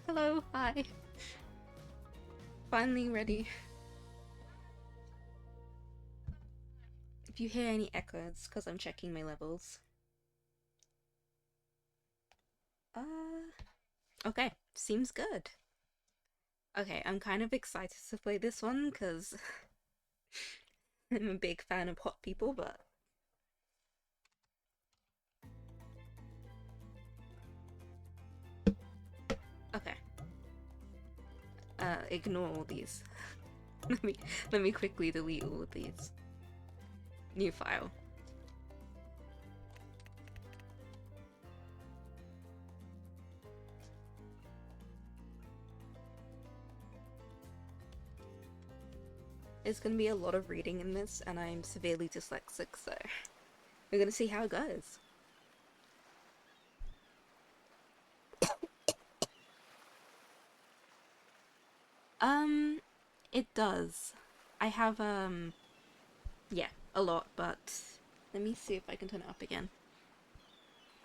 hello, hi. Finally ready. If you hear any echoes, because I'm checking my levels. Okay, seems good. Okay, I'm kind of excited to play this one, because I'm a big fan of hot people, but... Okay. Ignore all these. let me quickly delete all of these. New file. There's gonna be a lot of reading in this, and I'm severely dyslexic, so we're gonna see how it goes. It does. I have, yeah, a lot, but let me see if I can turn it up again.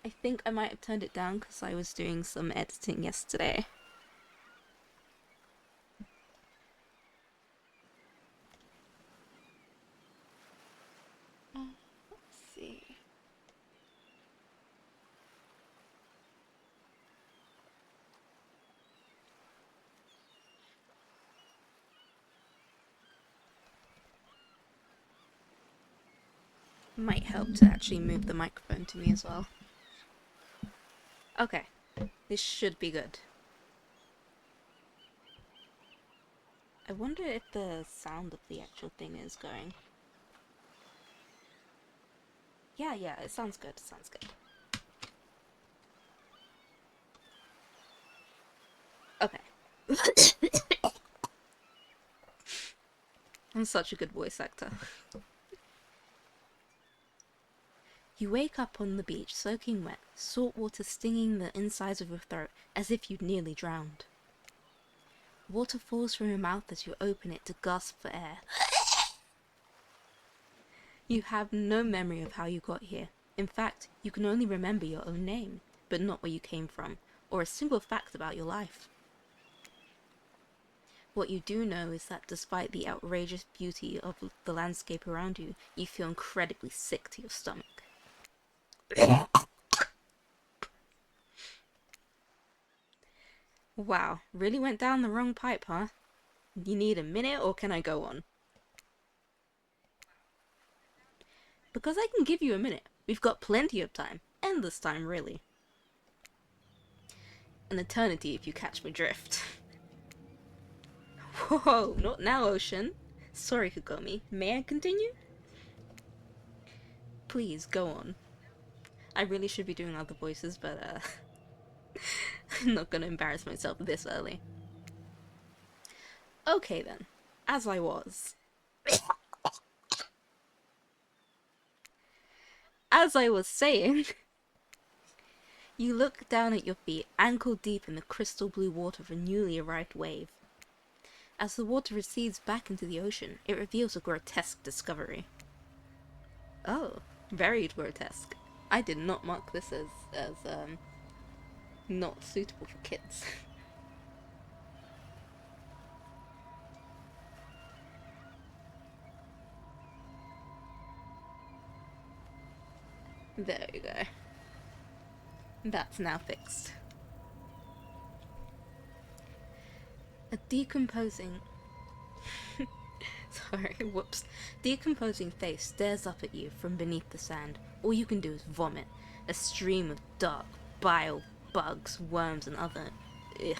I think I might have turned it down because I was doing some editing yesterday. Let's see. Might help to actually move the microphone to me as well. Okay, this should be good. I wonder if the sound of the actual thing is going. Yeah, it sounds good, Okay. I'm such a good voice actor. You wake up on the beach, soaking wet, salt water stinging the insides of your throat as if you'd nearly drowned. Water falls from your mouth as you open it to gasp for air. You have no memory of how you got here. In fact, you can only remember your own name, but not where you came from, or a single fact about your life. What you do know is that despite the outrageous beauty of the landscape around you, you feel incredibly sick to your stomach. Wow, really went down the wrong pipe, huh? You need a minute, or can I go on? Because I can give you a minute. We've got plenty of time. Endless time, really. An eternity if you catch my drift. Whoa, not now, Ocean. Sorry, Kagomi. May I continue? Please, go on. I really should be doing other voices, but, I'm not gonna embarrass myself this early. Okay then, as I was. As I was saying, you look down at your feet, ankle deep in the crystal blue water of a newly arrived wave. As the water recedes back into the ocean, it reveals a grotesque discovery. Oh, very grotesque. I did not mark this as not suitable for kids. There you go. That's now fixed. A decomposing... Sorry, whoops. Decomposing face stares up at you from beneath the sand. All you can do is vomit. A stream of dark bile, bugs, worms, and other... Ugh.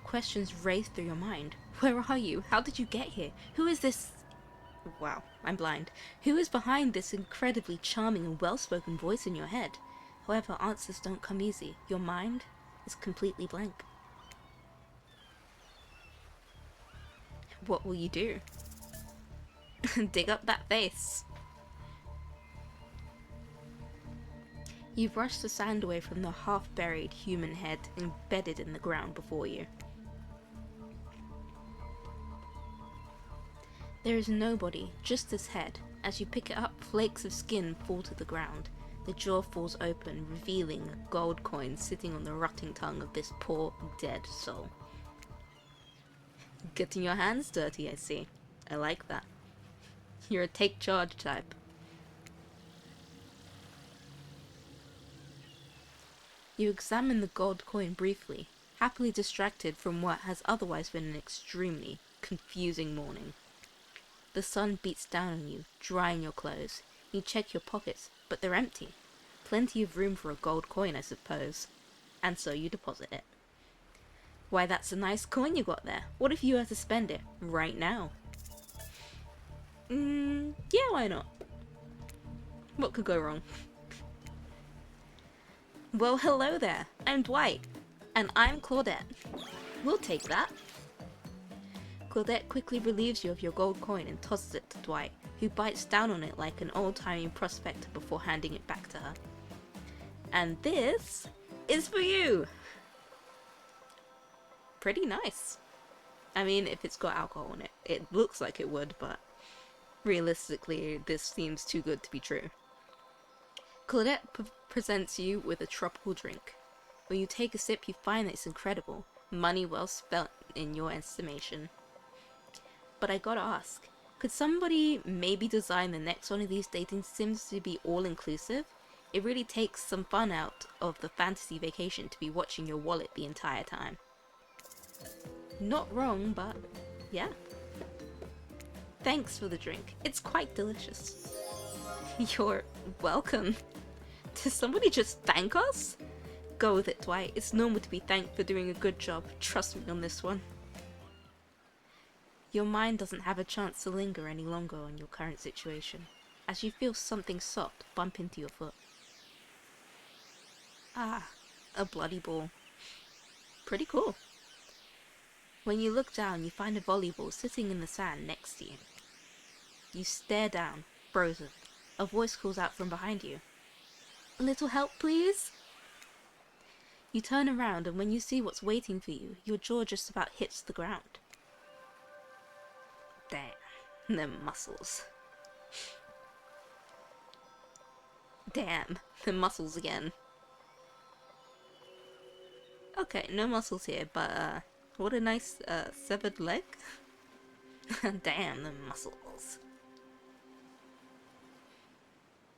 Questions race through your mind. Where are you? How did you get here? Who is this... Wow, I'm blind. Who is behind this incredibly charming and well-spoken voice in your head? However, answers don't come easy. Your mind is completely blank. What will you do? Dig up that face. You brush the sand away from the half-buried human head embedded in the ground before you. There is nobody, just this head. As you pick it up, flakes of skin fall to the ground. The jaw falls open, revealing a gold coin sitting on the rotting tongue of this poor, dead soul. Getting your hands dirty, I see. I like that. You're a take charge type. You examine the gold coin briefly, happily distracted from what has otherwise been an extremely confusing morning. The sun beats down on you, drying your clothes. You check your pockets, but they're empty. Plenty of room for a gold coin, I suppose. And so you deposit it. Why, that's a nice coin you got there. What if you had to spend it right now? Yeah, why not? What could go wrong? Well, hello there. I'm Dwight. And I'm Claudette. We'll take that. Claudette quickly relieves you of your gold coin and tosses it to Dwight, who bites down on it like an old-timey prospector before handing it back to her. And this is for you! Pretty nice. I mean, if it's got alcohol in it. It looks like it would, but realistically, this seems too good to be true. Claudette presents you with a tropical drink. When you take a sip, you find that it's incredible. Money well spent in your estimation. But I gotta ask, could somebody maybe design the next one of these dating sims to be all-inclusive? It really takes some fun out of the fantasy vacation to be watching your wallet the entire time. Not wrong, but yeah. Thanks for the drink. It's quite delicious. You're welcome. Does somebody just thank us? Go with it, Dwight. It's normal to be thanked for doing a good job. Trust me on this one. Your mind doesn't have a chance to linger any longer on your current situation, as you feel something soft bump into your foot. Ah, a bloody ball. Pretty cool. When you look down, you find a volleyball sitting in the sand next to you. You stare down, frozen. A voice calls out from behind you. A little help, please? You turn around, and when you see what's waiting for you, your jaw just about hits the ground. Damn, them muscles. Damn, them muscles again. Okay, no muscles here, but what a nice severed leg. Damn, them muscles.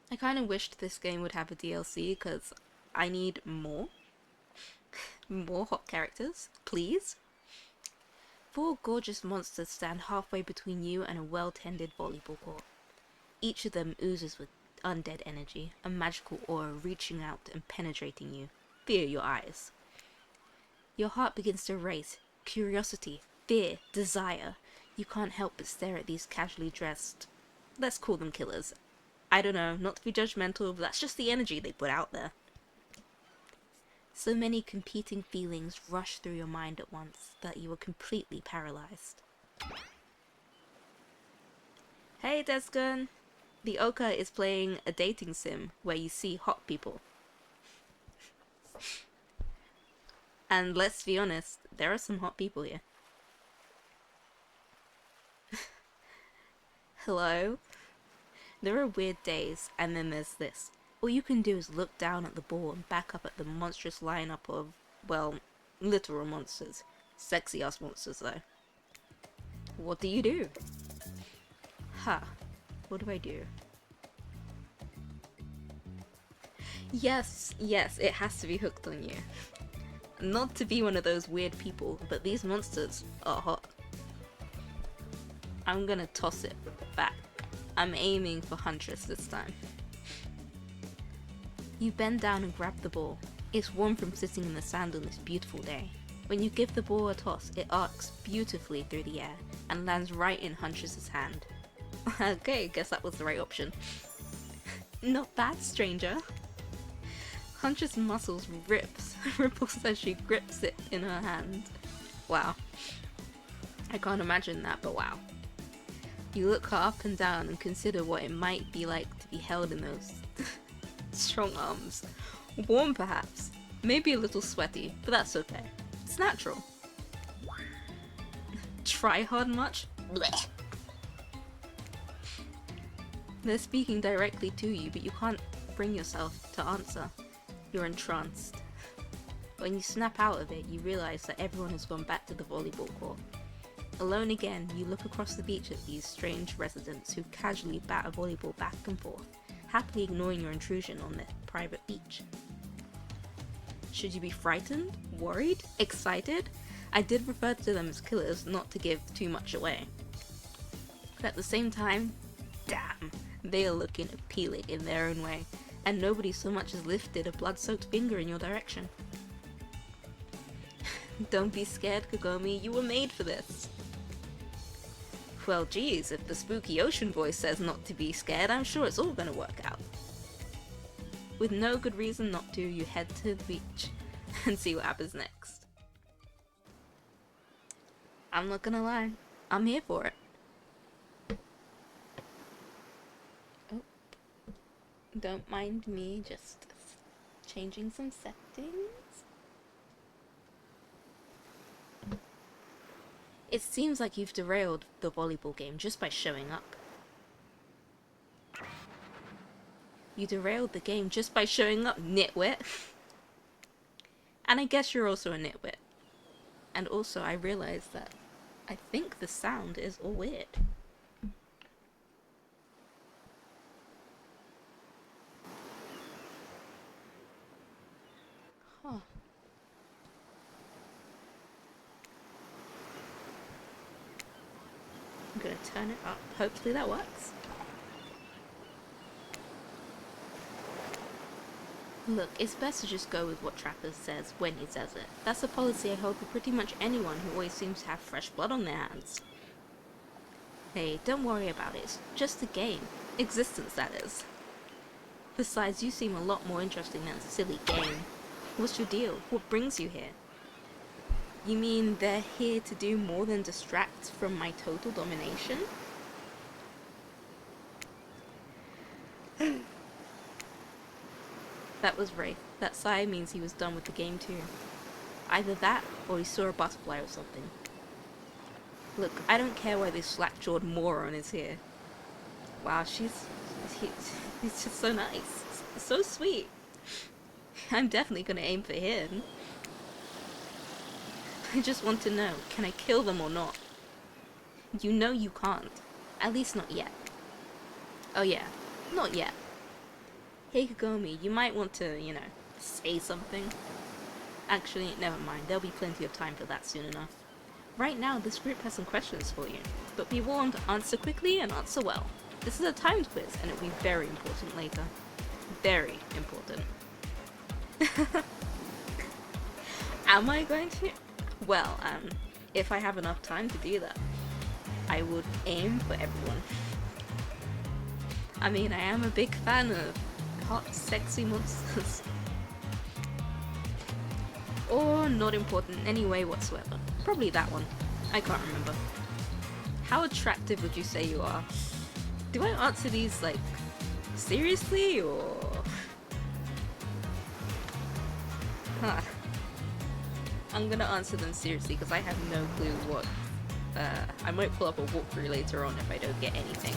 I kind of wished this game would have a DLC, because I need more. More hot characters, please. 4 gorgeous monsters stand halfway between you and a well-tended volleyball court. Each of them oozes with undead energy, a magical aura reaching out and penetrating you via your eyes. Your heart begins to race. Curiosity, fear, desire. You can't help but stare at these casually dressed, let's call them killers. I don't know, not to be judgmental, but that's just the energy they put out there. So many competing feelings rush through your mind at once that you are completely paralyzed. Hey Desgun! The Oka is playing a dating sim where you see hot people. And let's be honest, there are some hot people here. Hello? There are weird days, and then there's this. All you can do is look down at the ball and back up at the monstrous lineup of, well, literal monsters. Sexy ass monsters though. What do you do? Huh. What do I do? Yes, it has to be hooked on you. Not to be one of those weird people, but these monsters are hot. I'm gonna toss it back. I'm aiming for Huntress this time. You bend down and grab the ball. It's warm from sitting in the sand on this beautiful day. When you give the ball a toss, it arcs beautifully through the air and lands right in Huntress's hand. Okay, guess that was the right option. Not bad, stranger. Huntress' muscles ripples as she grips it in her hand. Wow. I can't imagine that, but wow. You look her up and down and consider what it might be like to be held in those strong arms. Warm perhaps, maybe a little sweaty, but that's okay. It's natural. Try hard much? Blech. They're speaking directly to you, but you can't bring yourself to answer. You're entranced. When you snap out of it, you realize that everyone has gone back to the volleyball court. Alone again, you look across the beach at these strange residents who casually bat a volleyball back and forth, happily ignoring your intrusion on their private beach. Should you be frightened? Worried? Excited? I did refer to them as killers, not to give too much away. But at the same time, damn, they are looking appealing in their own way, and nobody so much as lifted a blood-soaked finger in your direction. Don't be scared, Kagomi, you were made for this. Well, geez, if the spooky ocean voice says not to be scared, I'm sure it's all gonna work out. With no good reason not to, you head to the beach and see what happens next. I'm not gonna lie, I'm here for it. Oh, don't mind me just changing some settings. It seems like you've derailed the volleyball game just by showing up. You derailed the game just by showing up, nitwit. And I guess you're also a nitwit. And also I realized that I think the sound is all weird. Huh. I'm gonna turn it up. Hopefully that works. Look, it's best to just go with what Trappers says when he says it. That's a policy I hold for pretty much anyone who always seems to have fresh blood on their hands. Hey, don't worry about it. It's just a game. Existence, that is. Besides, you seem a lot more interesting than a silly game. What's your deal? What brings you here? You mean they're here to do more than distract from my total domination? That was Wraith. That sigh means he was done with the game too. Either that, or he saw a butterfly or something. Look, I don't care why this slack-jawed moron is here. Wow, he's just so nice. So sweet. I'm definitely gonna aim for him. I just want to know, can I kill them or not? You know you can't. At least not yet. Oh yeah, not yet. Hey Kagomi, you might want to, you know, say something. Actually, never mind, there'll be plenty of time for that soon enough. Right now, this group has some questions for you, but be warned, answer quickly and answer well. This is a timed quiz, and it'll be very important later. Very important. Am I going to? Well, if I have enough time to do that, I would aim for everyone. I mean, I am a big fan of hot, sexy monsters. Or not important in any way whatsoever. Probably that one. I can't remember. How attractive would you say you are? Do I answer these, like, seriously, or... Huh. I'm gonna answer them seriously because I have no clue what... I might pull up a walkthrough later on if I don't get anything.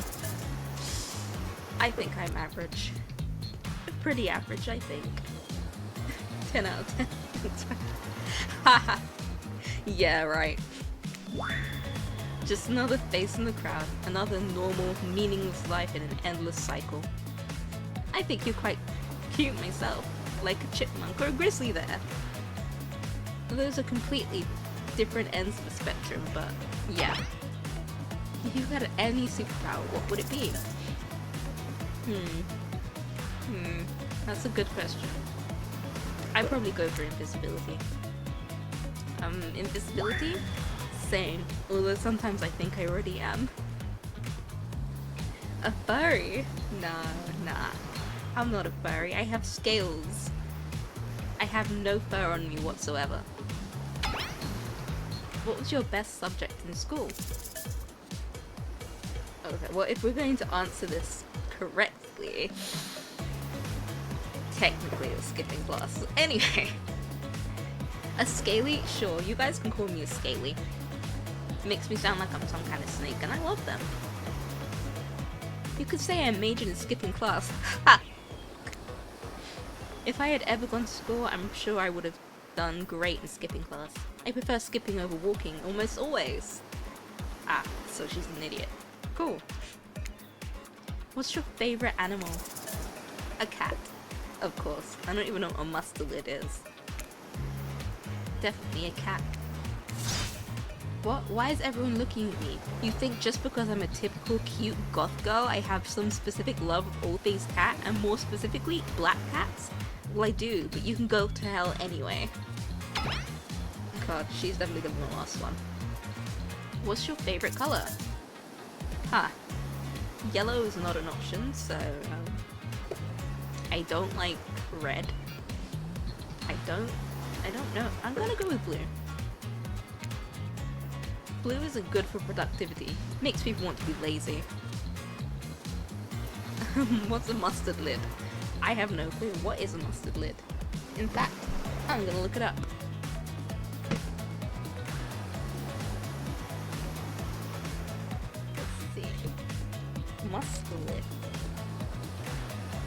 I think I'm average. Pretty average, I think. 10 out of 10. Haha. Yeah, right. Just another face in the crowd. Another normal, meaningless life in an endless cycle. I think you're quite cute myself. Like a chipmunk or a grizzly there. Those are completely different ends of the spectrum, but yeah. If you had any superpower, what would it be? That's a good question. I'd probably go for invisibility. Invisibility? Same. Although sometimes I think I already am. A furry? Nah. I'm not a furry. I have scales. I have no fur on me whatsoever. What was your best subject in school? Okay, well, if we're going to answer this correctly, technically it was skipping class. Anyway, a scaly? Sure, you guys can call me a scaly. Makes me sound like I'm some kind of snake, and I love them. You could say I majored in skipping class. Ha! If I had ever gone to school, I'm sure I would have done great in skipping class. I prefer skipping over walking almost always. Ah, so she's an idiot. Cool. What's your favorite animal? A cat. Of course. I don't even know what a mustelid is. Definitely a cat. What? Why is everyone looking at me? You think just because I'm a typical cute goth girl, I have some specific love of all things cat, and more specifically, black cats? Well, I do, but you can go to hell anyway. God, she's definitely gonna be the last one. What's your favorite color? Huh. Yellow is not an option, so I don't like red. I don't know. I'm gonna go with blue. Blue isn't good for productivity. Makes people want to be lazy. What's a mustard lid? I have no clue. What is a mustard lid? In fact, I'm gonna look it up. Let's see. Mustard lid.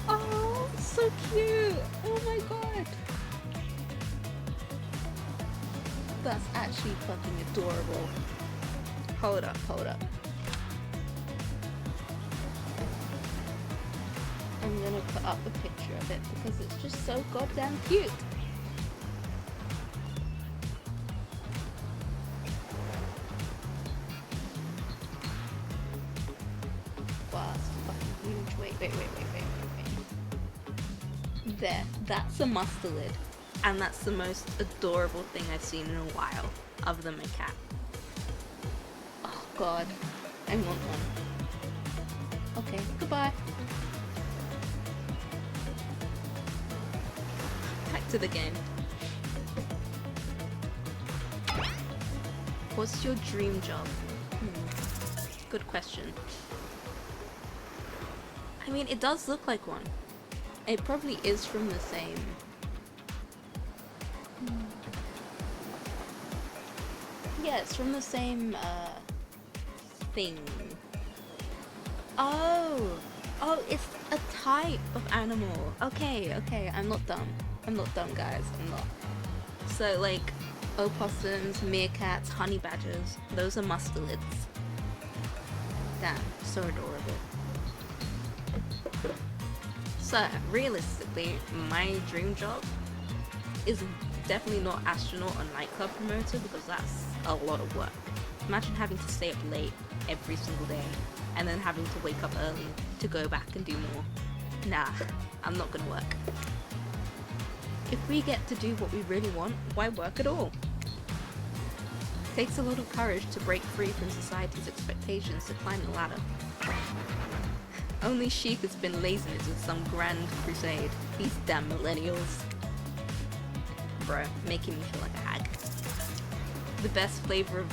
Oh, so cute! Oh my god! That's actually fucking adorable. Hold up, hold up. I'm gonna put up a picture of it because it's just so goddamn cute. Wow, that's fucking huge. Wait. There, that's a mustelid. And that's the most adorable thing I've seen in a while, other than my cat. Oh god, I want one. Okay, goodbye. Back to the game. What's your dream job? Good question. I mean, it does look like one. It probably is from the same... Yeah, it's from the same, thing. Oh, it's a type of animal. Okay, I'm not dumb. I'm not dumb, guys. I'm not. So, like, opossums, meerkats, honey badgers, those are mustelids. Damn, so adorable. So, realistically, my dream job is definitely not astronaut or nightclub promoter because that's a lot of work. Imagine having to stay up late every single day and then having to wake up early to go back and do more. Nah, I'm not gonna work. If we get to do what we really want, why work at all? It takes a lot of courage to break free from society's expectations to climb the ladder. Only she could spin laziness with some grand crusade. These damn millennials. Bro, making me feel like a hag. The best flavor of...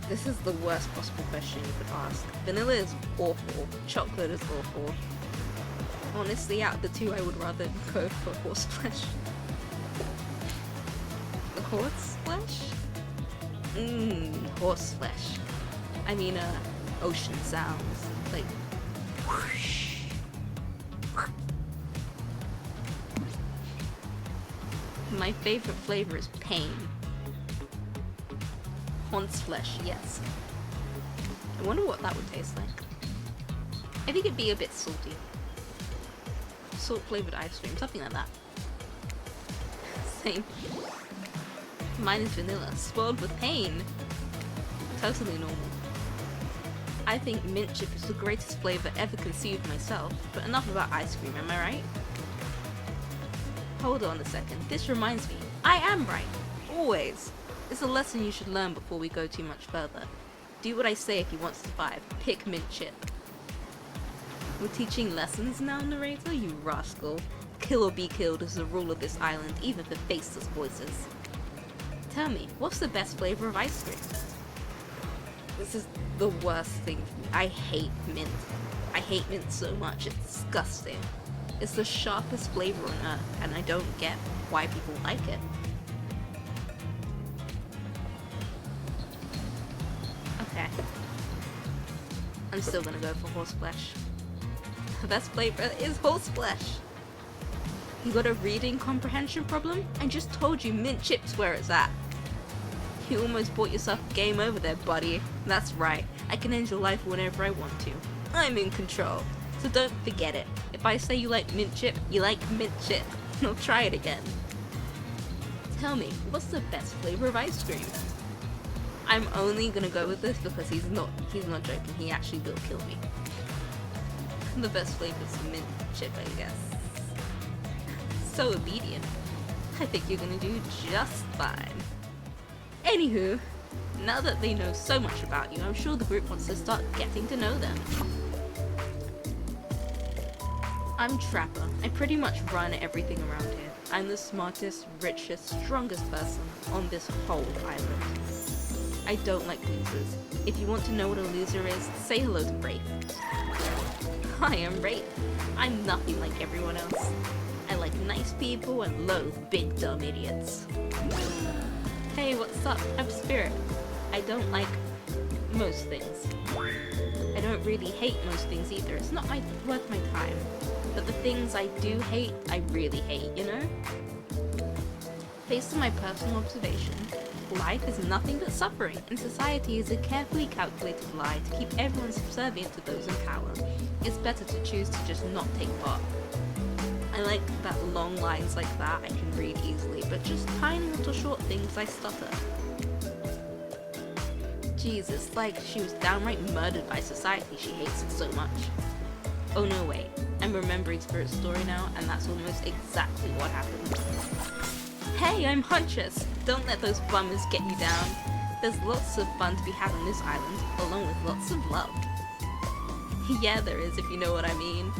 This is the worst possible question you could ask. Vanilla is awful. Chocolate is awful. Honestly, out of the two, I would rather go for horseflesh. Horseflesh? Horseflesh. I mean, ocean sounds. Like, whoosh. My favorite flavor is pain. Horseflesh, yes. I wonder what that would taste like. I think it'd be a bit salty. Salt flavored ice cream, something like that. Same. Mine is vanilla, spoiled with pain. Totally normal. I think mint chip is the greatest flavor ever conceived myself, but enough about ice cream, am I right? Hold on a second, this reminds me. I am right. Always. It's a lesson you should learn before we go too much further. Do what I say if you want to survive. Pick mint chip. We're teaching lessons now, narrator, you rascal. Kill or be killed is the rule of this island, even for faceless voices. Tell me, what's the best flavor of ice cream? This is the worst thing for me. I hate mint. I hate mint so much, it's disgusting. It's the sharpest flavor on earth, and I don't get why people like it. Okay. I'm still gonna go for horseflesh. The best flavor is horseflesh. You got a reading comprehension problem? I just told you mint chip's where it's at. You almost bought yourself game over there, buddy. That's right, I can end your life whenever I want to. I'm in control, so don't forget it. If I say you like mint chip, you like mint chip. I'll try it again. Tell me, what's the best flavor of ice cream? I'm only gonna go with this because he's not joking, he actually will kill me. The best flavor is mint chip, I guess. So obedient. I think you're gonna do just fine. Anywho, now that they know so much about you, I'm sure the group wants to start getting to know them. I'm Trapper. I pretty much run everything around here. I'm the smartest, richest, strongest person on this whole island. I don't like losers. If you want to know what a loser is, say hello to Wraith. Hi, I'm Wraith. I'm nothing like everyone else. I like nice people and loathe big dumb idiots. Hey, what's up? I'm Spirit. I don't like most things. I don't really hate most things either. It's not worth my time. But the things I do hate, I really hate, you know? Based on my personal observation, life is nothing but suffering, and society is a carefully calculated lie to keep everyone subservient to those in power. It's better to choose to just not take part. I like that long lines like that I can read easily, but just tiny little short things I stutter. Jesus, like she was downright murdered by society, she hates it so much. Oh no, wait, I'm remembering Spirit's story now, and that's almost exactly what happened. Hey, I'm Huntress! Don't let those bummers get you down. There's lots of fun to be had on this island, along with lots of love. Yeah, there is, if you know what I mean.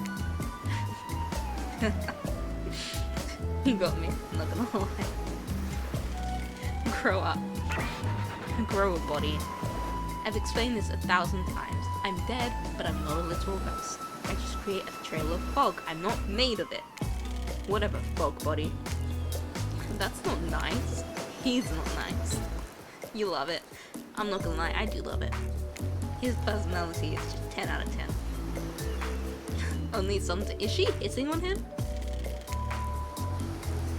You got me, I'm not gonna lie. Grow up. Grow a body. I've explained this 1,000 times. I'm dead, but I'm not a literal ghost. I just create a trail of fog. I'm not made of it. Whatever, fog body. That's not nice. He's not nice. You love it. I'm not gonna lie, I do love it. His personality is just 10 out of 10. Only something. Is she hitting on him?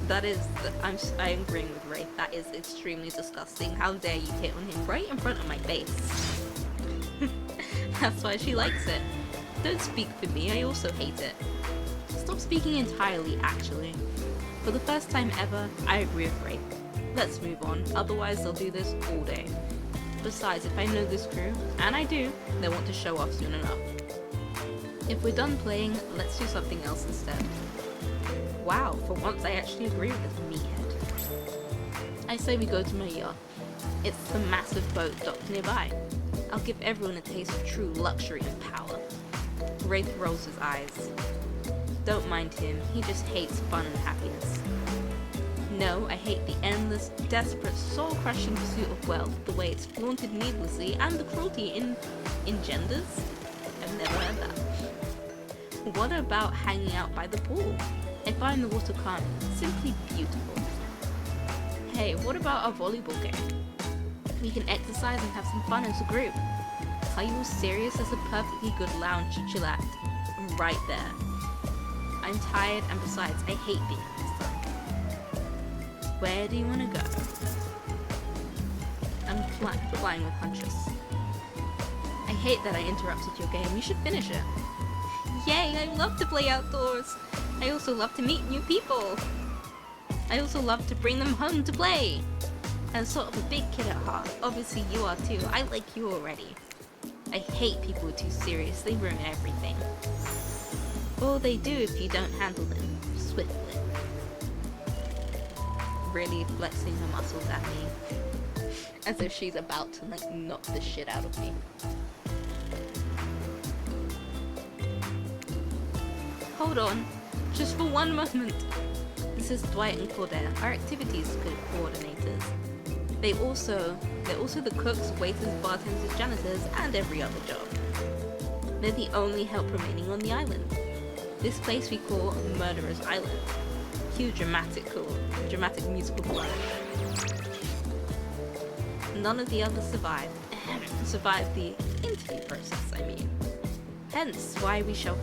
That is. I'm agreeing with Wraith. That is extremely disgusting. How dare you hit on him right in front of my face? That's why she likes it. Don't speak for me, I also hate it. Stop speaking entirely, actually. For the first time ever, I agree with Wraith. Let's move on, otherwise they'll do this all day. Besides, if I know this crew, and I do, they'll want to show off soon enough. If we're done playing, let's do something else instead. Wow, for once I actually agree with this meathead. I say we go to my yacht. It's the massive boat docked nearby. I'll give everyone a taste of true luxury and power. Wraith rolls his eyes. Don't mind him, he just hates fun and happiness. No, I hate the endless, desperate, soul-crushing pursuit of wealth, the way it's flaunted needlessly, and the cruelty it engenders. I've never heard that. What about hanging out by the pool? I find the water calming, simply beautiful. Hey, what about our volleyball game? We can exercise and have some fun as a group. Are you all serious? There's a perfectly good lounge to chillax right there. I'm tired, and besides, I hate being in the sun. Where do you want to go? I'm flying with Huntress. I hate that I interrupted your game. You should finish it. Yay, I love to play outdoors. I also love to meet new people. I also love to bring them home to play. I'm sort of a big kid at heart. Obviously you are too. I like you already. I hate people who are too serious. They ruin everything. Or they do if you don't handle them swiftly. Really flexing her muscles at me. As if she's about to like knock the shit out of me. Hold on. Just for one moment. This is Dwight and Claudette, our activities coordinators. They're also the cooks, waiters, bartenders, janitors, and every other job. They're the only help remaining on the island. This place we call Murderer's Island. Cue dramatic musical flourish. None of the others survived the interview process, I mean. Hence why we shall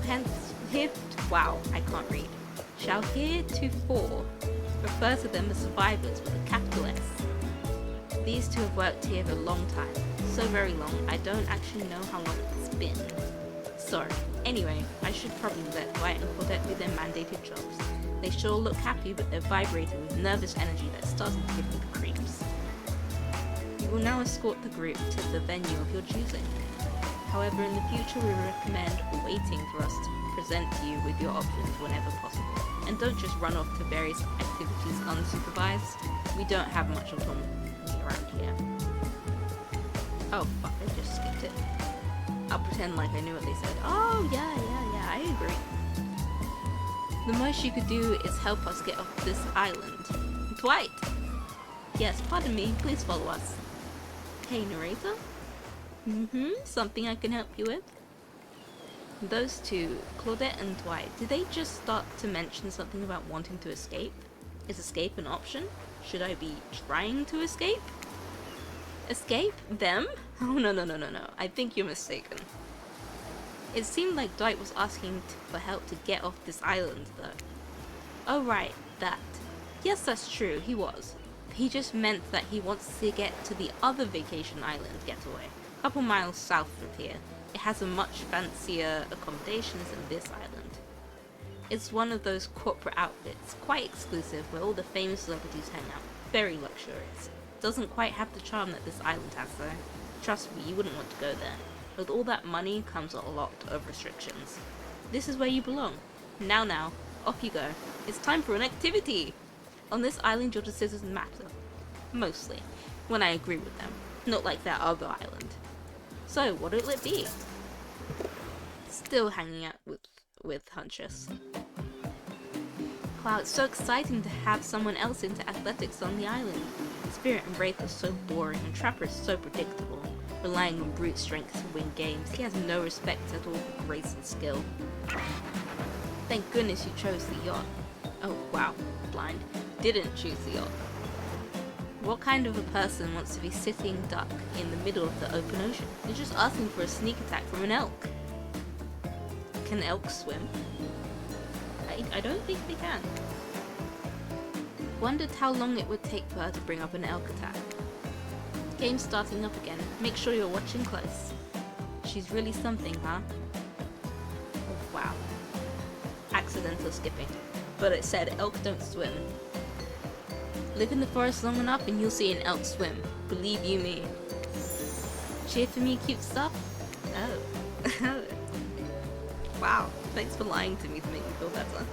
wow, I can't read. shall heretofore refer to them as survivors with a capital S. These two have worked here for a long time. So very long, I don't actually know how long it's been. Sorry. Anyway, I should probably let Dwight and Claudette do their mandated jobs. They sure look happy, but they're vibrating with nervous energy that's starting to give me the creeps. You will now escort the group to the venue of your choosing. However, in the future we recommend waiting for us to present you with your options whenever possible. And don't just run off to various activities unsupervised. We don't have much autonomy around here. Oh fuck, I just skipped it. I'll pretend like I knew what they said. Oh yeah, I agree. The most you could do is help us get off this island. Dwight! Yes, pardon me, please follow us. Hey, narrator? Something I can help you with? Those two, Claudette and Dwight, did they just start to mention something about wanting to escape? Is escape an option? Should I be trying to escape? Escape? Them? Oh no, I think you're mistaken. It seemed like Dwight was asking for help to get off this island, though. Oh right, that. Yes, that's true, he was. He just meant that he wants to get to the other vacation island getaway, a couple miles south from here. It has a much fancier accommodations than this island. It's one of those corporate outfits, quite exclusive, where all the famous celebrities hang out. Very luxurious. Doesn't quite have the charm that this island has though. Trust me, you wouldn't want to go there. With all that money comes a lot of restrictions. This is where you belong. Now, off you go. It's time for an activity! On this island your decisions matter. Mostly. When I agree with them. Not like that other island. So, what will it be? Still hanging out with Huntress. Wow, it's so exciting to have someone else into athletics on the island. Spirit and Wraith are so boring and Trapper is so predictable. Relying on brute strength to win games, he has no respect at all for grace and skill. Thank goodness you chose the yacht. Oh wow, blind. Didn't choose the yacht. What kind of a person wants to be sitting duck in the middle of the open ocean? You're just asking for a sneak attack from an elk. Can elks swim? I don't think they can. Wondered how long it would take for her to bring up an elk attack. Game's starting up again. Make sure you're watching close. She's really something, huh? Oh, wow. Accidental skipping. But it said elk don't swim. Live in the forest long enough and you'll see an elk swim. Believe you me. Cheer for me, cute stuff? Oh. Wow. Thanks for lying to me to make me feel better.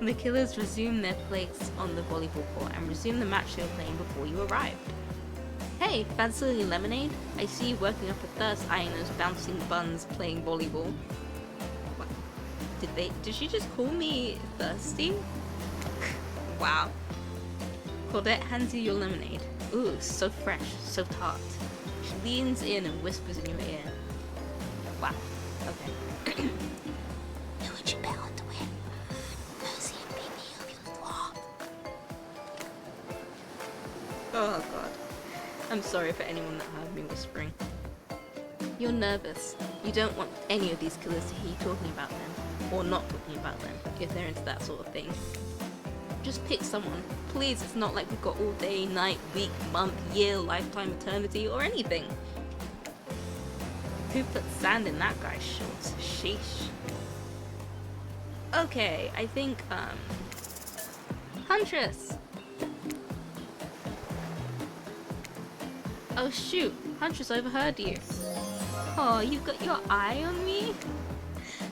The killers resume their place on the volleyball court and resume the match they were playing before you arrived. Hey, fancy lemonade? I see you working up a thirst eyeing those bouncing buns playing volleyball. What? Did she just call me thirsty? Wow. Claudette hands you your lemonade. Ooh, so fresh, so tart. She leans in and whispers in your ear. Wow. Okay. Who would you bet on to win? Mercy and baby of your flock. Oh god. I'm sorry for anyone that heard me whispering. You're nervous. You don't want any of these killers to hear you talking about them. Or not talking about them, if they're into that sort of thing. Just pick someone. Please, it's not like we've got all day, night, week, month, year, lifetime, eternity, or anything. Who put sand in that guy's shorts? Sheesh. Okay, I think, Huntress! Oh shoot, Huntress overheard you. Oh, you've got your eye on me?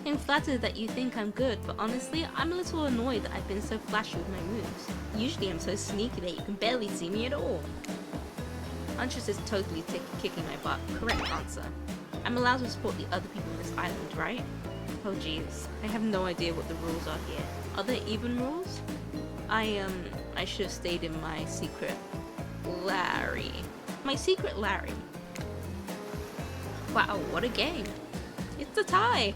I'm flattered that you think I'm good, but honestly, I'm a little annoyed that I've been so flashy with my moves. Usually I'm so sneaky that you can barely see me at all. Huntress is totally kicking my butt. Correct answer. I'm allowed to support the other people on this island, right? Oh jeez, I have no idea what the rules are here. Are there even rules? I should have stayed in my secret Larry. My secret Larry. Wow, what a game. It's a tie!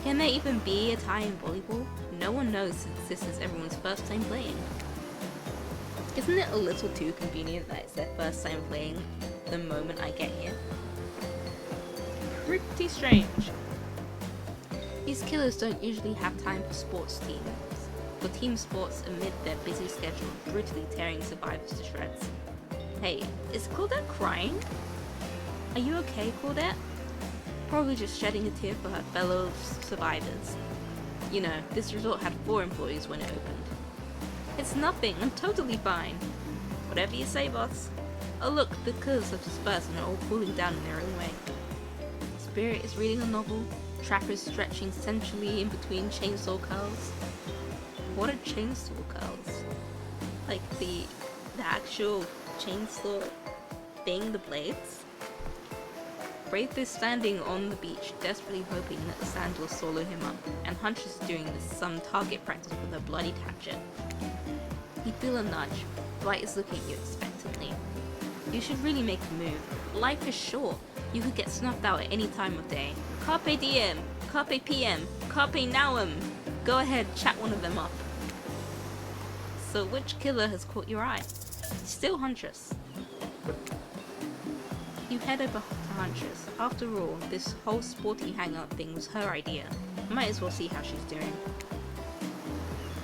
Can there even be a tie in volleyball? No one knows since this is everyone's first time playing. Isn't it a little too convenient that it's their first time playing the moment I get here? Pretty strange. These killers don't usually have time for sports teams, for team sports amid their busy schedule, brutally tearing survivors to shreds. Hey, is Claudette crying? Are you okay, Claudette? Probably just shedding a tear for her fellow survivors. You know, this resort had 4 employees when it opened. It's nothing, I'm totally fine. Whatever you say, boss. Oh look, the killers have dispersed and are all cooling down in their own way. Spirit is reading a novel, trappers stretching sensually in between chainsaw curls. What are chainsaw curls? Like the actual chainsaw thing, the blades? Wraith is standing on the beach, desperately hoping that the sand will swallow him up, and Huntress is doing some target practice with her bloody hatchet. You feel a nudge. Dwight is looking at you expectantly. You should really make a move. Life is short. You could get snuffed out at any time of day. Carpe diem, carpe PM, carpe nowem. Go ahead, chat one of them up. So which killer has caught your eye? Still Huntress. You head over to Huntress. After all, this whole sporty hangout thing was her idea. Might as well see how she's doing.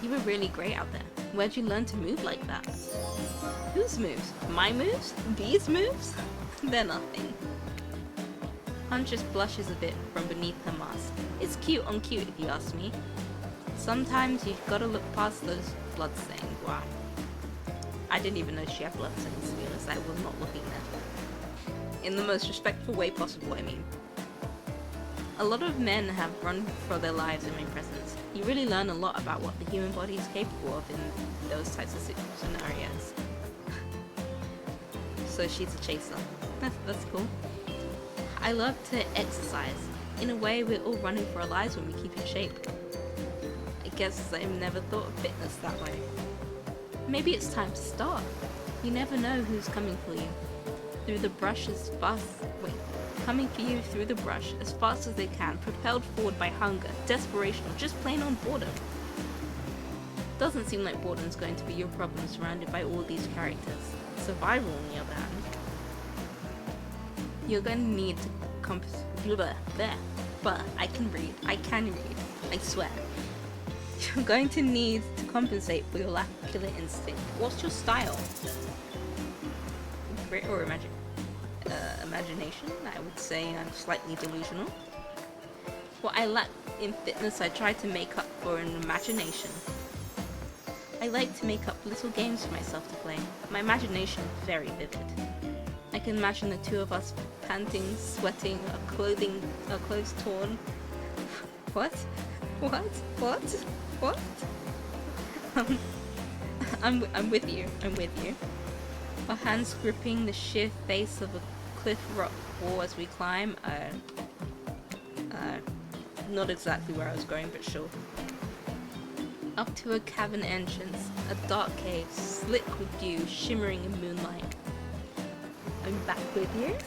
You were really great out there. Where'd you learn to move like that? Whose moves? My moves? These moves? They're nothing. Huntress blushes a bit from beneath her mask. It's cute on cute if you ask me. Sometimes you've gotta look past those bloodstains. Wow. I didn't even know she had bloodstains, to be honest. I was not looking there. In the most respectful way possible, I mean. A lot of men have run for their lives in my presence. You really learn a lot about what the human body is capable of in those types of scenarios. So she's a chaser. That's cool. I love to exercise. In a way, we're all running for our lives when we keep in shape. I guess I've never thought of fitness that way. Maybe it's time to start. You never know who's coming for you. Coming for you through the brush as fast as they can, propelled forward by hunger, desperation, or just plain on boredom. Doesn't seem like boredom's going to be your problem surrounded by all these characters. Survival, on the other hand. You're going to need to I can read, I swear. You're going to need to compensate for your lack of killer instinct. What's your style? Grit or imagination? I would say I'm slightly delusional. What I lack in fitness I try to make up for in imagination. I like to make up little games for myself to play. My imagination is very vivid. I can imagine the two of us panting, sweating, our clothes torn. What? I'm with you. Our hands gripping the sheer face of a cliff rock wall as we climb. Not exactly where I was going, but sure. Up to a cavern entrance, a dark cave, slick with dew, shimmering in moonlight. I'm back with you.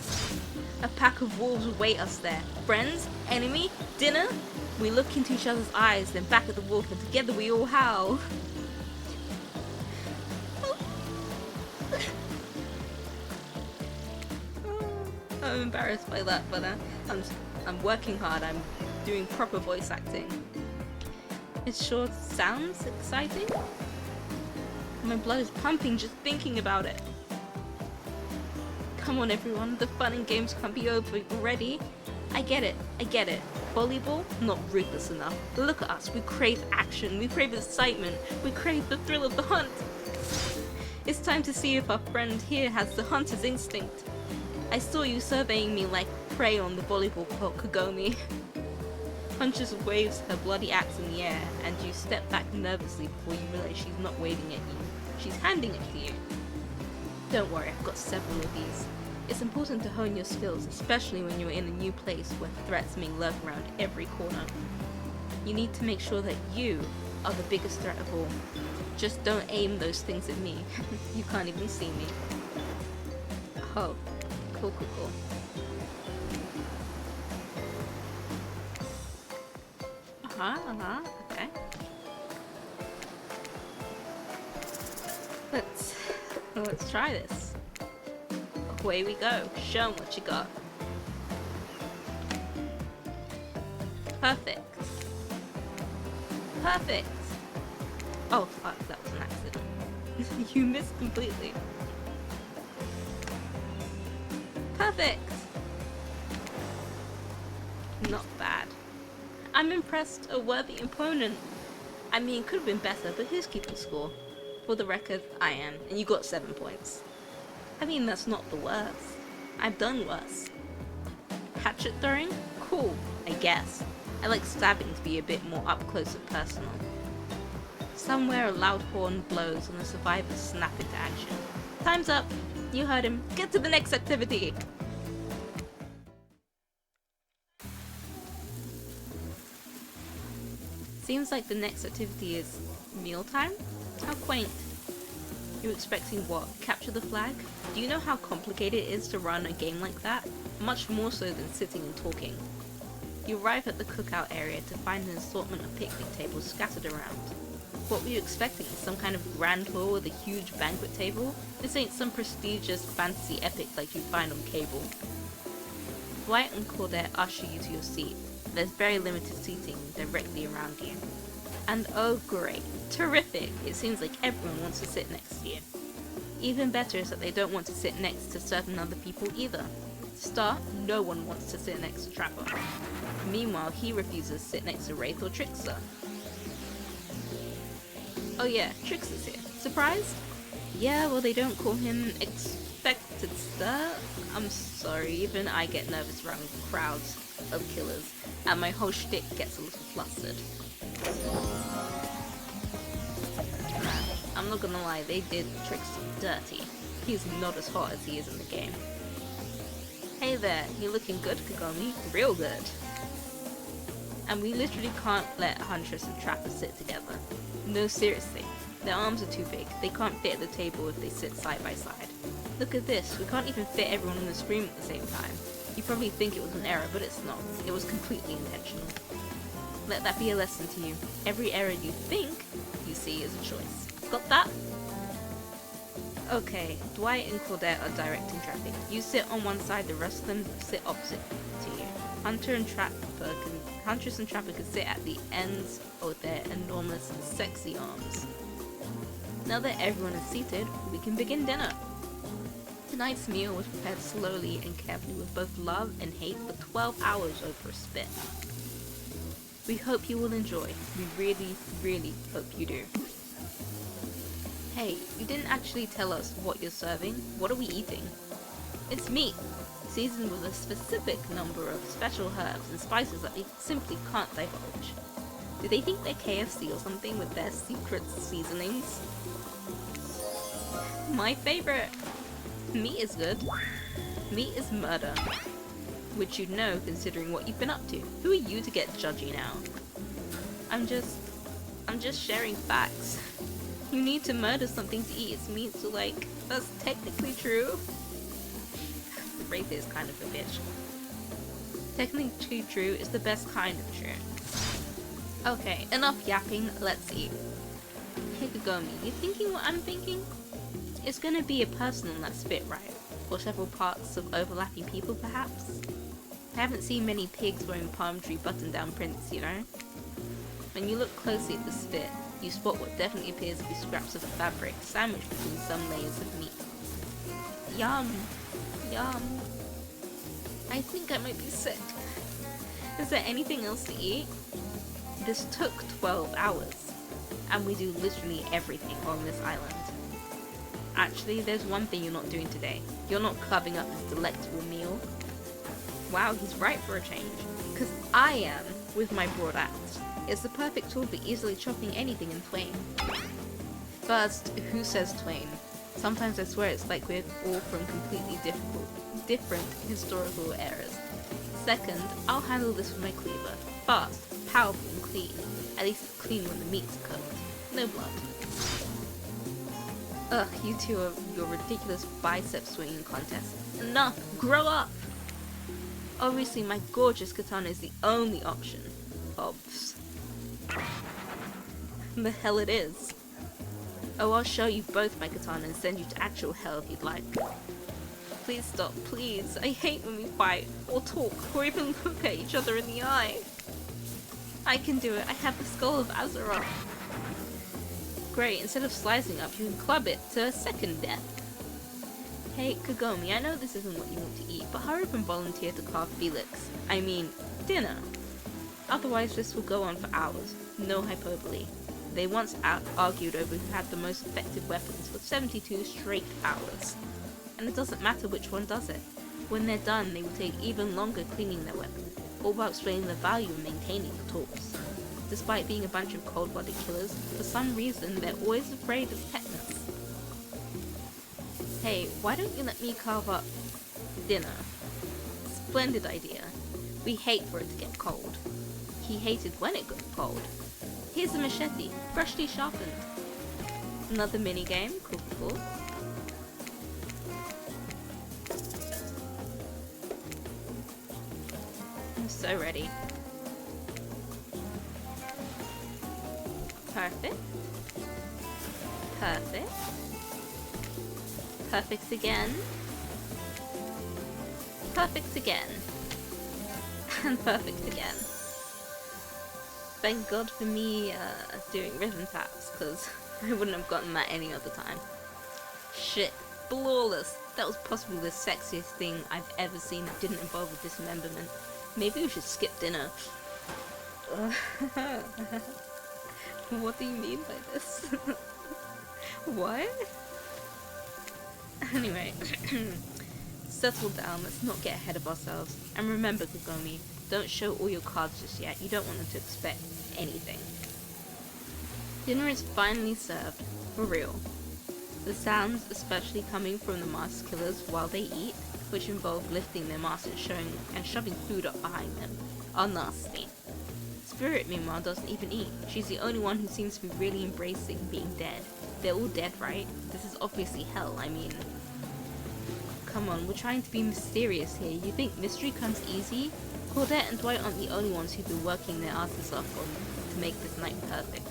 A pack of wolves await us there. Friends? Enemy? Dinner? We look into each other's eyes, then back at the wolf, and together we all howl. I'm embarrassed by that, but I'm working hard. I'm doing proper voice acting. It sure sounds exciting. My blood is pumping just thinking about it. Come on everyone, the fun and games can't be over already. I get it. Volleyball? Not ruthless enough. Look at us, we crave action, we crave excitement, we crave the thrill of the hunt. It's time to see if our friend here has the hunter's instinct. I saw you surveying me like prey on the volleyball court, Kagome. Huntress waves her bloody axe in the air, and you step back nervously before you realize she's not waving at you. She's handing it to you. Don't worry, I've got several of these. It's important to hone your skills, especially when you're in a new place where threats may lurk around every corner. You need to make sure that you are the biggest threat of all. Just don't aim those things at me. You can't even see me. Oh, cool. Okay. Let's try this. Away we go. Show 'em what you got. Perfect. Perfect! Oh fuck, that was an accident. You missed completely. Perfect! Not bad. I'm impressed, a worthy opponent. I mean, it could have been better, but who's keeping score? For the record, I am, and you got 7 points. I mean, that's not the worst. I've done worse. Hatchet throwing? Cool, I guess. I like stabbing to be a bit more up close and personal. Somewhere a loud horn blows and the survivors snap into action. Time's up! You heard him. Get to the next activity! Seems like the next activity is mealtime? How quaint. You're expecting what? Capture the flag? Do you know how complicated it is to run a game like that? Much more so than sitting and talking. You arrive at the cookout area to find an assortment of picnic tables scattered around. What were you expecting? Some kind of grand hall with a huge banquet table? This ain't some prestigious fantasy epic like you'd find on cable. Dwight and Claudette usher you to your seat. There's very limited seating directly around you. And oh great, terrific! It seems like everyone wants to sit next to you. Even better is that they don't want to sit next to certain other people either. Start, no one wants to sit next to Trapper. Meanwhile, he refuses to sit next to Wraith or Trickster. Oh yeah, Trickster's here. Surprised? Yeah, well they don't call him Expected Stir. I'm sorry, even I get nervous around crowds of killers, and my whole shtick gets a little flustered. I'm not gonna lie, they did Trickster dirty. He's not as hot as he is in the game. Hey there, you're looking good, Kagomi. Real good. And we literally can't let Huntress and Trapper sit together. No, seriously. Their arms are too big. They can't fit at the table if they sit side by side. Look at this. We can't even fit everyone on the screen at the same time. You probably think it was an error, but it's not. It was completely intentional. Let that be a lesson to you. Every error you think you see is a choice. Got that? Okay, Dwight and Claudette are directing traffic. You sit on one side, the rest of them sit opposite to you. Huntress and Trapper can sit at the ends of their enormous, sexy arms. Now that everyone is seated, we can begin dinner. Tonight's meal was prepared slowly and carefully with both love and hate for 12 hours over a spit. We hope you will enjoy. We really, really hope you do. Hey, you didn't actually tell us what you're serving. What are we eating? It's meat, seasoned with a specific number of special herbs and spices that we simply can't divulge. Do they think they're KFC or something with their secret seasonings? My favorite! Meat is good. Meat is murder. Which you'd know considering what you've been up to. Who are you to get judgy now? I'm just sharing facts. You need to murder something to eat its meat, so like, that's technically true. The Wraith is kind of a bitch. Technically true is the best kind of true. Okay, enough yapping, let's eat. Hey Kagomi, you thinking what I'm thinking? It's gonna be a person on that spit, right? Or several parts of overlapping people, perhaps? I haven't seen many pigs wearing palm tree button-down prints, you know? When you look closely at the spit, you spot what definitely appears to be scraps of fabric sandwiched between some layers of meat. Yum! Yum! I think I might be sick. Is there anything else to eat? This took 12 hours, and we do literally everything on this island. Actually, there's one thing you're not doing today. You're not carving up this delectable meal. Wow, he's right for a change. Because I am, with my broad axe. It's the perfect tool for easily chopping anything in twain. First, who says twain? Sometimes I swear it's like we're all from completely different historical eras. Second, I'll handle this with my cleaver. Fast, powerful, and clean. At least it's clean when the meat's cooked. No blood. Ugh, you two are your ridiculous bicep swinging contest. Enough! Grow up! Obviously, my gorgeous katana is the only option. Obvs. The hell it is. Oh, I'll show you both my katana and send you to actual hell if you'd like. Please stop, please. I hate when we fight, or talk, or even look at each other in the eye. I can do it. I have the skull of Azeroth. Great, instead of slicing up, you can club it to a second death. Hey, Kagomi, I know this isn't what you want to eat, but hurry up and volunteer to carve Felix. I mean, dinner. Otherwise, this will go on for hours. No hyperbole. They once argued over who had the most effective weapons for 72 straight hours. And it doesn't matter which one does it. When they're done, they will take even longer cleaning their weapon, all while explaining the value of maintaining the tools. Despite being a bunch of cold-blooded killers, for some reason they're always afraid of tetanus. Hey, why don't you let me carve up dinner? Splendid idea. We hate for it to get cold. He hated when it got cold. Here's the machete, freshly sharpened. Another minigame, cool. I'm so ready. Perfect. Perfect. Perfect again. Perfect again. And perfect again. Thank God for me doing rhythm taps, because I wouldn't have gotten that any other time. Shit. Flawless. That was possibly the sexiest thing I've ever seen that didn't involve a dismemberment. Maybe we should skip dinner. What do you mean by this? What? Anyway, settle down, let's not get ahead of ourselves. And remember, Kagomi, don't show all your cards just yet. You don't want them to expect anything. Dinner is finally served, for real. The sounds, especially coming from the masked killers while they eat, which involve lifting their masks and shoving food up behind them, are nasty. Spirit, meanwhile, doesn't even eat. She's the only one who seems to be really embracing being dead. They're all dead, right? This is obviously hell, I mean... Come on, we're trying to be mysterious here. You think mystery comes easy? Claudette and Dwight aren't the only ones who've been working their asses off to make this night perfect.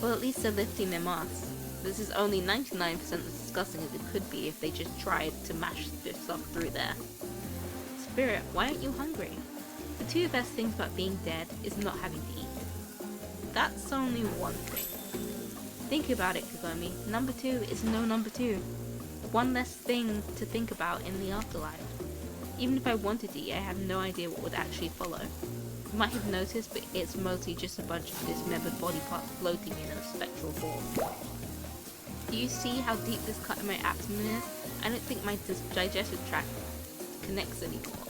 Well, at least they're lifting their masks. This is only 99% as disgusting as it could be if they just tried to mash this stuff through there. Spirit, why aren't you hungry? The two best things about being dead is not having to eat. That's only one thing. Think about it, Kagomi. Number 2 is no number 2. One less thing to think about in the afterlife. Even if I wanted to eat, I have no idea what would actually follow. You might have noticed, but it's mostly just a bunch of dismembered body parts floating in a spectral form. Do you see how deep this cut in my abdomen is? I don't think my digestive tract connects anymore.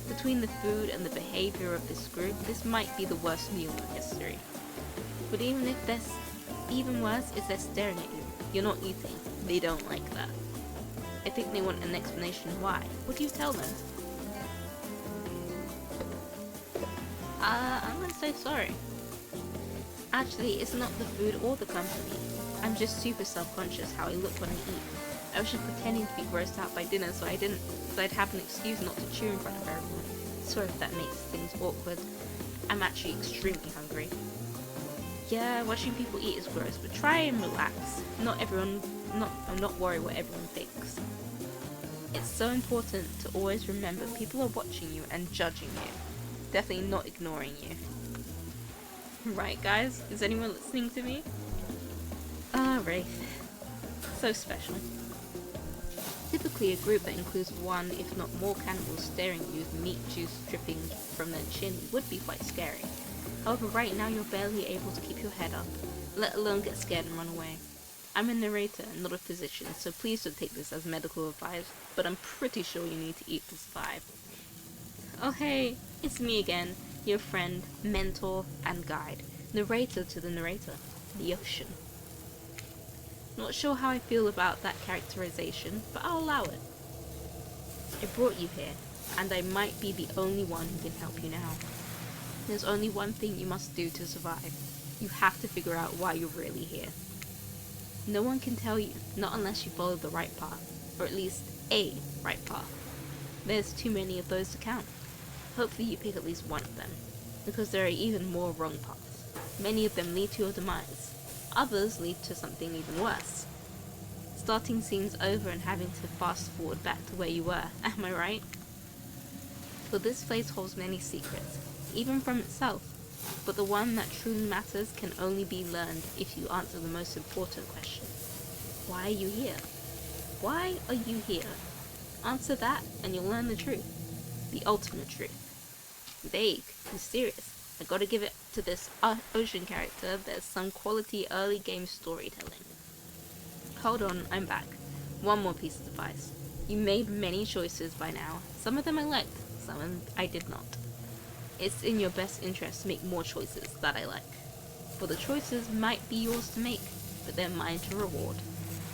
Between the food and the behavior of this group, this might be the worst meal in history. But even worse is they're staring at you. You're not eating. They don't like that. I think they want an explanation why. What do you tell them? I'm gonna say sorry. Actually, it's not the food or the company. I'm just super self-conscious how I look when I eat. I was just pretending to be grossed out by dinner so I'd have an excuse not to chew in front of everyone. Sorry if that makes things awkward. I'm actually extremely hungry. Yeah, watching people eat is gross, but try and relax. Not worry what everyone thinks. It's so important to always remember people are watching you and judging you. Definitely not ignoring you. Right, guys? Is anyone listening to me? Wraith. So special. Typically, a group that includes one, if not more cannibals staring at you with meat juice dripping from their chin would be quite scary. However, right now you're barely able to keep your head up, let alone get scared and run away. I'm a narrator and not a physician, so please don't take this as medical advice, but I'm pretty sure you need to eat to survive. Oh hey, it's me again, your friend, mentor, and guide. Narrator to the narrator, the ocean. Not sure how I feel about that characterization, but I'll allow it. I brought you here, and I might be the only one who can help you now. There's only one thing you must do to survive. You have to figure out why you're really here. No one can tell you, not unless you follow the right path, or at least a right path. There's too many of those to count. Hopefully you pick at least one of them, because there are even more wrong paths. Many of them lead to your demise. Others lead to something even worse. Starting scenes over and having to fast forward back to where you were, am I right? But this place holds many secrets. even from itself, but the one that truly matters can only be learned if you answer the most important question. Why are you here? Why are you here? Answer that and you'll learn the truth. The ultimate truth. Vague, mysterious. I gotta give it to this ocean character, there's some quality early game storytelling. Hold on, I'm back. One more piece of advice. You made many choices by now. Some of them I liked, some I did not. It's in your best interest to make more choices that I like. For the choices might be yours to make, but they're mine to reward.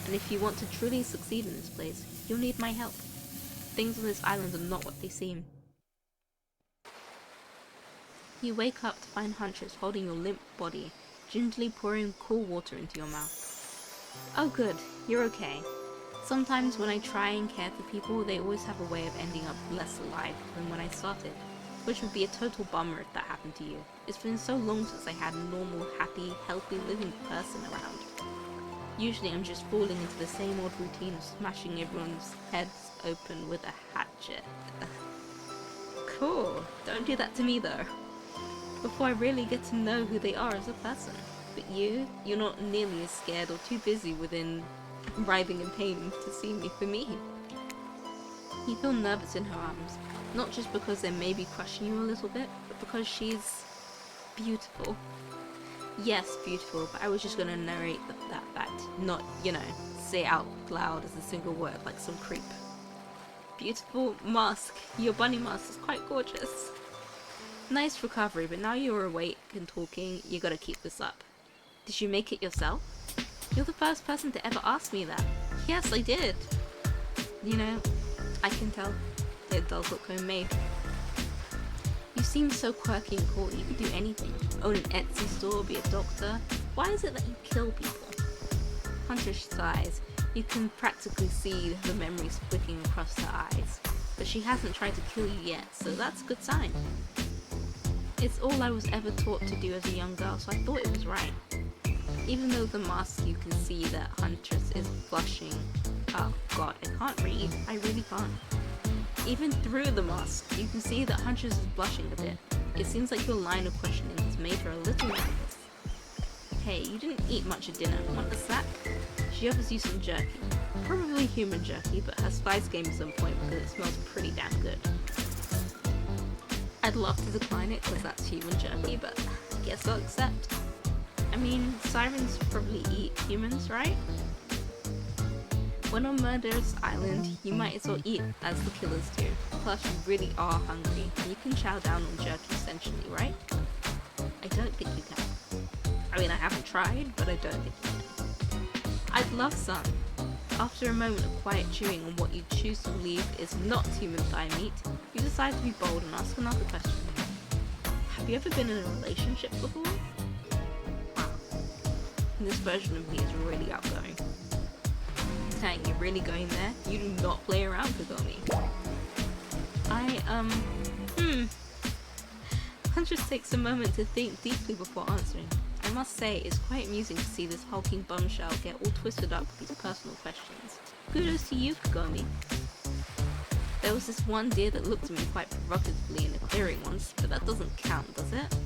And if you want to truly succeed in this place, you'll need my help. Things on this island are not what they seem. You wake up to find Huntress holding your limp body, gingerly pouring cool water into your mouth. Oh good, you're okay. Sometimes when I try and care for people, they always have a way of ending up less alive than when I started, which would be a total bummer if that happened to you. It's been so long since I had a normal, happy, healthy living person around. Usually I'm just falling into the same old routine of smashing everyone's heads open with a hatchet. Cool, don't do that to me though. Before I really get to know who they are as a person. But you're not nearly as scared or too busy within writhing in pain to see me for me. You feel nervous in her arms, not just because they may be crushing you a little bit, but because she's beautiful. Yes, beautiful, but I was just gonna narrate that fact, not, say it out loud as a single word like some creep. Beautiful mask, your bunny mask is quite gorgeous. Nice recovery, but now you're awake and talking, you gotta keep this up. Did you make it yourself? You're the first person to ever ask me that. Yes, I did. I can tell. It does look homemade. You seem so quirky and cool, you could do anything. Own an Etsy store, be a doctor. Why is it that you kill people? Huntress sighs. You can practically see the memories flicking across her eyes. But she hasn't tried to kill you yet, so that's a good sign. It's all I was ever taught to do as a young girl, so I thought it was right. Even though the mask, you can see that Huntress is blushing. Oh god, I can't read. I really can't. Even through the mask, you can see that Huntress is blushing a bit. It seems like your line of questioning has made her a little nervous. Hey, you didn't eat much at dinner. Want a snack? She offers you some jerky. Probably human jerky, but her spice game is on point because it smells pretty damn good. I'd love to decline it because that's human jerky, but I guess I'll accept. I mean, sirens probably eat humans, right? When on Murderous Island, you might as well eat as the killers do. Plus, you really are hungry, and you can chow down on jerky essentially, right? I don't think you can. I mean, I haven't tried, but I don't think you can. I'd love some. After a moment of quiet chewing on what you choose to believe is not human thigh meat, you decide to be bold and ask another question. Have you ever been in a relationship before? Wow. This version of me is really outgoing. Dang, you're really going there? You do not play around, Kagomi. Huntress takes a moment to think deeply before answering. I must say, it's quite amusing to see this hulking bombshell get all twisted up with these personal questions. Kudos to you, Kagomi. There was this one deer that looked at me quite provocatively in a clearing once, but that doesn't count, does it?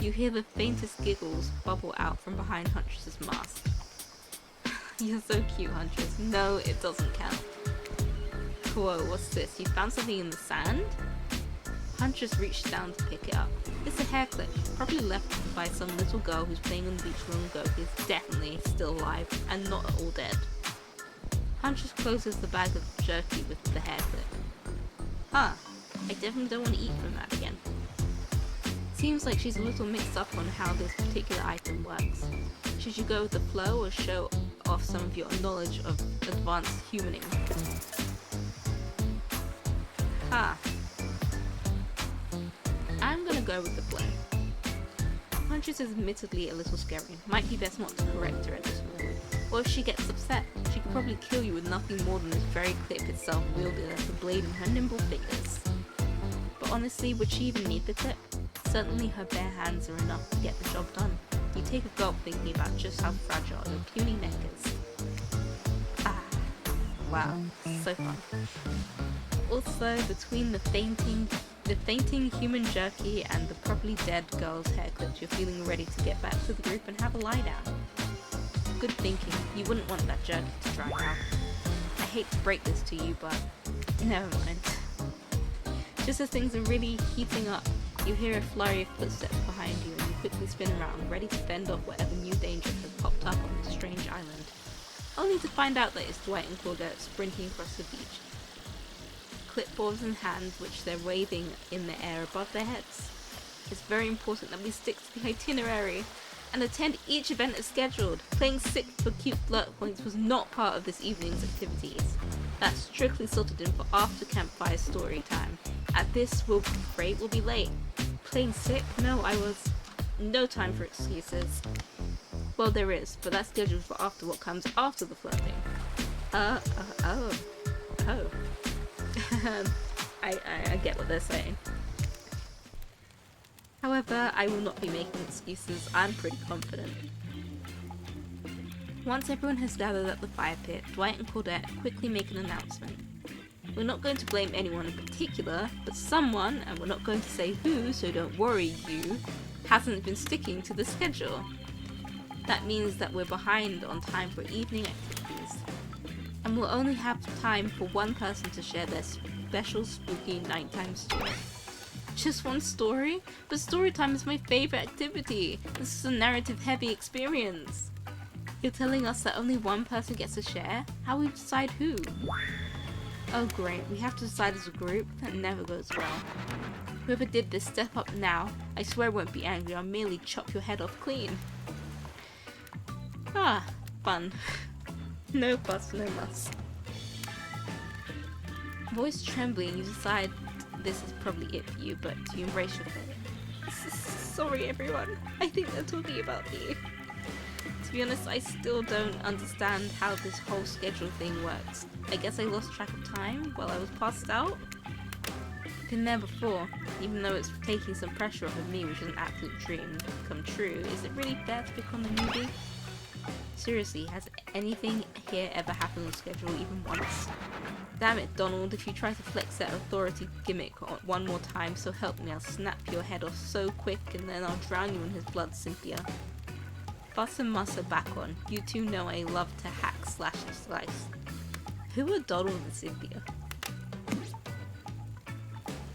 You hear the faintest giggles bubble out from behind Huntress's mask. You're so cute, Huntress. No, it doesn't count. Whoa, what's this? You found something in the sand? Huntress reached down to pick it up. It's a hair clip, probably left by some little girl who's playing on the beach long ago, who's definitely still alive and not at all dead. Huntress closes the bag of jerky with the hair clip. Huh, I definitely don't want to eat from that again. Seems like she's a little mixed up on how this particular item works. Should you go with the flow or show off some of your knowledge of advanced humaning? Ha! I'm gonna go with the flow. Huntress is admittedly a little scary. Might be best not to correct her at this moment. Or if she gets upset, she could probably kill you with nothing more than this very clip itself wielded as a blade in her nimble fingers. But honestly, would she even need the clip? Certainly her bare hands are enough to get the job done. You take a gulp thinking about just how fragile your puny neck is. Ah, wow, so fun. Also, between the fainting The fainting human jerky and the probably dead girl's haircut, you're feeling ready to get back to the group and have a lie down. Good thinking, you wouldn't want that jerky to dry out. I hate to break this to you, but never mind. Just as things are really heating up, you hear a flurry of footsteps behind you and you quickly spin around, ready to fend off whatever new danger has popped up on this strange island. Only to find out that it's Dwight and Claudette sprinting across the beach. Clipboards in hand, which they're waving in the air above their heads. It's very important that we stick to the itinerary and attend each event as scheduled. Playing sick for cute flirt points was not part of this evening's activities. That's strictly slotted in for after campfire story time. At this, we'll be afraid we'll be late. Playing sick? No, I was... No time for excuses. Well, there is, but that's scheduled for after what comes after the flirting. Oh. I get what they're saying. However, I will not be making excuses. I'm pretty confident. Once everyone has gathered at the fire pit, Dwight and Claudette quickly make an announcement. We're not going to blame anyone in particular, but someone, and we're not going to say who, so don't worry you, hasn't been sticking to the schedule. That means that we're behind on time for evening activities. And we'll only have time for one person to share their special spooky nighttime story. Just one story? But story time is my favourite activity. This is a narrative heavy experience. You're telling us that only one person gets to share? How will we decide who? Oh great, we have to decide as a group? That never goes well. Whoever did this, step up now. I swear I won't be angry, I'll merely chop your head off clean. Ah, fun. No fuss, no muss. Voice trembling, you decide this is probably it for you, but you embrace your fate. Sorry everyone, I think they're talking about me. To be honest, I still don't understand how this whole schedule thing works. I guess I lost track of time while I was passed out? Been there before, even though it's taking some pressure off of me, which is an absolute dream come true. Is it really fair to pick on the newbie? Seriously, has anything here ever happened on schedule even once? Damn it, Donald, if you try to flex that authority gimmick one more time, so help me, I'll snap your head off so quick and then I'll drown you in his blood, Cynthia. Fuss and muss are back on. You two know I love to hack, slash and slice. Who are Donald and Cynthia?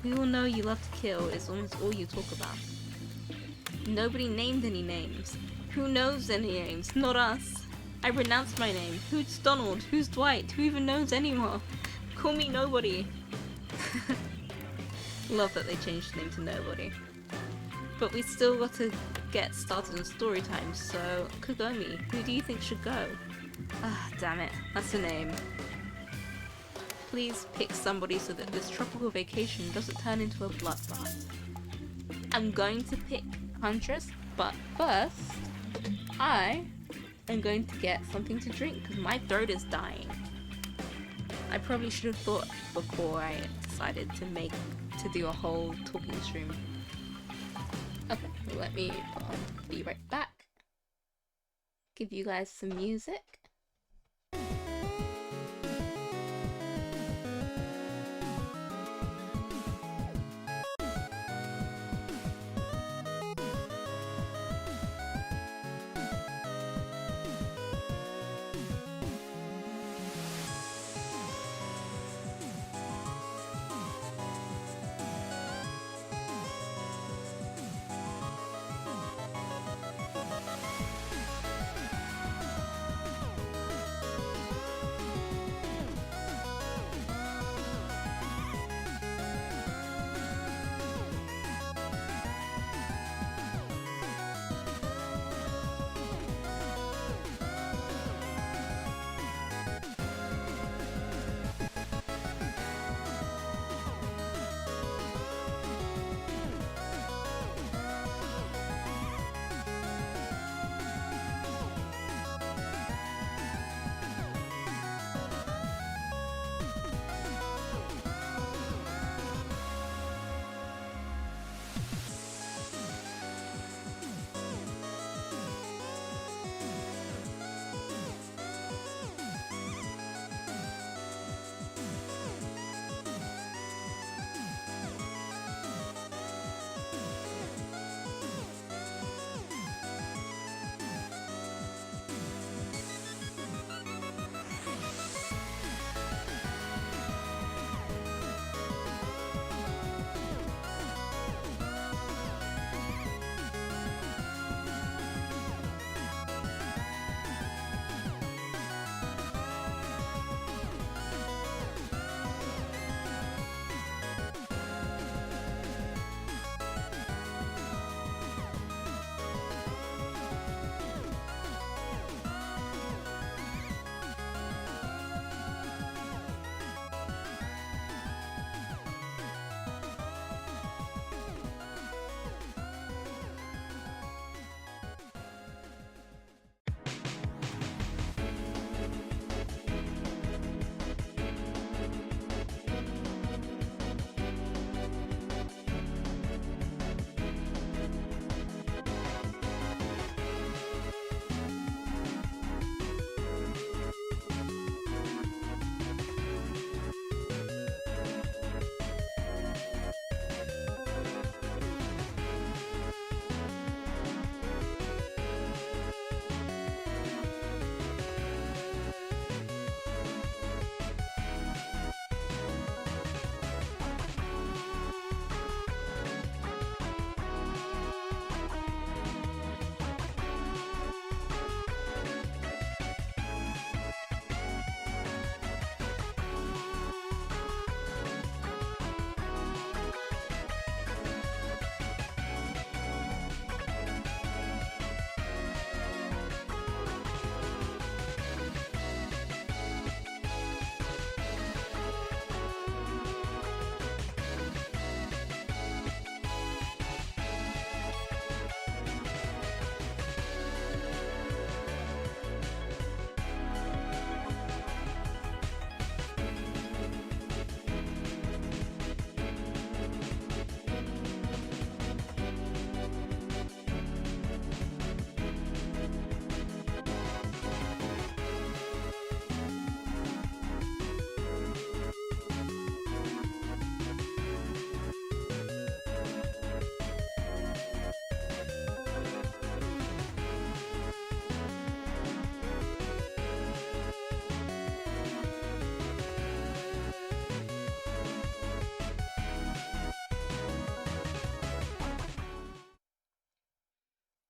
We all know you love to kill is almost all you talk about. Nobody named any names. Who knows any names? Not us. I renounced my name. Who's Donald? Who's Dwight? Who even knows anymore? Call me Nobody. Love that they changed the name to Nobody. But we still got to get started on story time, so Kagomi, who do you think should go? Ah, damn it. That's a name. Please pick somebody so that this tropical vacation doesn't turn into a bloodbath. I'm going to pick Huntress, but first, I am going to get something to drink because my throat is dying. I probably should have thought before I decided to do a whole talking stream. Okay, let me be right back. Give you guys some music.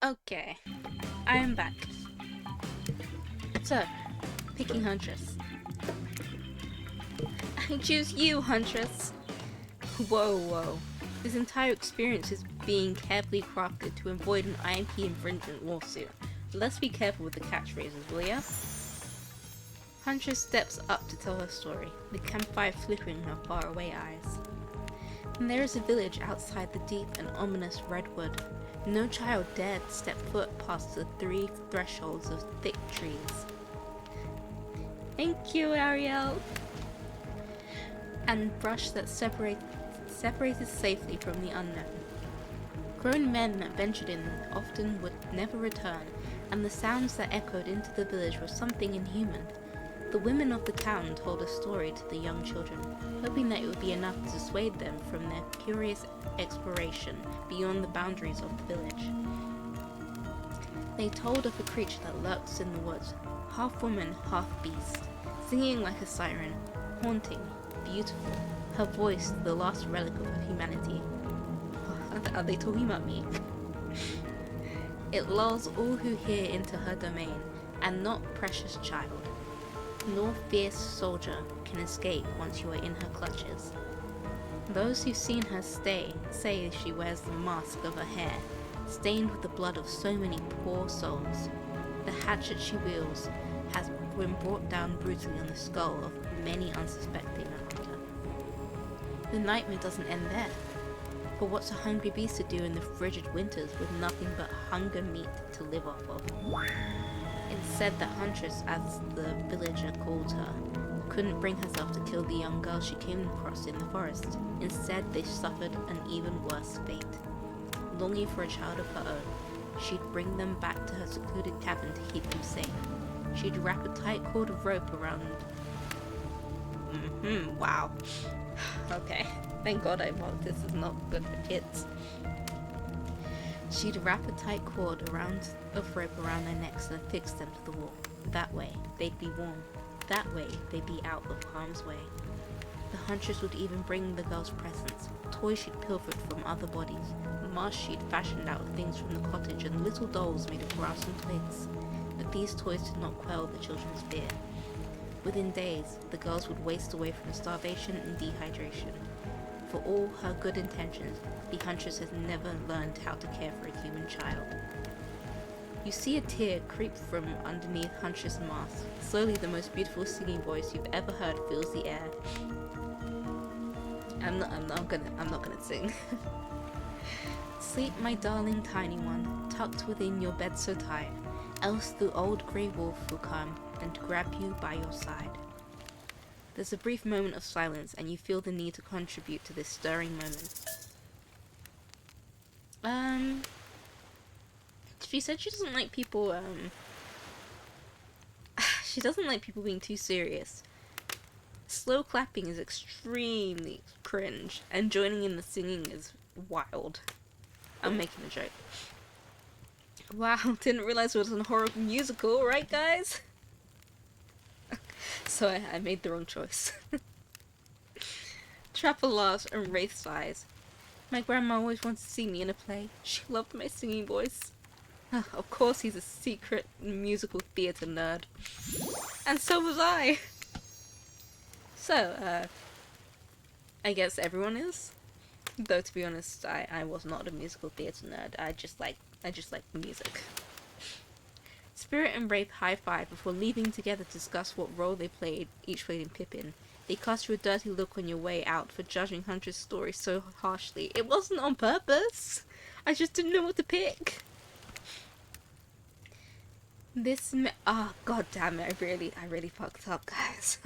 Okay, I am back. So, picking Huntress. I choose you, Huntress! Whoa, whoa. This entire experience is being carefully crafted to avoid an IP infringement lawsuit. Let's be careful with the catchphrases, will ya? Huntress steps up to tell her story, the campfire flickering in her faraway eyes. And there is a village outside the deep and ominous redwood. No child dared step foot past the 3 thresholds of thick trees. Thank you, Ariel! And brush that separated safely from the unknown. Grown men that ventured in often would never return, and the sounds that echoed into the village were something inhuman. The women of the town told a story to the young children, hoping that it would be enough to dissuade them from their curious exploration beyond the boundaries of the village. They told of a creature that lurks in the woods, half woman, half beast, singing like a siren, haunting, beautiful, her voice the last relic of humanity. Are they talking about me? It lulls all who hear into her domain, and not precious child, nor fierce soldier can escape once you are in her clutches. Those who've seen her say she wears the mask of her hair, stained with the blood of so many poor souls. The hatchet she wields has been brought down brutally on the skull of many unsuspecting hunter. The nightmare doesn't end there. For what's a hungry beast to do in the frigid winters with nothing but hunger meat to live off of? It's said that Huntress, as the villager called her, couldn't bring herself to kill the young girl she came across in the forest. Instead, they suffered an even worse fate. Longing for a child of her own, she'd bring them back to her secluded cabin to keep them safe. She'd wrap a tight cord of rope around... wow. Okay, thank God this is not good for kids. She'd wrap a tight cord of rope around their necks and affix them to the wall. That way, they'd be warm. That way, they'd be out of harm's way. The Huntress would even bring the girl's presents, toys she'd pilfered from other bodies, masks she'd fashioned out of things from the cottage, and little dolls made of grass and twigs. But these toys did not quell the children's fear. Within days, the girls would waste away from starvation and dehydration. For all her good intentions, the Huntress has never learned how to care for a human child. You see a tear creep from underneath Huntress' mask. Slowly, the most beautiful singing voice you've ever heard fills the air. I'm not gonna sing. Sleep, my darling tiny one, tucked within your bed so tight, else the old grey wolf will come and grab you by your side. There's a brief moment of silence, and you feel the need to contribute to this stirring moment. She said she doesn't like people, she doesn't like people being too serious. Slow clapping is extremely cringe, and joining in the singing is wild. I'm making a joke. Wow, didn't realize it was a horror musical, right guys? So I made the wrong choice. Trapper laughs and Wraith sighs. My grandma always wanted to see me in a play. She loved my singing voice. Of course he's a secret musical theatre nerd. And so was I! So, I guess everyone is? Though to be honest, I was not a musical theatre nerd. I just like music. Spirit and Wraith high-five before leaving together to discuss what role each played in Pippin. They cast you a dirty look on your way out for judging Huntress' story so harshly. It wasn't on purpose! I just didn't know what to pick! God damn it, I really fucked up, guys.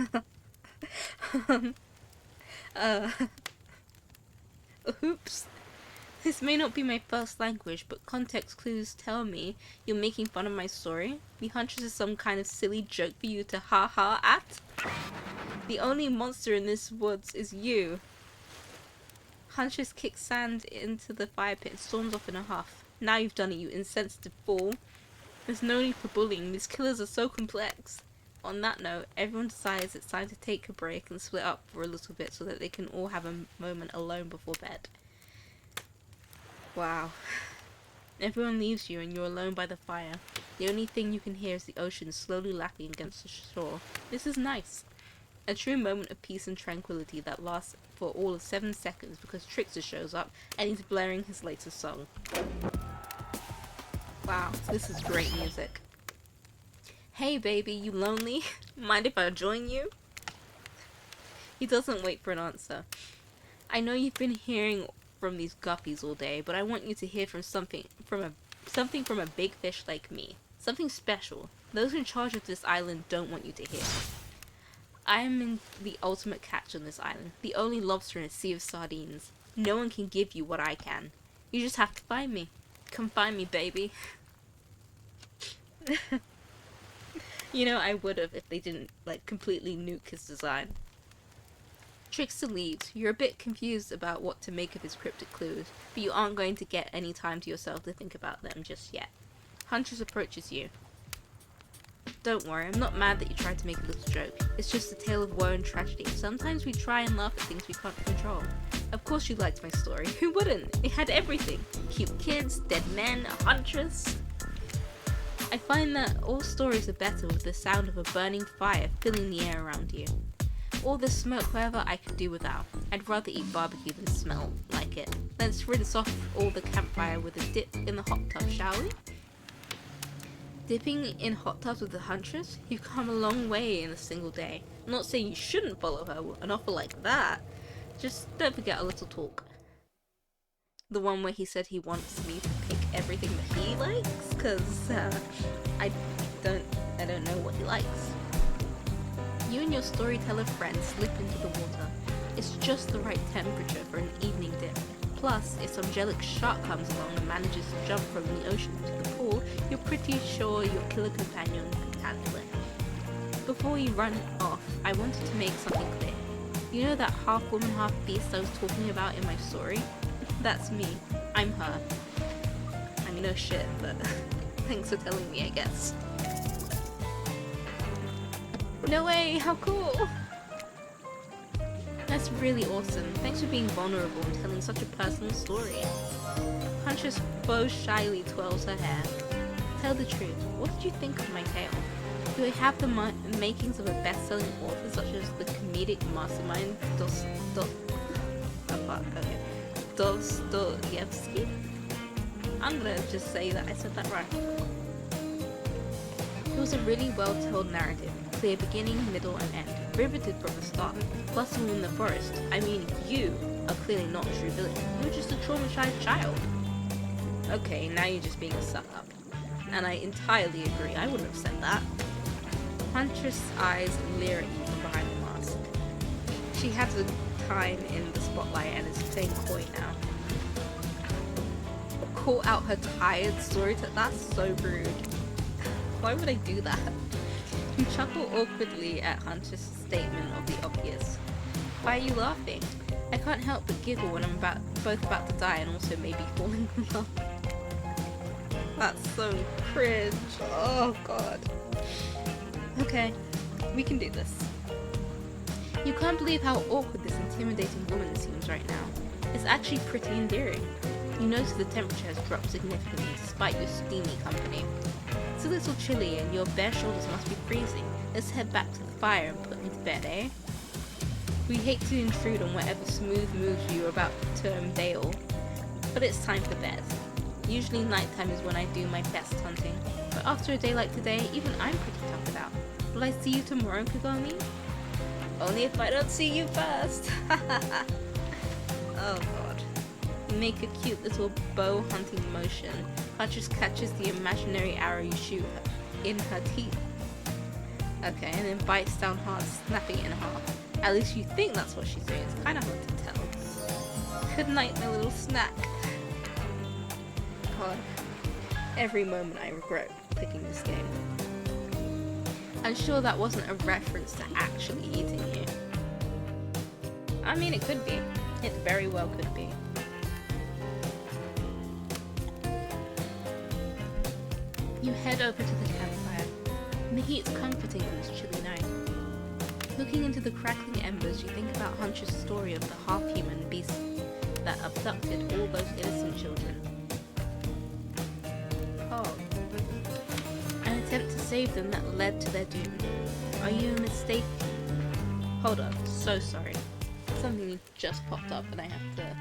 Oops. This may not be my first language, but context clues tell me you're making fun of my story. The Huntress is some kind of silly joke for you to ha-ha at. The only monster in this woods is you. Huntress kicks sand into the fire pit and storms off in a huff. Now you've done it, you insensitive fool. There's no need for bullying, these killers are so complex. On that note, everyone decides it's time to take a break and split up for a little bit so that they can all have a moment alone before bed. Wow. Everyone leaves you and you're alone by the fire. The only thing you can hear is the ocean slowly lapping against the shore. This is nice. A true moment of peace and tranquility that lasts for all of 7 seconds because Trickster shows up and he's blaring his latest song. Wow, this is great music. Hey baby, you lonely? Mind if I join you? He doesn't wait for an answer. I know you've been hearing from these guppies all day, but I want you to hear from something from a big fish like me. Something special. Those in charge of this island don't want you to hear. I am in the ultimate catch on this island, the only lobster in a sea of sardines. No one can give you what I can. You just have to find me. Come find me, baby. You know, I would've if they didn't, like, completely nuke his design. Trickster leaves. You're a bit confused about what to make of his cryptic clues, but you aren't going to get any time to yourself to think about them just yet. Huntress approaches you. Don't worry, I'm not mad that you tried to make a little joke. It's just a tale of woe and tragedy. Sometimes we try and laugh at things we can't control. Of course you liked my story. Who wouldn't? It had everything. Cute kids, dead men, a huntress. I find that all stories are better with the sound of a burning fire filling the air around you. All this smoke, however, I could do without. I'd rather eat barbecue than smell like it. Let's rinse off all the campfire with a dip in the hot tub, shall we? Dipping in hot tubs with the Huntress? You've come a long way in a single day. I'm not saying you shouldn't follow her with an offer like that. Just don't forget a little talk. The one where he said he wants me to pick everything that he likes? Cause, I don't know what he likes. You and your storyteller friend slip into the water. It's just the right temperature for an evening dip. Plus, if some angelic shark comes along and manages to jump from the ocean into the pool, you're pretty sure your killer companion can handle it. Before you run off, I wanted to make something clear. You know that half woman, half beast I was talking about in my story? That's me. I'm her. I mean, no shit, but thanks for telling me, I guess. No way, how cool! That's really awesome. Thanks for being vulnerable and telling such a personal story. Huntress bows shyly twirls her hair. Tell the truth, what did you think of my tale? Do I have the makings of a best-selling author such as the comedic mastermind Dostoevsky? I'm gonna just say that I said that right. It was a really well-told narrative. Clear beginning, middle, and end. Riveted from the start. Plus all in the forest. I mean, you are clearly not a true villain. You're just a traumatized child. Okay, now you're just being a suck-up. And I entirely agree. I wouldn't have said that. Huntress' eyes leer at you from behind the mask. She had the time in the spotlight and is playing coy now. Call out her tired story. That's so rude. Why would I do that? You chuckle awkwardly at Huntress' statement of the obvious. Why are you laughing? I can't help but giggle when I'm both about to die and also maybe falling in love. That's so cringe. Oh god. Okay, we can do this. You can't believe how awkward this intimidating woman seems right now. It's actually pretty endearing. You notice the temperature has dropped significantly despite your steamy company. It's a little chilly and your bare shoulders must be freezing. Let's head back to the fire and put me to bed, eh? We hate to intrude on whatever smooth moves you are about to unveil, but it's time for bed. Usually nighttime is when I do my best hunting, but after a day like today, even I'm pretty toughed out. Will I see you tomorrow, Kagami? Only if I don't see you first! Oh god. You make a cute little bow hunting motion. Huntress catches the imaginary arrow you shoot in her teeth. Okay, and then bites down hard, snapping it in half. At least you think that's what she's doing. It's kind of hard to tell. Good night, my little snack. God, every moment I regret picking this game. I'm sure that wasn't a reference to actually eating you. I mean, it could be. It very well could be. You head over to the campfire. The heat's comforting on this chilly night. Looking into the crackling embers, you think about Huntress' story of the half-human beast that abducted all those innocent children. saved them that led to their doom. Are you mistaken? Hold on, so sorry. Something just popped up and I have to...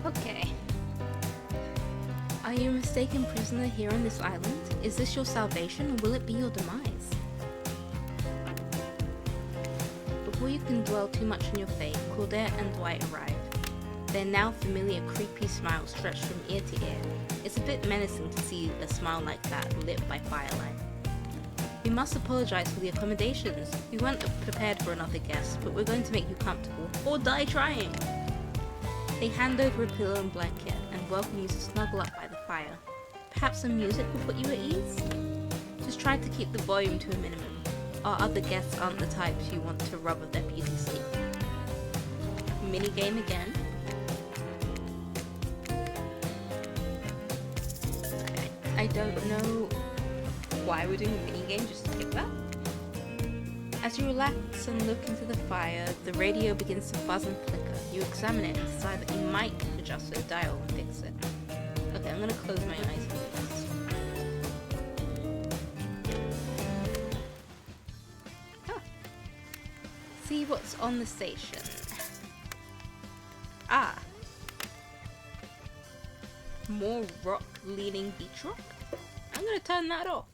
Okay. Are you a mistaken prisoner here on this island? Is this your salvation, or will it be your demise? Before you can dwell too much on your fate, Claudette and Dwight arrive. Their now familiar creepy smile stretched from ear to ear. It's a bit menacing to see a smile like that lit by firelight. We must apologize for the accommodations. We weren't prepared for another guest, but we're going to make you comfortable, or die trying! They hand over a pillow and blanket and welcome you to snuggle up by the fire. Perhaps some music will put you at ease? Just try to keep the volume to a minimum. Our other guests aren't the types you want to rub of their beauty sleep. Minigame again. Okay, I don't know why we're doing a minigame, just skip that. As you relax and look into the fire, the radio begins to buzz and flicker. You examine it and decide that you might adjust the dial and fix it. Okay, I'm gonna close my eyes for this. Huh. See what's on the station. Ah. More rock leading beach rock? I'm gonna turn that off.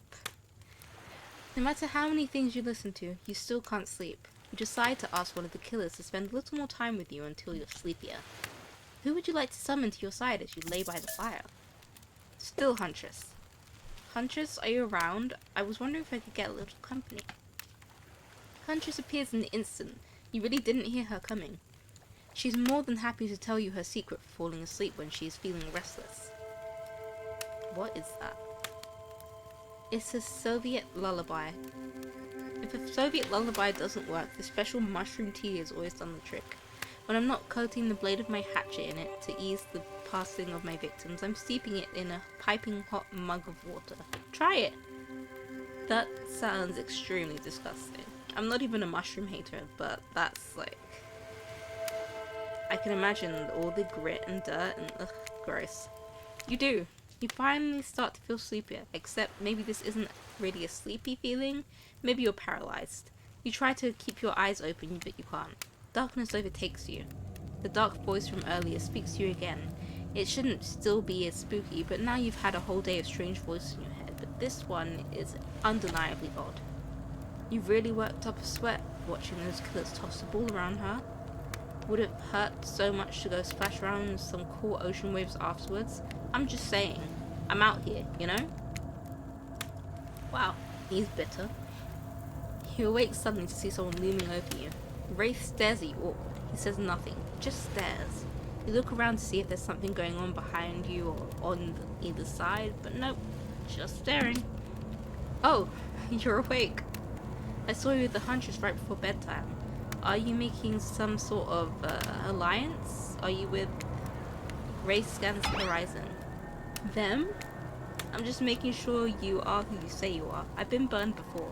No matter how many things you listen to, you still can't sleep. You decide to ask one of the killers to spend a little more time with you until you're sleepier. Who would you like to summon to your side as you lay by the fire? Still Huntress. Huntress, are you around? I was wondering if I could get a little company. Huntress appears in an instant. You really didn't hear her coming. She's more than happy to tell you her secret for falling asleep when she is feeling restless. What is that? It's a Soviet lullaby. If a Soviet lullaby doesn't work, the special mushroom tea has always done the trick. When I'm not coating the blade of my hatchet in it to ease the passing of my victims, I'm steeping it in a piping hot mug of water. Try it! That sounds extremely disgusting. I'm not even a mushroom hater, but that's like... I can imagine all the grit and dirt and ugh, gross. You do. You finally start to feel sleepier, except maybe this isn't really a sleepy feeling, maybe you're paralyzed. You try to keep your eyes open, but you can't. Darkness overtakes you. The dark voice from earlier speaks to you again. It shouldn't still be as spooky, but now you've had a whole day of strange voices in your head, but this one is undeniably odd. You've really worked up a sweat watching those killers toss the ball around her. Would it hurt so much to go splash around in some cool ocean waves afterwards? I'm just saying. I'm out here, you know? Wow, he's bitter. You awake suddenly to see someone looming over you. Wraith stares at you awkward. He says nothing, just stares. You look around to see if there's something going on behind you or on either side, but nope, just staring. Oh, you're awake. I saw you with the Huntress right before bedtime. Are you making some sort of alliance? Are you with Wraith scans the horizon? Them? I'm just making sure you are who you say you are. I've been burned before,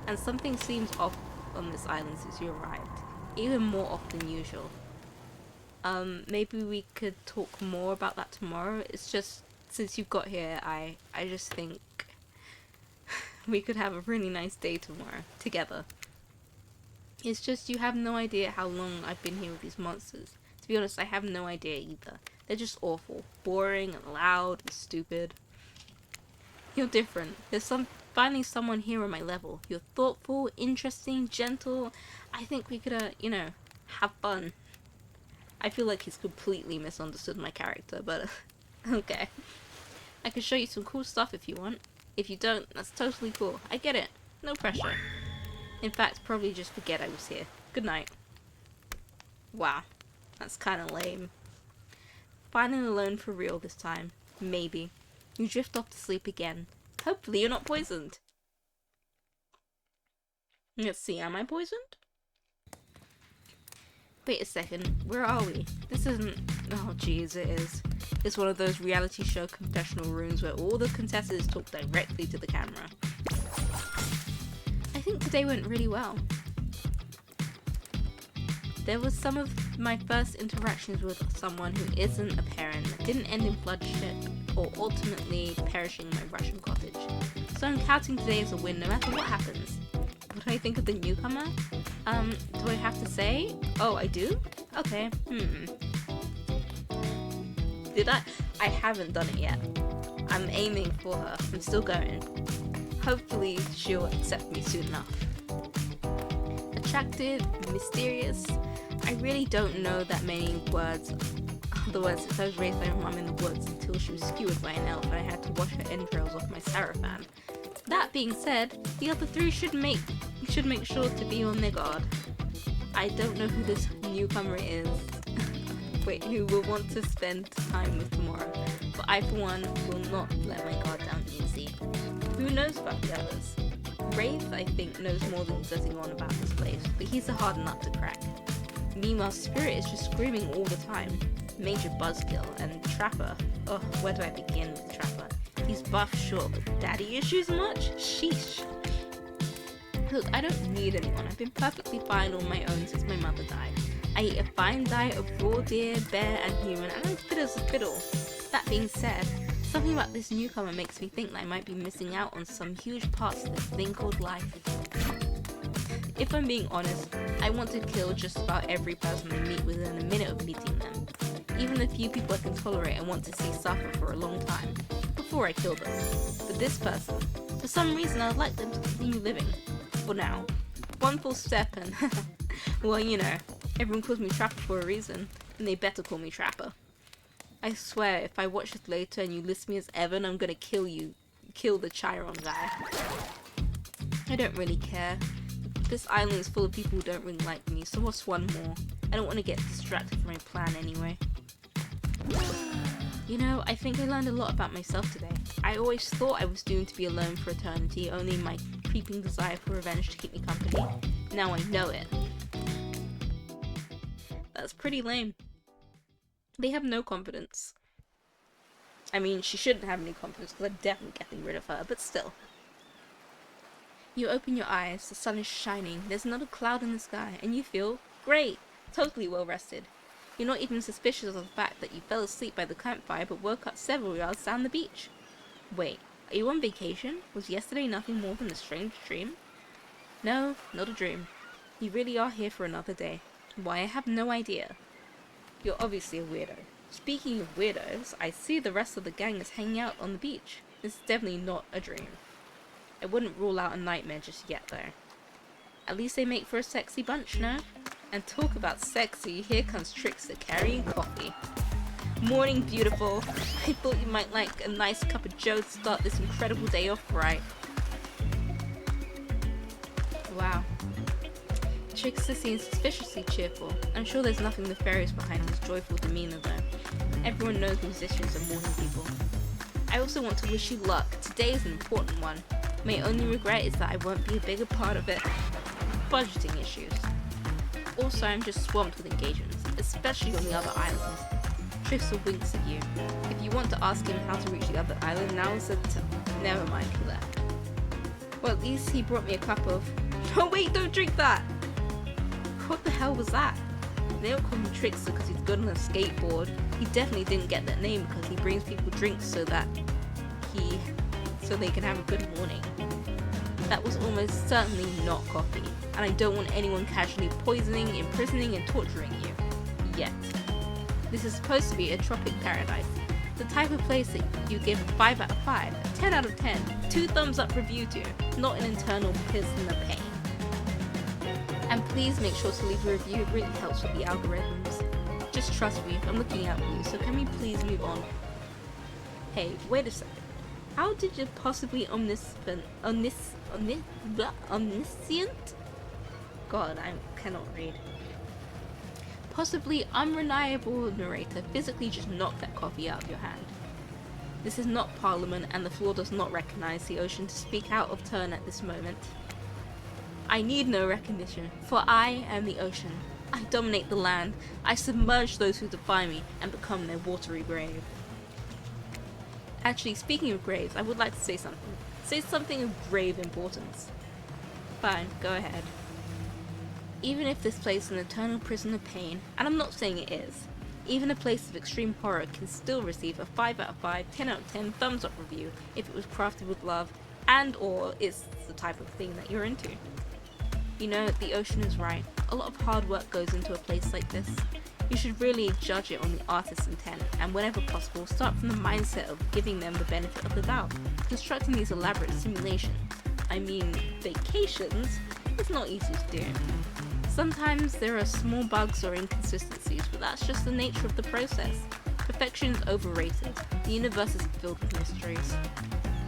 and something seems off on this island since you arrived. Even more off than usual. Maybe we could talk more about that tomorrow. It's just, since you've got here, I just think we could have a really nice day tomorrow, together. It's just you have no idea how long I've been here with these monsters. To be honest, I have no idea either. They're just awful. Boring and loud and stupid. You're different. There's finally someone here on my level. You're thoughtful, interesting, gentle. I think we could, you know, have fun. I feel like he's completely misunderstood my character, but okay. I can show you some cool stuff if you want. If you don't, that's totally cool. I get it. No pressure. In fact, probably just forget I was here. Good night. Wow. That's kinda lame. Finally alone for real this time. Maybe. You drift off to sleep again. Hopefully you're not poisoned. Let's see, am I poisoned? Wait a second, where are we? This isn't... Oh jeez, it is. It's one of those reality show confessional rooms where all the contestants talk directly to the camera. I think today went really well. There was some of my first interactions with someone who isn't a parent that didn't end in bloodshed or ultimately perishing in my Russian cottage. So I'm counting today as a win no matter what happens. What do I think of the newcomer? Do I have to say? Oh, I do? Okay, Did I? I haven't done it yet. I'm aiming for her. I'm still going. Hopefully she'll accept me soon enough. Attractive, mysterious. I really don't know that many words. The words since I was raised by my mum in the woods until she was skewered by an elf and I had to wash her entrails off my sarafan. That being said, the other three should make sure to be on their guard. I don't know who this newcomer is. Wait, who will want to spend time with tomorrow. But I, for one, will not let my guard down easy. Who knows about the others? Wraith, I think, knows more than he's letting on about this place, but he's a hard nut to crack. Meanwhile, Spirit is just screaming all the time. Major buzzkill, and Trapper. Oh, where do I begin with Trapper? He's buff, sure, but daddy issues much? Sheesh. Look, I don't need anyone. I've been perfectly fine on my own since my mother died. I eat a fine diet of raw deer, bear, and human, and I'm fit as a fiddle. That being said, something about this newcomer makes me think that I might be missing out on some huge parts of this thing called life. If I'm being honest, I want to kill just about every person I meet within a minute of meeting them. Even the few people I can tolerate and want to see suffer for a long time, before I kill them. But this person, for some reason I would like them to continue living. For now. One full step and, well, you know, everyone calls me Trapper for a reason, and they better call me Trapper. I swear, if I watch this later and you list me as Evan, I'm gonna kill you. Kill the Chiron guy. I don't really care. This island is full of people who don't really like me, so what's one more? I don't want to get distracted from my plan anyway. You know, I think I learned a lot about myself today. I always thought I was doomed to be alone for eternity, only my creeping desire for revenge to keep me company. Now I know it. That's pretty lame. They have no confidence. I mean, she shouldn't have any confidence because I'm definitely getting rid of her, but still. You open your eyes, the sun is shining, there's not a cloud in the sky, and you feel great, totally well rested. You're not even suspicious of the fact that you fell asleep by the campfire but woke up several yards down the beach. Wait, are you on vacation? Was yesterday nothing more than a strange dream? No, not a dream. You really are here for another day. Why, I have no idea. You're obviously a weirdo. Speaking of weirdos, I see the rest of the gang is hanging out on the beach. This is definitely not a dream. I wouldn't rule out a nightmare just yet though. At least they make for a sexy bunch, no? And talk about sexy, here comes Trickster carrying coffee. Morning, beautiful. I thought you might like a nice cup of joe to start this incredible day off right. Wow. Trickster seems suspiciously cheerful. I'm sure there's nothing nefarious behind his joyful demeanor though. Everyone knows musicians are morning people. I also want to wish you luck. Today is an important one. My only regret is that I won't be a bigger part of it. Budgeting issues. Also, I'm just swamped with engagements, especially on the other islands. Trickster winks at you. If you want to ask him how to reach the other island, now is the time. Never mind, he left. Well, at least he brought me a cup of... Oh wait, don't drink that! What the hell was that? They don't call him Trickster because he's good on a skateboard. He definitely didn't get that name because he brings people drinks so they can have a good morning. That was almost certainly not coffee, and I don't want anyone casually poisoning, imprisoning, and torturing you. Yet. This is supposed to be a tropic paradise. The type of place that you give a 5 out of 5, a 10 out of 10, 2 thumbs up review to, not an internal piss in the pain. And please make sure to leave a review, it really helps with the algorithms. Just trust me, I'm looking out for you, so can we please move on? Hey, wait a second. How did you possibly omniscient? God, I cannot read. Possibly unreliable narrator physically just knock that coffee out of your hand. This is not Parliament, and the floor does not recognize the ocean to speak out of turn at this moment. I need no recognition, for I am the ocean. I dominate the land. I submerge those who defy me and become their watery grave. Actually, speaking of graves, I would like to say something. Say something of grave importance. Fine, go ahead. Even if this place is an eternal prison of pain, and I'm not saying it is, even a place of extreme horror can still receive a 5 out of 5, 10 out of 10 thumbs up review if it was crafted with love and or it's the type of thing that you're into. You know, the ocean is right. A lot of hard work goes into a place like this. You should really judge it on the artist's intent, and whenever possible, start from the mindset of giving them the benefit of the doubt. Constructing these elaborate simulations, vacations, is not easy to do. Sometimes there are small bugs or inconsistencies, but that's just the nature of the process. Perfection is overrated. The universe is filled with mysteries.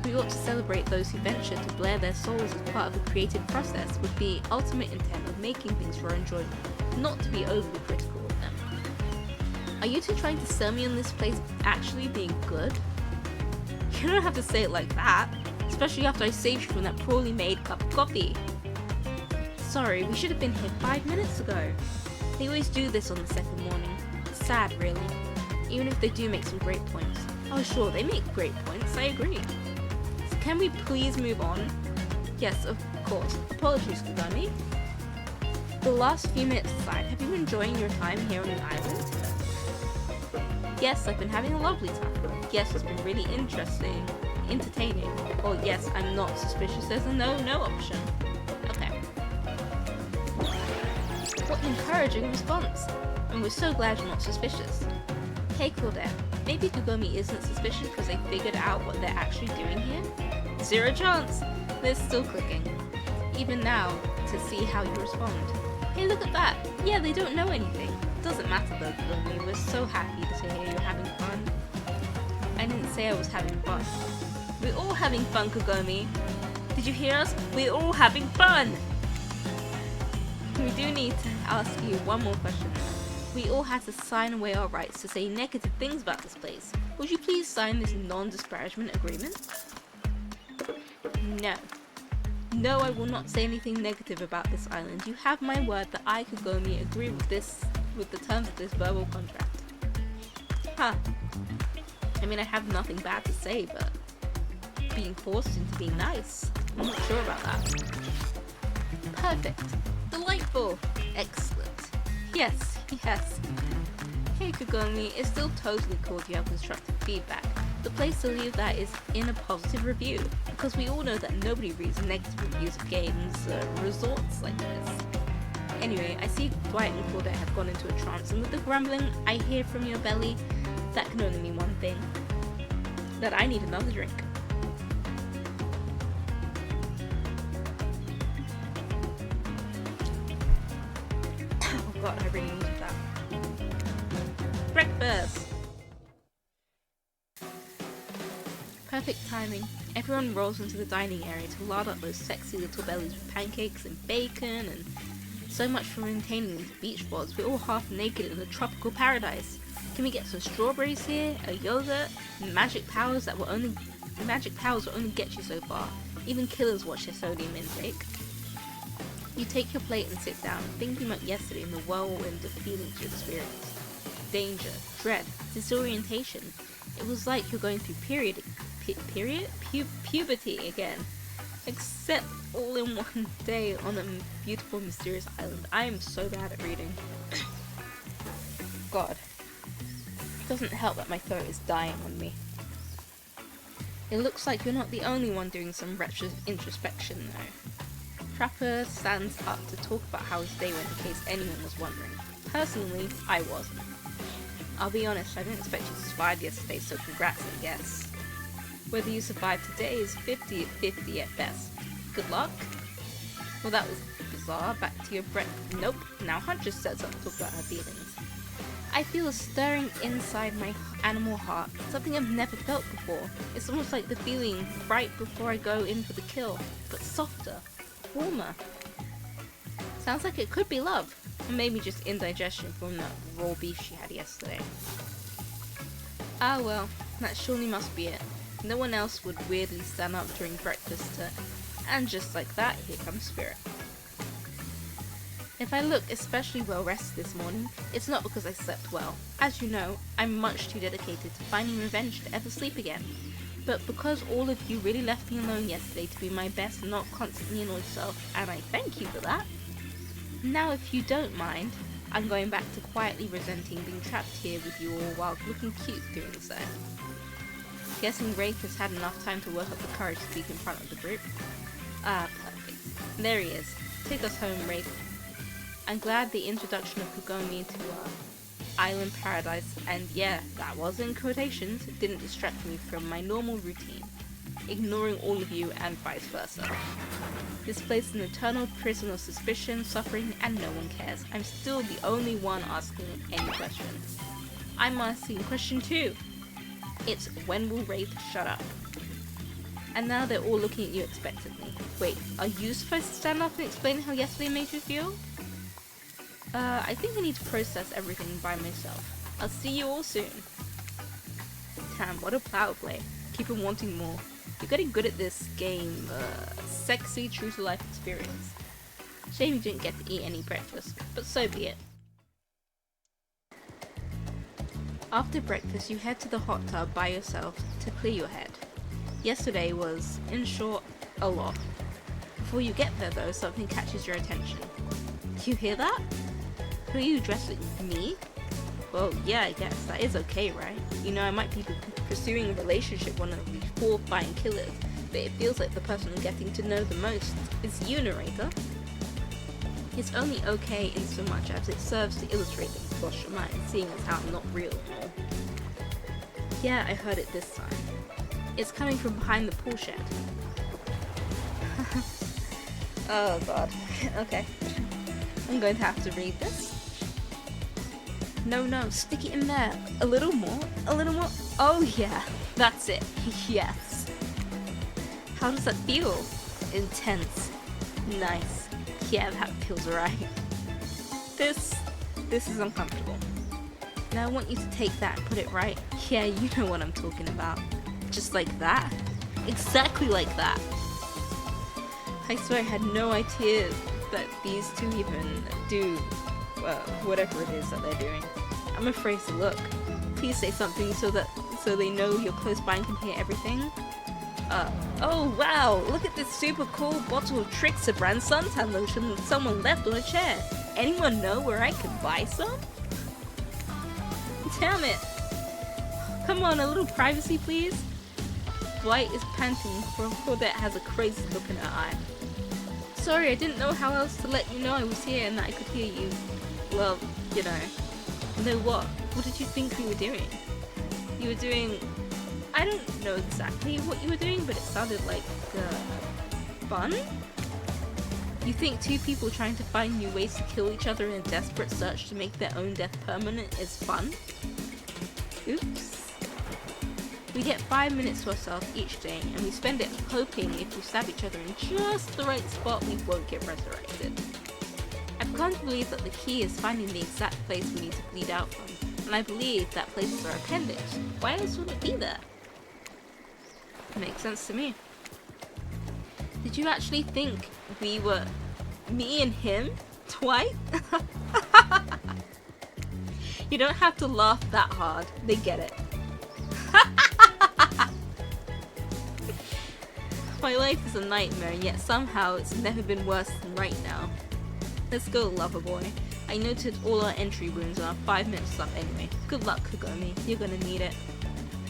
We ought to celebrate those who venture to blare their souls as part of the creative process with the ultimate intent of making things for our enjoyment, not to be overly critical of them. Are you two trying to sell me on this place actually being good? You don't have to say it like that, especially after I saved you from that poorly made cup of coffee. Sorry, we should have been here 5 minutes ago. They always do this on the second morning. It's sad, really. Even if they do make some great points. Oh sure, they make great points, I agree. So can we please move on? Yes, of course. Apologies, Kagami. The last few minutes aside, have you been enjoying your time here on the island? Yes, I've been having a lovely time. Yes, it's been really interesting, entertaining. Or yes, I'm not suspicious, there's a no option. Okay. What an encouraging response! And we're so glad you're not suspicious. Hey Claudette, maybe Kagami isn't suspicious because they figured out what they're actually doing here? Zero chance! They're still clicking. Even now, to see how you respond. Hey, look at that! Yeah, they don't know anything. Doesn't matter though, Kagami, we're so happy to hear you're having fun. I didn't say I was having fun. We're all having fun, Kagami. Did you hear us? We're all having fun! We do need to ask you one more question. We all had to sign away our rights to say negative things about this place. Would you please sign this non-disparagement agreement? No. No, I will not say anything negative about this island. You have my word that I, Kagami, agree with the terms of this verbal contract. Huh. I mean, I have nothing bad to say, but being forced into being nice, I'm not sure about that. Perfect. Delightful. Excellent. Yes. Hey Kagami, it's still totally cool if you have constructive feedback. The place to leave that is in a positive review, because we all know that nobody reads negative reviews of games resorts like this. Anyway, I see Dwight and Claudette have gone into a trance, and with the grumbling I hear from your belly, that can only mean one thing. That I need another drink. Oh god, I really needed that. Breakfast! Perfect timing. Everyone rolls into the dining area to lard up those sexy little bellies with pancakes and bacon and so much for maintaining these beach bods. We're all half naked in a tropical paradise. Can we get some strawberries here? A yogurt? Magic powers will only get you so far. Even killers watch their sodium intake. You take your plate and sit down, thinking about yesterday and the whirlwind of feelings you experienced. Danger, dread, disorientation. It was like you're going through puberty again. Except all in one day on a beautiful, mysterious island. I am so bad at reading. God. It doesn't help that my throat is dying on me. It looks like you're not the only one doing some introspection though. Trapper stands up to talk about how his day went in case anyone was wondering. Personally, I wasn't. I'll be honest, I didn't expect you to survive yesterday, so congrats, I guess. Whether you survive today is 50-50 at best. Good luck? Well, that was bizarre. Back to your Nope. Now Huntress sets up to talk about her feelings. I feel a stirring inside my animal heart, something I've never felt before. It's almost like the feeling right before I go in for the kill, but softer, warmer. Sounds like it could be love, or maybe just indigestion from that raw beef she had yesterday. Ah well, that surely must be it. No one else would weirdly stand up during breakfast and just like that, here comes Spirit. If I look especially well rested this morning, it's not because I slept well. As you know, I'm much too dedicated to finding revenge to ever sleep again. But because all of you really left me alone yesterday to be my best and not constantly annoyed self, and I thank you for that. Now if you don't mind, I'm going back to quietly resenting being trapped here with you all while looking cute doing so. Guessing Wraith has had enough time to work up the courage to speak in front of the group. Ah, perfect. There he is. Take us home, Wraith. I'm glad the introduction of Kagomi to Island Paradise, and yeah, that was in quotations, didn't distract me from my normal routine, ignoring all of you and vice versa. This place is an eternal prison of suspicion, suffering, and no one cares. I'm still the only one asking any questions. I'm asking question 2. It's when will Wraith shut up? And now they're all looking at you expectantly. Wait, are you supposed to stand up and explain how yesterday made you feel? I think I need to process everything by myself. I'll see you all soon. Damn, what a power play. Keep on wanting more. You're getting good at this game. Sexy, true-to-life experience. Shame you didn't get to eat any breakfast, but so be it. After breakfast, you head to the hot tub by yourself to clear your head. Yesterday was, in short, a lot. Before you get there though, something catches your attention. Do you hear that? Who are you addressing? Me? Well, yeah, I guess. That is okay, right? You know, I might be pursuing a relationship with one of these 4 fine killers, but it feels like the person I'm getting to know the most is you, narrator. It's only okay in so much as it serves to illustrate that you've lost your mind, seeing as how I'm not real anymore. Yeah, I heard it this time. It's coming from behind the pool shed. Oh god. Okay. I'm going to have to read this. No, stick it in there. A little more. Oh yeah, that's it. Yes. How does that feel? Intense. Nice. Yeah, that feels right. This is uncomfortable. Now I want you to take that and put it right. Yeah, you know what I'm talking about. Just like that. Exactly like that. I swear I had no idea that these two even do whatever it is that they're doing. I'm afraid to look. Please say something so they know you're close by and can hear everything. Oh wow, look at this super cool bottle of Trickster brand suntan lotion that someone left on a chair. Anyone know where I can buy some? Damn it! Come on, a little privacy please? Dwight is panting for a Claudette has a crazy look in her eye. Sorry, I didn't know how else to let you know I was here and that I could hear you. Well, you know. Know what? What did you think we were doing? You were doing... I don't know exactly what you were doing, but it sounded like, fun? You think 2 people trying to find new ways to kill each other in a desperate search to make their own death permanent is fun? Oops. We get 5 minutes to ourselves each day, and we spend it hoping if we stab each other in just the right spot we won't get resurrected. I've come to believe that the key is finding the exact place we need to bleed out from, and I believe that place is our appendix. Why else would it be there? Makes sense to me. Did you actually think we were me and him? Dwight? You don't have to laugh that hard. They get it. My life is a nightmare, and yet somehow it's never been worse than right now. Let's go, lover boy. I noted all our entry wounds and our 5 minutes up anyway. Good luck, Kagomi. You're gonna need it.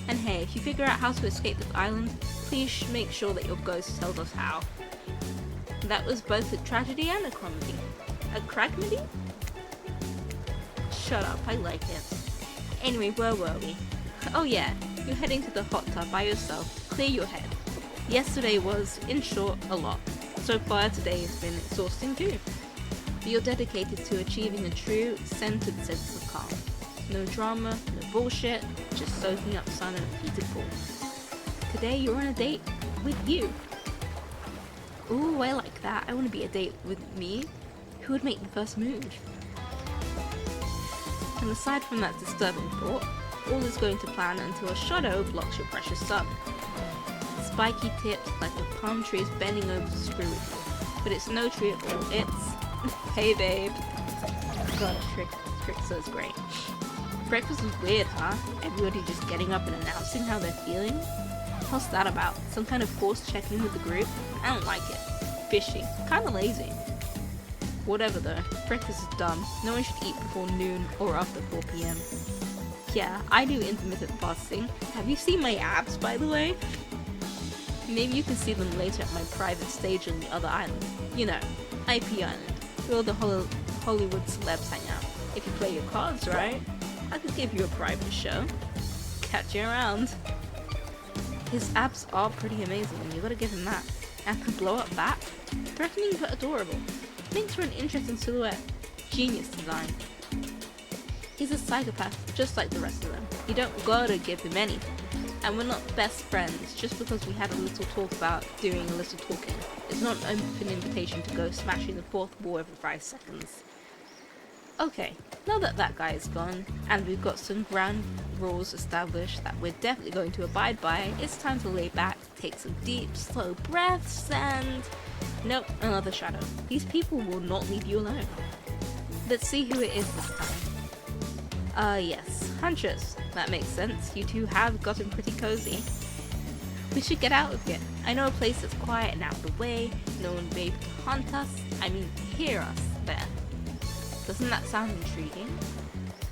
And hey, if you figure out how to escape this island, please make sure that your ghost tells us how. That was both a tragedy and a comedy. A cragmedy? Shut up, I like it. Anyway, where were we? Oh yeah, you're heading to the hot tub by yourself to clear your head. Yesterday was, in short, a lot. So far today has been exhausting too. But you're dedicated to achieving a true, centered sense of calm. No drama, no bullshit, just soaking up sun in a heated pool. Today you're on a date with you. Ooh, I like that. I want to be a date with me. Who would make the first move? And aside from that disturbing thought, all is going to plan until a shadow blocks your precious sun. Spiky tips like the palm tree is bending over to screw with you. But it's no tree at all, it's... Hey babe. God, Trickster's great. Breakfast was weird, huh? Everybody just getting up and announcing how they're feeling? What's that about? Some kind of forced check-in with the group? I don't like it. Fishy. Kinda lazy. Whatever though, breakfast is dumb. No one should eat before noon or after 4 PM. Yeah, I do intermittent fasting. Have you seen my abs, by the way? Maybe you can see them later at my private stage on the other island. You know, IP Island, where all the Hollywood celebs hang out. If you play your cards right, I could give you a private show. Catch you around. His abs are pretty amazing, you gotta give him that. And the blow up back? Threatening but adorable. Makes for an interesting silhouette. Genius design. He's a psychopath, just like the rest of them. You don't gotta give him anything. And we're not best friends just because we had a little talk about doing a little talking. It's not an open invitation to go smashing the fourth wall every 5 seconds. Okay, now that that guy is gone, and we've got some ground rules established that we're definitely going to abide by, it's time to lay back, take some deep, slow breaths, and... Nope, another shadow. These people will not leave you alone. Let's see who it is this time. Yes, Huntress. That makes sense, you two have gotten pretty cozy. We should get out of here. I know a place that's quiet and out of the way, no one will be able to hunt us, hear us there. Doesn't that sound intriguing?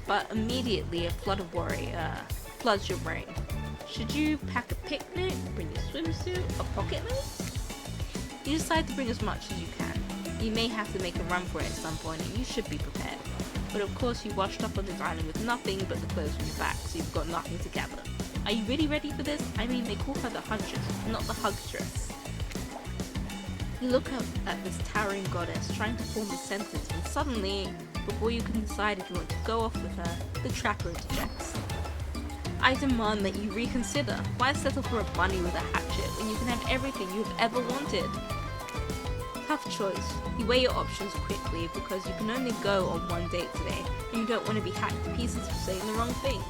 But immediately a flood of worry floods your brain. Should you pack a picnic, bring your swimsuit, a pocket knife? You decide to bring as much as you can. You may have to make a run for it at some point and you should be prepared. But of course you washed up on this island with nothing but the clothes on your back, so you've got nothing to gather. Are you really ready for this? They call her the Huntress, not the Huntress. You look up at this towering goddess trying to form a sentence when suddenly, before you can decide if you want to go off with her, the tracker interjects. I demand that you reconsider. Why settle for a bunny with a hatchet when you can have everything you've ever wanted? Tough choice. You weigh your options quickly because you can only go on one date today and you don't want to be hacked to pieces for saying the wrong thing.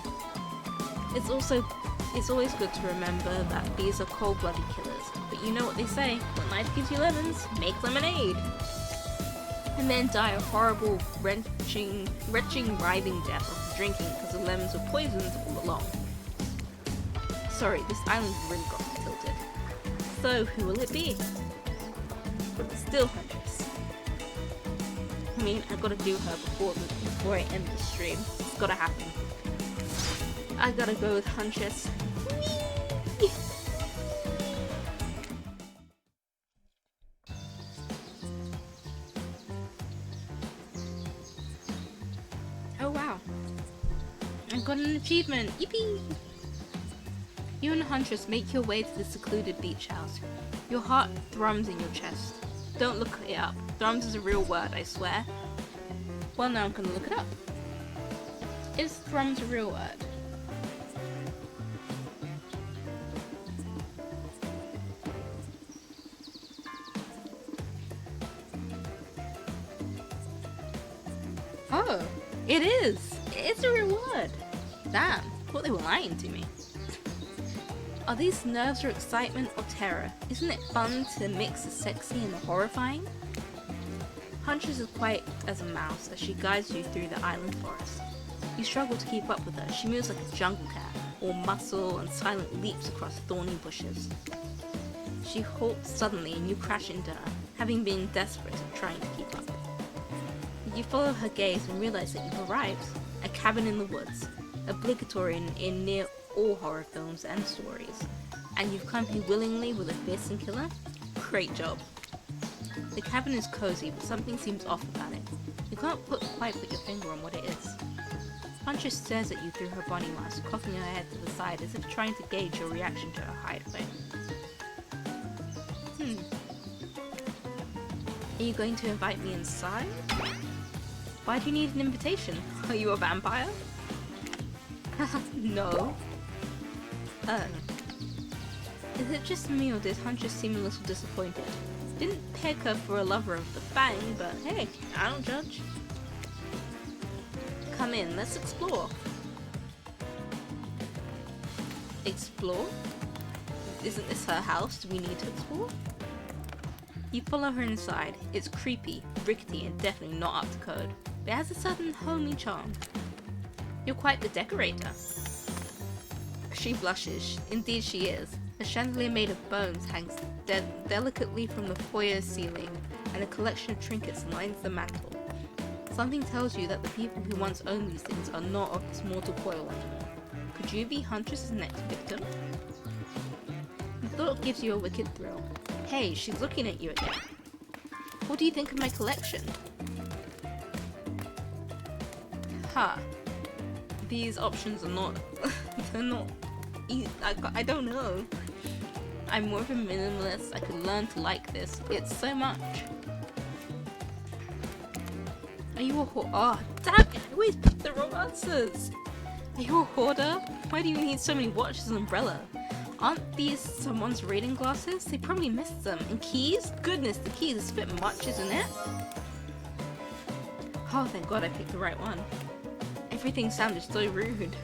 It's always good to remember that these are cold-blooded killers, but you know what they say, when life gives you lemons, make lemonade! And then die a horrible, wrenching, writhing death after drinking because the lemons were poisoned all along. Sorry, this island really got me tilted. So, who will it be? Still Huntress. I've got to do her before I end the stream. It's gotta happen. I gotta go with Huntress. Whee! Oh wow. I got an achievement! Yippee! You and Huntress make your way to the secluded beach house. Your heart thrums in your chest. Don't look it up. Thrums is a real word, I swear. Well, now I'm gonna look it up. Is thrums a real word? Oh, it is! It's a real word! Damn, thought they were lying to me. Are these nerves or excitement or terror? Isn't it fun to mix the sexy and the horrifying? Huntress is quiet as a mouse as she guides you through the island forest. You struggle to keep up with her. She moves like a jungle cat, all muscle and silent leaps across thorny bushes. She halts suddenly and you crash into her, having been desperate at trying to keep up. You follow her gaze and realize that you've arrived. A cabin in the woods, obligatory in near all horror films and stories. And you've come here willingly with a fearsome killer? Great job. The cabin is cozy, but something seems off about it. You can't quite put your finger on what it is. Huntress stares at you through her body mask, cocking her head to the side as if trying to gauge your reaction to her hideaway. Are you going to invite me inside? Why do you need an invitation? Are you a vampire? No. Is it just me or did Huntress seem a little disappointed? Didn't peg her for a lover of the fang, but hey, I don't judge. Come in, let's explore. Explore? Isn't this her house? Do we need to explore? You follow her inside. It's creepy, rickety, and definitely not up to code, but it has a certain homey charm. You're quite the decorator. She blushes. Indeed she is. A chandelier made of bones hangs delicately from the foyer ceiling, and a collection of trinkets lines the mantel. Something tells you that the people who once owned these things are not of this mortal coil anymore. Could you be Huntress's next victim? The thought gives you a wicked thrill. Hey, she's looking at you again. What do you think of my collection? Ha. These options are not... they're not... I don't know. I'm more of a minimalist. I could learn to like this. It's so much. Are you a hoarder? Oh, damn it! I always pick the wrong answers. Are you a hoarder? Why do you need so many watches and umbrella? Aren't these someone's reading glasses? They probably missed them. And keys? Goodness, the keys is a bit much, isn't it? Oh, thank God I picked the right one. Everything sounded so rude.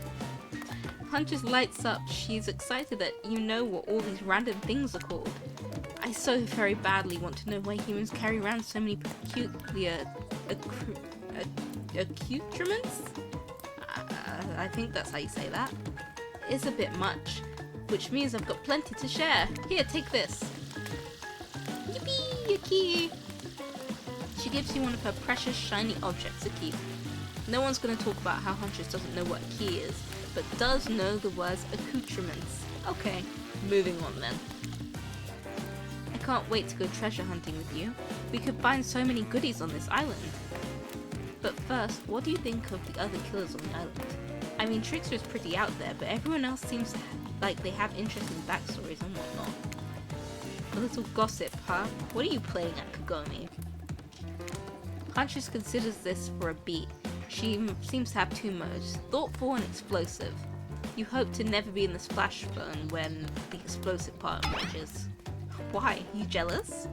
Huntress lights up. She's excited that you know what all these random things are called. I so very badly want to know why humans carry around so many peculiar accoutrements? I think that's how you say that. It's a bit much, which means I've got plenty to share. Here, take this. Yippee, a key! She gives you one of her precious shiny objects to keep. No one's going to talk about how Huntress doesn't know what a key is, but does know the words accoutrements. Okay, moving on then. I can't wait to go treasure hunting with you. We could find so many goodies on this island. But first, what do you think of the other killers on the island? I mean, Trickster is pretty out there, but everyone else seems like they have interesting backstories and whatnot. A little gossip, huh? What are you playing at, Kagome? Huntress considers this for a beat. She seems to have two modes, thoughtful and explosive. You hope to never be in the splash zone when the explosive part emerges. Why? You jealous?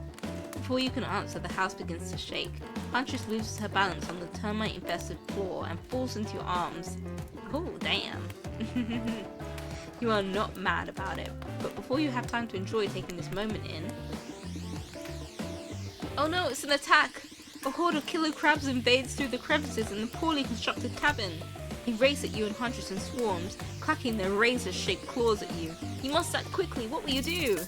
Before you can answer, the house begins to shake. Huntress loses her balance on the termite-infested floor and falls into your arms. Oh, damn. You are not mad about it, but before you have time to enjoy taking this moment in... Oh no, it's an attack! A horde of killer crabs invades through the crevices in the poorly constructed cabin. They race at you and Huntress in swarms, clacking their razor-shaped claws at you. You must act quickly, what will you do?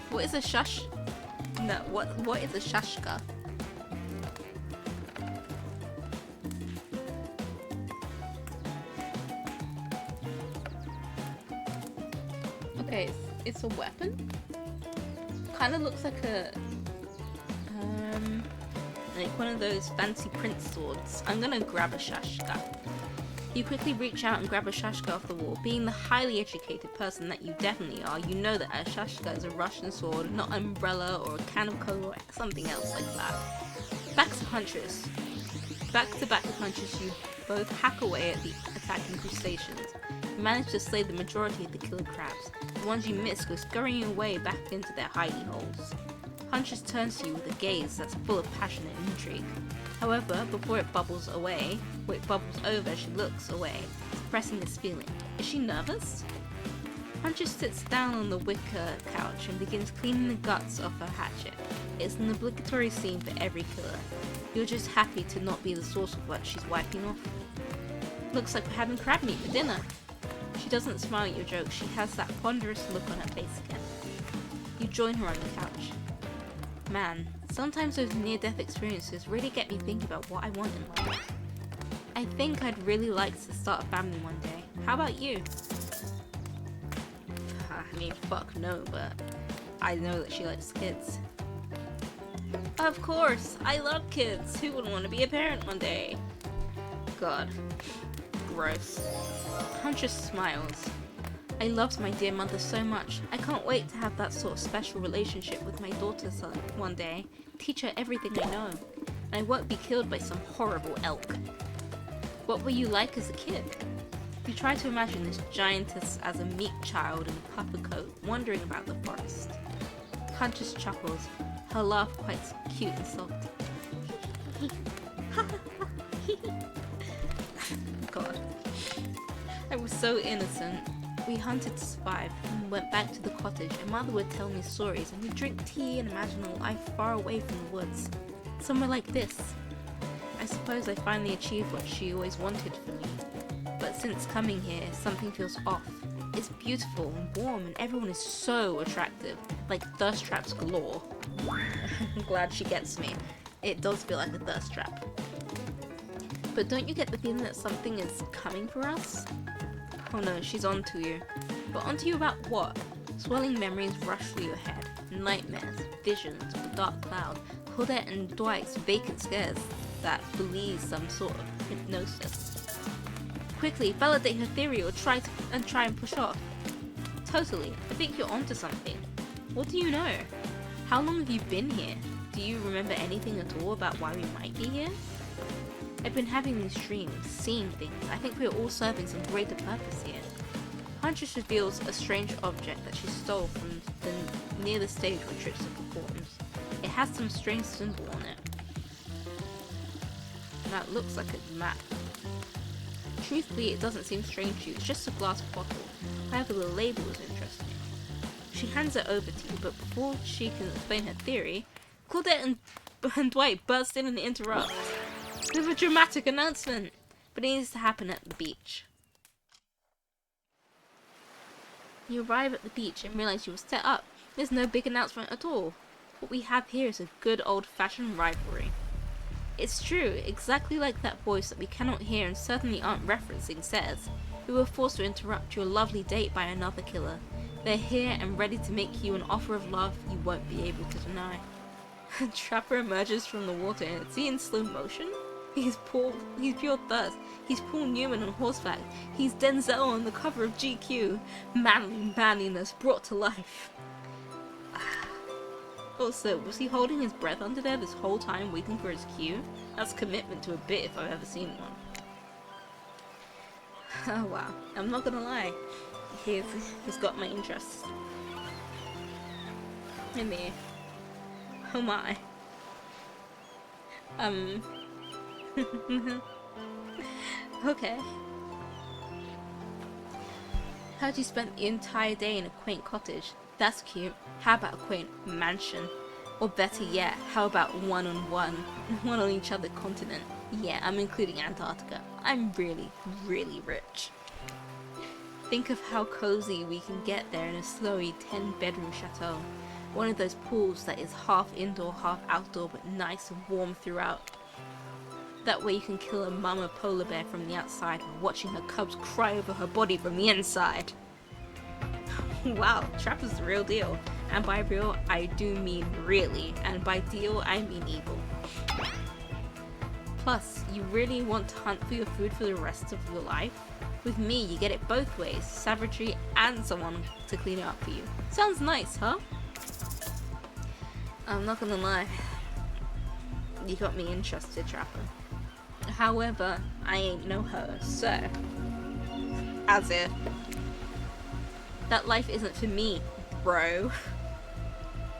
What is a shush? No, what is a shashka? Okay, it's a weapon. Kind of looks like a like one of those fancy prince swords. I'm gonna grab a shashka. You quickly reach out and grab a shashka off the wall. Being the highly educated person that you definitely are, you know that a shashka is a Russian sword, not an umbrella or a can of cola or something else like that. Back to Huntress. Back to back with Huntress, you both hack away at the attacking crustaceans. You manage to slay the majority of the killer crabs. The ones you miss go scurrying away back into their hidey holes. Huntress turns to you with a gaze that's full of passion and intrigue. However, before it bubbles over, she looks away, suppressing this feeling. Is she nervous? Huntress sits down on the wicker couch and begins cleaning the guts off her hatchet. It's an obligatory scene for every killer. You're just happy to not be the source of what she's wiping off. Looks like we're having crab meat for dinner. She doesn't smile at your joke, she has that ponderous look on her face again. You join her on the couch. Man, sometimes those near-death experiences really get me thinking about what I want in life. I think I'd really like to start a family one day. How about you? I mean, fuck no, but I know that she likes kids. Of course, I love kids. Who wouldn't want to be a parent one day? God. Gross. Huntress smiles. I loved my dear mother so much. I can't wait to have that sort of special relationship with my daughter one day. Teach her everything I know. And I won't be killed by some horrible elk. What were you like as a kid? You try to imagine this giantess as a meek child in a puffer coat, wandering about the forest. Huntress chuckles, her laugh quite cute and soft. God. I was so innocent. We hunted to survive and went back to the cottage, and Mother would tell me stories, and we'd drink tea and imagine a life far away from the woods. Somewhere like this. I suppose I finally achieved what she always wanted for me. But since coming here, something feels off. It's beautiful and warm, and everyone is so attractive. Like thirst traps galore. I'm glad she gets me. It does feel like a thirst trap. But don't you get the feeling that something is coming for us? Oh no, she's onto you. But onto you about what? Swelling memories rush through your head. Nightmares, visions of a dark cloud, Claudette and Dwight's vacant scares that believe some sort of hypnosis. Quickly, validate her theory or try and push off. Totally, I think you're onto something. What do you know? How long have you been here? Do you remember anything at all about why we might be here? I've been having these dreams, seeing things. I think we're all serving some greater purpose here. Huntress reveals a strange object that she stole from near the stage where Trickster performs. It has some strange symbol on it. That looks like a map. Truthfully, it doesn't seem strange to you, it's just a glass bottle. However, the label is interesting. She hands it over to you, but before she can explain her theory, Claudette and Dwight burst in and interrupt. With a dramatic announcement, but it needs to happen at the beach. You arrive at the beach and realize you were set up. There's no big announcement at all. What we have here is a good old-fashioned rivalry. It's true, exactly like that voice that we cannot hear and certainly aren't referencing says. We were forced to interrupt your lovely date by another killer. They're here and ready to make you an offer of love you won't be able to deny. Trapper emerges from the water and it's in slow motion. He's pure thirst. He's Paul Newman on horseback. He's Denzel on the cover of GQ. Manly manliness brought to life. Also, was he holding his breath under there this whole time waiting for his cue? That's commitment to a bit if I've ever seen one. Oh wow, I'm not gonna lie. He's got my interest. In there. Oh my. Okay. How'd you spend the entire day in a quaint cottage? That's cute. How about a quaint mansion? Or better yet, how about one on each other continent? Yeah, I'm including Antarctica. I'm really, really rich. Think of how cozy we can get there in a snowy 10-bedroom chateau. One of those pools that is half indoor, half outdoor, but nice and warm throughout. That way you can kill a mama polar bear from the outside while watching her cubs cry over her body from the inside. Wow, Trapper's the real deal. And by real, I do mean really. And by deal, I mean evil. Plus, you really want to hunt for your food for the rest of your life? With me, you get it both ways. Savagery and someone to clean it up for you. Sounds nice, huh? I'm not gonna lie. You got me interested, Trapper. However, I ain't no hoe, so... As if... That life isn't for me, bro.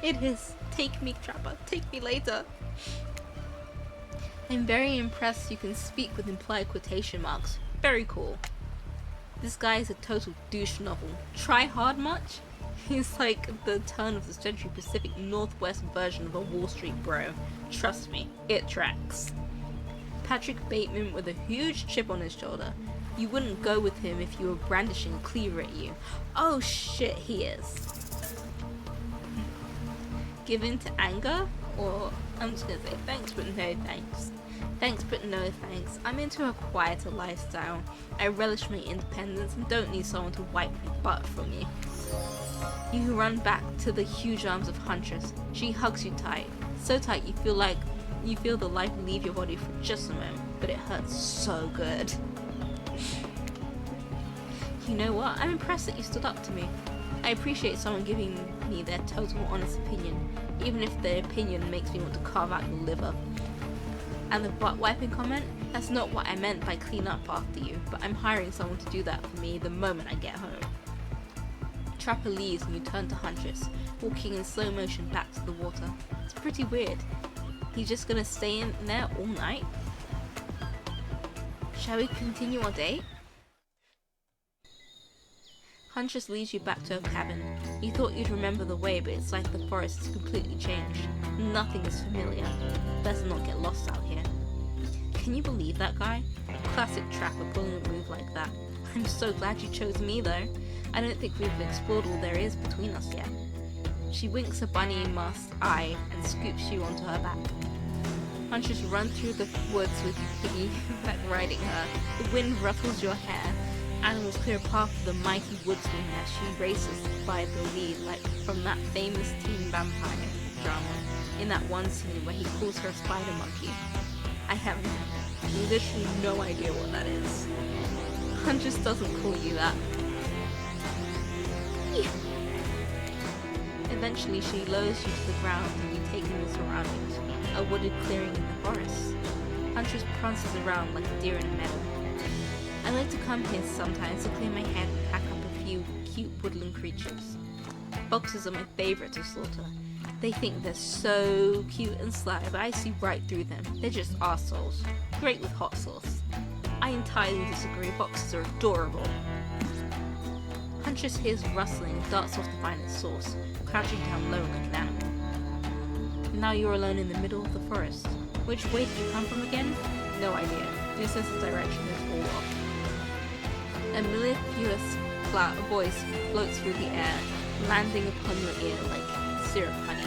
It is. Take me, Trapper. Take me later. I'm very impressed you can speak with implied quotation marks. Very cool. This guy is a total douche novel. Try hard much? He's like the turn of the century Pacific Northwest version of a Wall Street bro. Trust me, it tracks. Patrick Bateman with a huge chip on his shoulder. You wouldn't go with him if you were brandishing a cleaver at you. Oh shit, he is. Give in to anger? Or, I'm just gonna say thanks but no thanks. Thanks but no thanks. I'm into a quieter lifestyle. I relish my independence and don't need someone to wipe my butt for me. You run back to the huge arms of Huntress. She hugs you tight. So tight you feel the life leave your body for just a moment, but it hurts so good. You know what? I'm impressed that you stood up to me. I appreciate someone giving me their total honest opinion, even if their opinion makes me want to carve out your liver. And the butt wiping comment? That's not what I meant by clean up after you, but I'm hiring someone to do that for me the moment I get home. Trapper leaves and you turn to Huntress, walking in slow motion back to the water. It's pretty weird. He's just gonna stay in there all night? Shall we continue our date? Huntress leads you back to her cabin. You thought you'd remember the way, but it's like the forest has completely changed. Nothing is familiar. Better not get lost out here. Can you believe that guy? Classic Trapper pulling a move like that. I'm so glad you chose me though. I don't think we've explored all there is between us yet. She winks a bunny masked eye and scoops you onto her back. Huntress run through the woods with you piggyback riding her. The wind ruffles your hair. Animals clear a path for the mighty woodsman as she races by the lead like from that famous teen vampire drama in that one scene where he calls her a spider monkey. I have literally no idea what that is. Huntress doesn't call you that. Eventually she lowers you to the ground and you take in the surroundings, a wooded clearing in the forest. Huntress prances around like a deer in a meadow. I like to come here sometimes to clear my head and pack up a few cute woodland creatures. Foxes are my favourite to slaughter. They think they're so cute and sly, but I see right through them. They're just arseholes. Great with hot sauce. I entirely disagree. Foxes are adorable. Huntress hears rustling and darts off to find its source, crouching down low like an animal. Now you're alone in the middle of the forest. Which way did you come from again? No idea. Your sense of direction is all off. A mellifluous voice floats through the air, landing upon your ear like syrup honey.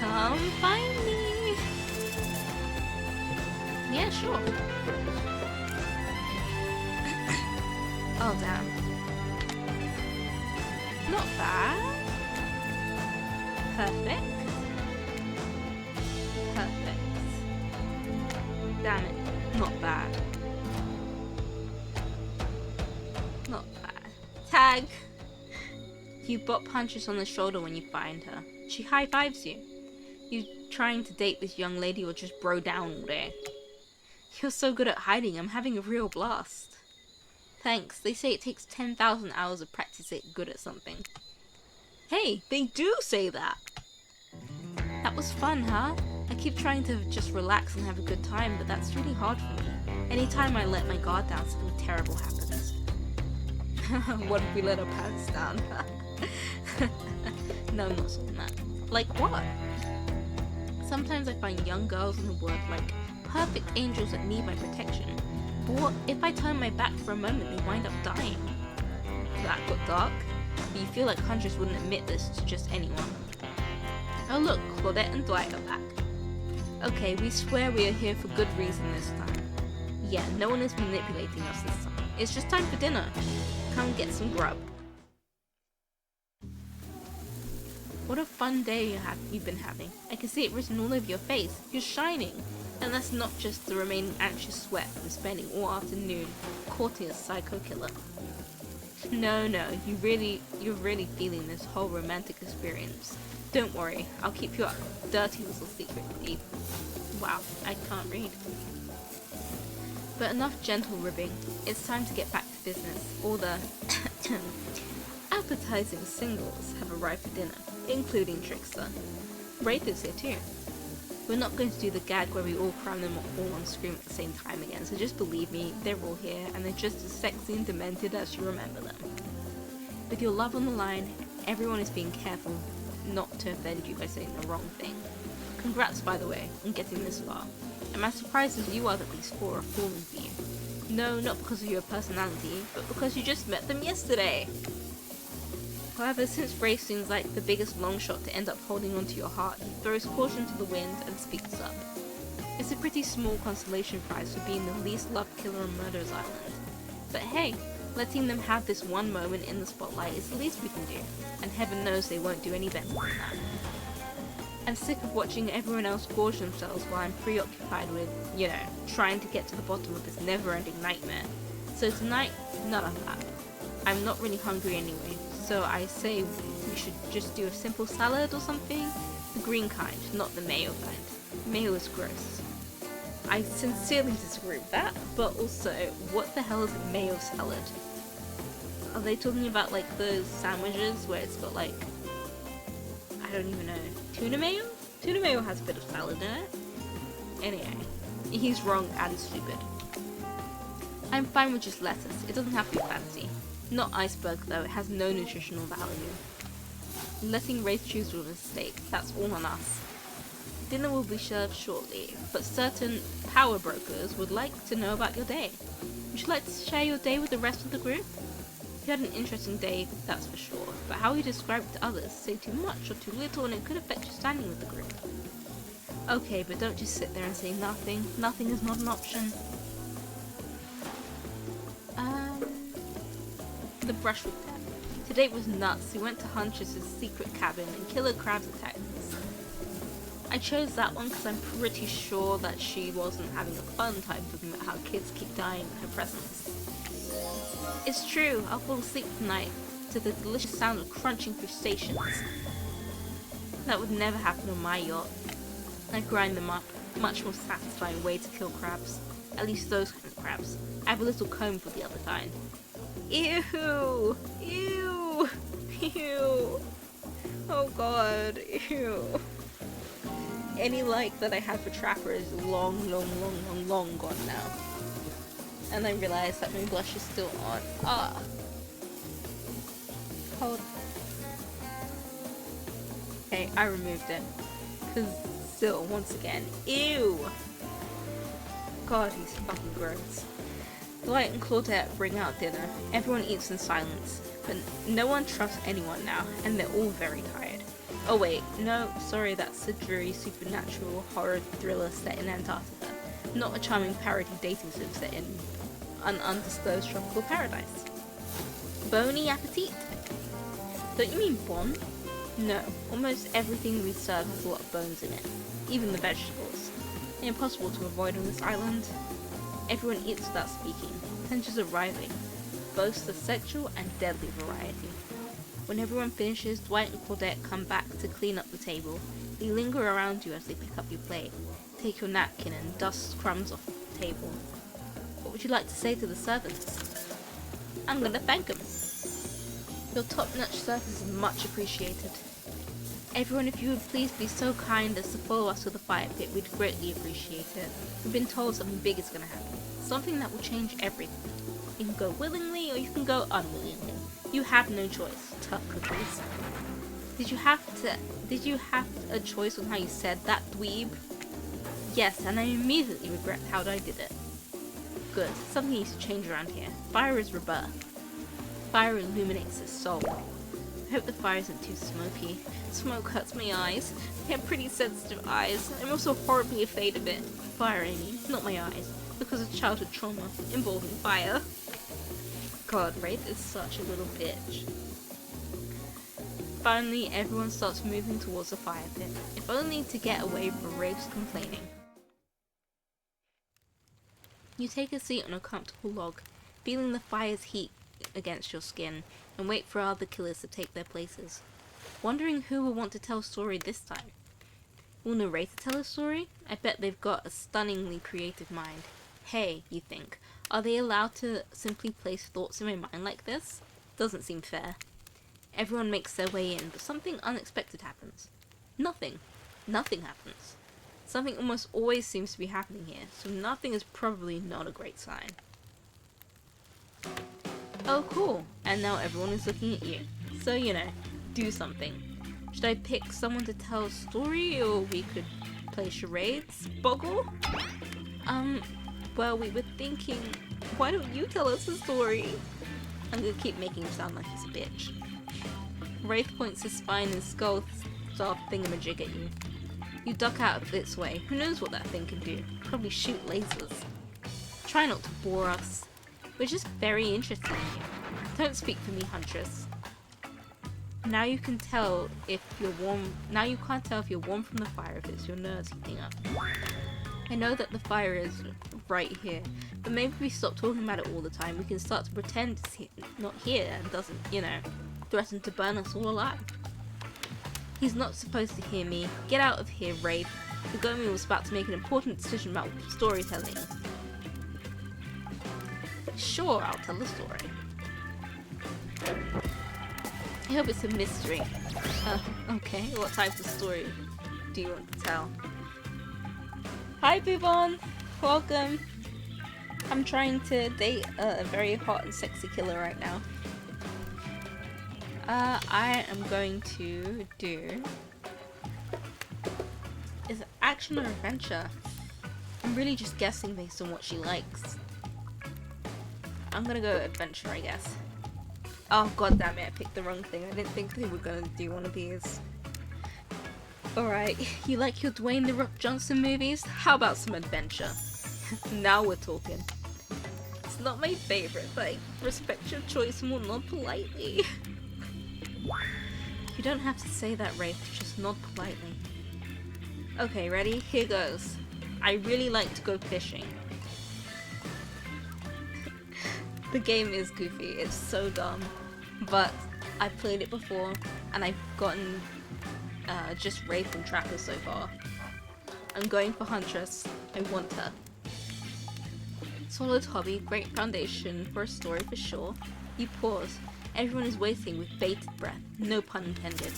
Come find me! Yeah, sure. Oh damn. Not bad. Perfect. Perfect. Damn it. Not bad. Not bad. Tag! You bop Huntress on the shoulder when you find her. She high-fives you. You trying to date this young lady or just bro down all day? You're so good at hiding, I'm having a real blast. Thanks, they say it takes 10,000 hours of practice to get good at something. Hey, they do say that! That was fun, huh? I keep trying to just relax and have a good time, but that's really hard for me. Anytime I let my guard down, something terrible happens. What if we let our pants down? No, I'm not saying that. Like what? Sometimes I find young girls in the world like perfect angels that need my protection. But what if I turn my back for a moment they wind up dying? That got dark. But you feel like Huntress wouldn't admit this to just anyone. Oh look, Claudette and Dwight are back. Okay, we swear we are here for good reason this time. Yeah, no one is manipulating us this time. It's just time for dinner. Come get some grub. What a fun day you've been having. I can see it written all over your face. You're shining. And that's not just the remaining anxious sweat from spending all afternoon courting a psycho killer. No, you're really feeling this whole romantic experience. Don't worry, I'll keep your dirty little secret deep. Wow, I can't read. But enough gentle ribbing. It's time to get back to business. All the appetizing singles have arrived for dinner, including Trickster. Wraith is here too. We're not going to do the gag where we all cram them all on screen at the same time again, so just believe me, they're all here, and they're just as sexy and demented as you remember them. With your love on the line, everyone is being careful not to offend you by saying the wrong thing. Congrats, by the way, on getting this far. I'm as surprised as you are that these four are falling for you. No, not because of your personality, but because you just met them yesterday. However, since Wraith seems like the biggest long shot to end up holding onto your heart, he throws caution to the wind and speaks up. It's a pretty small consolation prize for being the least loved killer on Murder's Island. But hey, letting them have this one moment in the spotlight is the least we can do, and heaven knows they won't do any better than that. I'm sick of watching everyone else gorge themselves while I'm preoccupied with, you know, trying to get to the bottom of this never-ending nightmare. So tonight, none of that. I'm not really hungry anyway, so I say we should just do a simple salad or something? The green kind, not the mayo kind. Mayo is gross. I sincerely disagree with that, but also, what the hell is a mayo salad? Are they talking about like those sandwiches where it's got like, I don't even know, tuna mayo? Tuna mayo has a bit of salad in it. Anyway, he's wrong and stupid. I'm fine with just lettuce, it doesn't have to be fancy. Not iceberg though, it has no nutritional value. Letting Wraith choose was a mistake, that's all on us. Dinner will be served shortly, but certain power brokers would like to know about your day. Would you like to share your day with the rest of the group? If you had an interesting day, that's for sure, but how you describe it to others, say too much or too little and it could affect your standing with the group. Okay, but don't just sit there and say nothing. Nothing is not an option. The brushwood cat. Today was nuts. We went to Huntress's secret cabin and killer crabs attacked us. I chose that one because I'm pretty sure that she wasn't having a fun time talking about how kids keep dying in her presence. It's true, I'll fall asleep tonight to the delicious sound of crunching crustaceans. That would never happen on my yacht. I grind them up. Much more satisfying way to kill crabs. At least those kind of crabs. I have a little comb for the other kind. Ew! Ew! Ew! Oh god, ew. Any like that I had for Trapper is long gone now. And I realized that my blush is still on. Ah! Hold. Okay, I removed it. Cause still, once again, ew! God, he's fucking gross. Dwight and Claudette bring out dinner. Everyone eats in silence, but no one trusts anyone now, and they're all very tired. Oh wait, no, sorry, that's a dreary supernatural horror thriller set in Antarctica, not a charming parody dating sim set in an undisclosed tropical paradise. Bony appetit! Don't you mean bon? No, almost everything we serve has a lot of bones in it, even the vegetables. They're impossible to avoid on this island. Everyone eats without speaking. Tensions arriving. Boasts a sexual and deadly variety. When everyone finishes, Dwight and Claudette come back to clean up the table. They linger around you as they pick up your plate, take your napkin and dust crumbs off the table. What would you like to say to the servants? I'm gonna thank them. Your top-notch service is much appreciated. Everyone, if you would please be so kind as to follow us to the fire pit, we'd greatly appreciate it. We've been told something big is gonna happen. Something that will change everything. You can go willingly or you can go unwillingly. You have no choice. Tough cookies. Did you have a choice on how you said that, dweeb? Yes, and I immediately regret how I did it. Good. Something needs to change around here. Fire is rebirth. Fire illuminates his soul. I hope the fire isn't too smoky. Smoke hurts my eyes. I have pretty sensitive eyes. I'm also horribly afraid of it. Fire, I mean, not my eyes. Because of childhood trauma involving fire. God, Wraith is such a little bitch. Finally, everyone starts moving towards the fire pit, if only to get away from Wraith's complaining. You take a seat on a comfortable log, feeling the fire's heat against your skin, and wait for other killers to take their places. Wondering who will want to tell a story this time. Will Narrator tell a story? I bet they've got a stunningly creative mind. Hey, you think, are they allowed to simply place thoughts in my mind like this? Doesn't seem fair. Everyone makes their way in, but something unexpected happens. Nothing. Nothing happens. Something almost always seems to be happening here, so nothing is probably not a great sign. Oh cool, and now everyone is looking at you. So, you know, do something. Should I pick someone to tell a story, or we could play charades? Boggle? Well, we were thinking, why don't you tell us a story? I'm gonna keep making him sound like he's a bitch. Wraith points his spine and skull star thingamajig at you. You duck out of its way. Who knows what that thing can do? Probably shoot lasers. Try not to bore us. We're just very interested in you. Don't speak for me, Huntress. Now you can tell if you're warm. Now you can't tell if you're warm from the fire if it's your nerves heating up. I know that the fire is right here, but maybe if we stop talking about it all the time, we can start to pretend it's not here and doesn't, you know, threaten to burn us all alive. He's not supposed to hear me. Get out of here, Rafe. Kagome was about to make an important decision about storytelling. Sure, I'll tell the story. I hope it's a mystery. Okay, what type of story do you want to tell? Hi, Boobon! Welcome! I'm trying to date a very hot and sexy killer right now. I am going to do... Is it action or adventure? I'm really just guessing based on what she likes. I'm gonna go adventure, I guess. Oh god damn it, I picked the wrong thing. I didn't think they were gonna do one of these. Alright, you like your Dwayne "The Rock" Johnson movies? How about some adventure? Now we're talking. It's not my favorite, but I respect your choice and will nod politely. You don't have to say that, Rafe, just nod politely. Okay, ready? Here goes. I really like to go fishing. The game is goofy, it's so dumb, but I've played it before and I've gotten just Rafe and Tracker so far. I'm going for Huntress. I want her. Solid hobby, great foundation for a story for sure. You pause. Everyone is waiting with bated breath. No pun intended.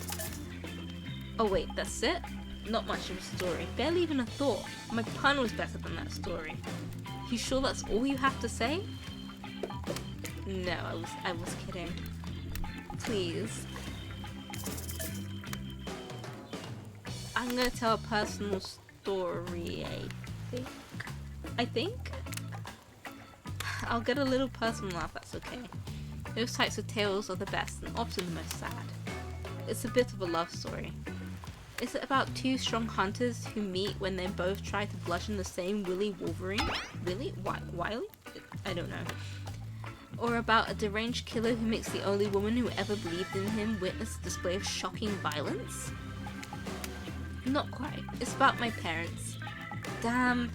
Oh wait, that's it? Not much of a story. Barely even a thought. My pun was better than that story. You sure that's all you have to say? No, I was kidding. Please. I'm gonna tell a personal story, I think? I'll get a little personal laugh, that's okay. Those types of tales are the best and often the most sad. It's a bit of a love story. Is it about two strong hunters who meet when they both try to bludgeon the same Willy Wolverine? Willy? Wiley? I don't know. Or about a deranged killer who makes the only woman who ever believed in him witness a display of shocking violence? Not quite. It's about my parents. Damn,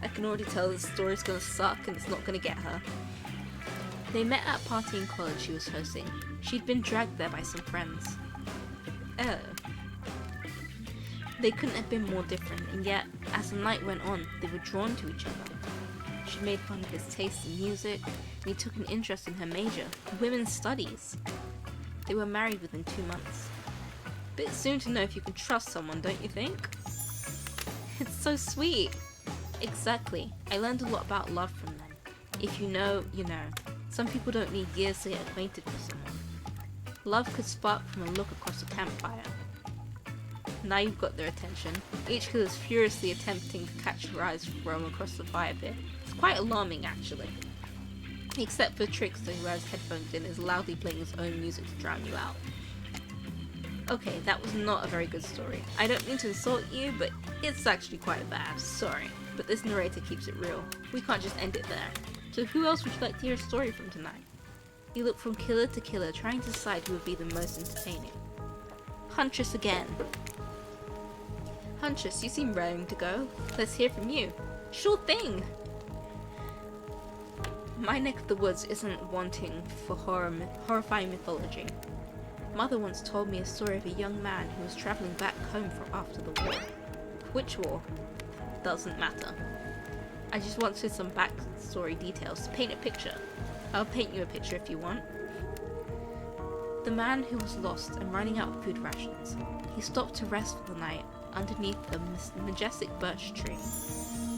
I can already tell this story's gonna suck and it's not gonna get her. They met at a party in college she was hosting. She'd been dragged there by some friends. Oh. They couldn't have been more different, and yet, as the night went on, they were drawn to each other. She made fun of his taste in music, and he took an interest in her major, women's studies. They were married within 2 months. Bit soon to know if you can trust someone, don't you think? It's so sweet! Exactly. I learned a lot about love from them. If you know, you know. Some people don't need years to get acquainted with someone. Love could spark from a look across a campfire. Now you've got their attention. Each killer is furiously attempting to catch her eyes roam across the fire pit. It's quite alarming, actually. Except for Trickster, who has headphones in, is loudly playing his own music to drown you out. Okay, that was not a very good story. I don't mean to insult you, but it's actually quite bad. Sorry. But this narrator keeps it real. We can't just end it there. So who else would you like to hear a story from tonight? You look from killer to killer, trying to decide who would be the most entertaining. Huntress again. Huntress, you seem raring to go. Let's hear from you. Sure thing! My neck of the woods isn't wanting for horrifying mythology. Mother once told me a story of a young man who was travelling back home from after the war. Which war? Doesn't matter. I just wanted some backstory details to paint a picture. I'll paint you a picture if you want. The man who was lost and running out of food rations. He stopped to rest for the night underneath the majestic birch tree.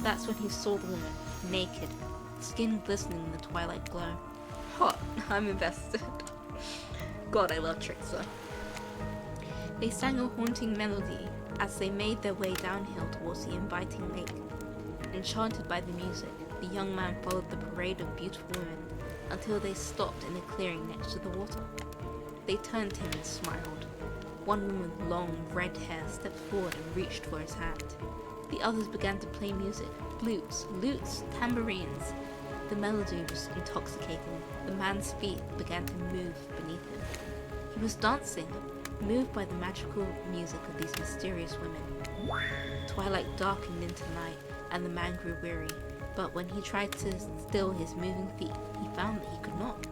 That's when he saw the woman, naked, skin glistening in the twilight glow. Hot, I'm invested. God, I love Trickster. They sang a haunting melody as they made their way downhill towards the inviting lake. Enchanted by the music, the young man followed the parade of beautiful women until they stopped in a clearing next to the water. They turned to him and smiled. One woman with long, red hair stepped forward and reached for his hand. The others began to play music, flutes, lutes, tambourines. The melody was intoxicating. The man's feet began to move beneath him. He was dancing, moved by the magical music of these mysterious women. Twilight darkened into night, and the man grew weary, but when he tried to still his moving feet, he found that he could not.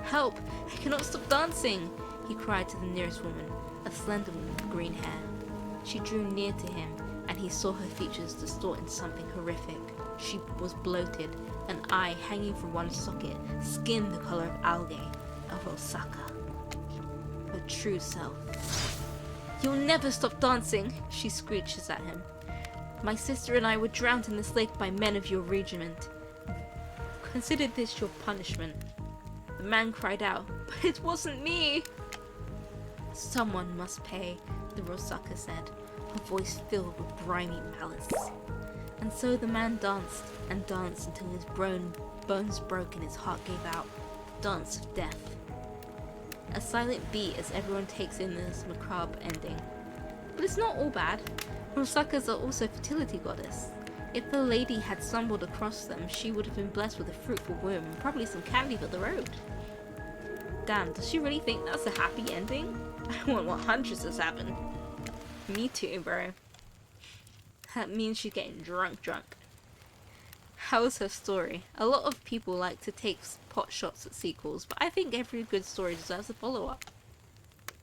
"Help! I cannot stop dancing!" he cried to the nearest woman, a slender woman with green hair. She drew near to him, and he saw her features distort into something horrific. She was bloated, an eye hanging from one socket, skin the color of algae, of Osaka. Her true self. "You'll never stop dancing!" she screeches at him. "My sister and I were drowned in this lake by men of your regiment. Consider this your punishment." The man cried out, "But it wasn't me!" "Someone must pay," the Rosaka said, her voice filled with grimy malice. And so the man danced and danced until his bones broke and his heart gave out. The dance of death. A silent beat as everyone takes in this macabre ending. But it's not all bad. Rosakas are also fertility goddess. If the lady had stumbled across them, she would have been blessed with a fruitful womb and probably some candy for the road. Damn, does she really think that's a happy ending? I want what Huntress has happened. Me too, bro. That means she's getting drunk. How's her story? A lot of people like to take pot shots at sequels, but I think every good story deserves a follow-up.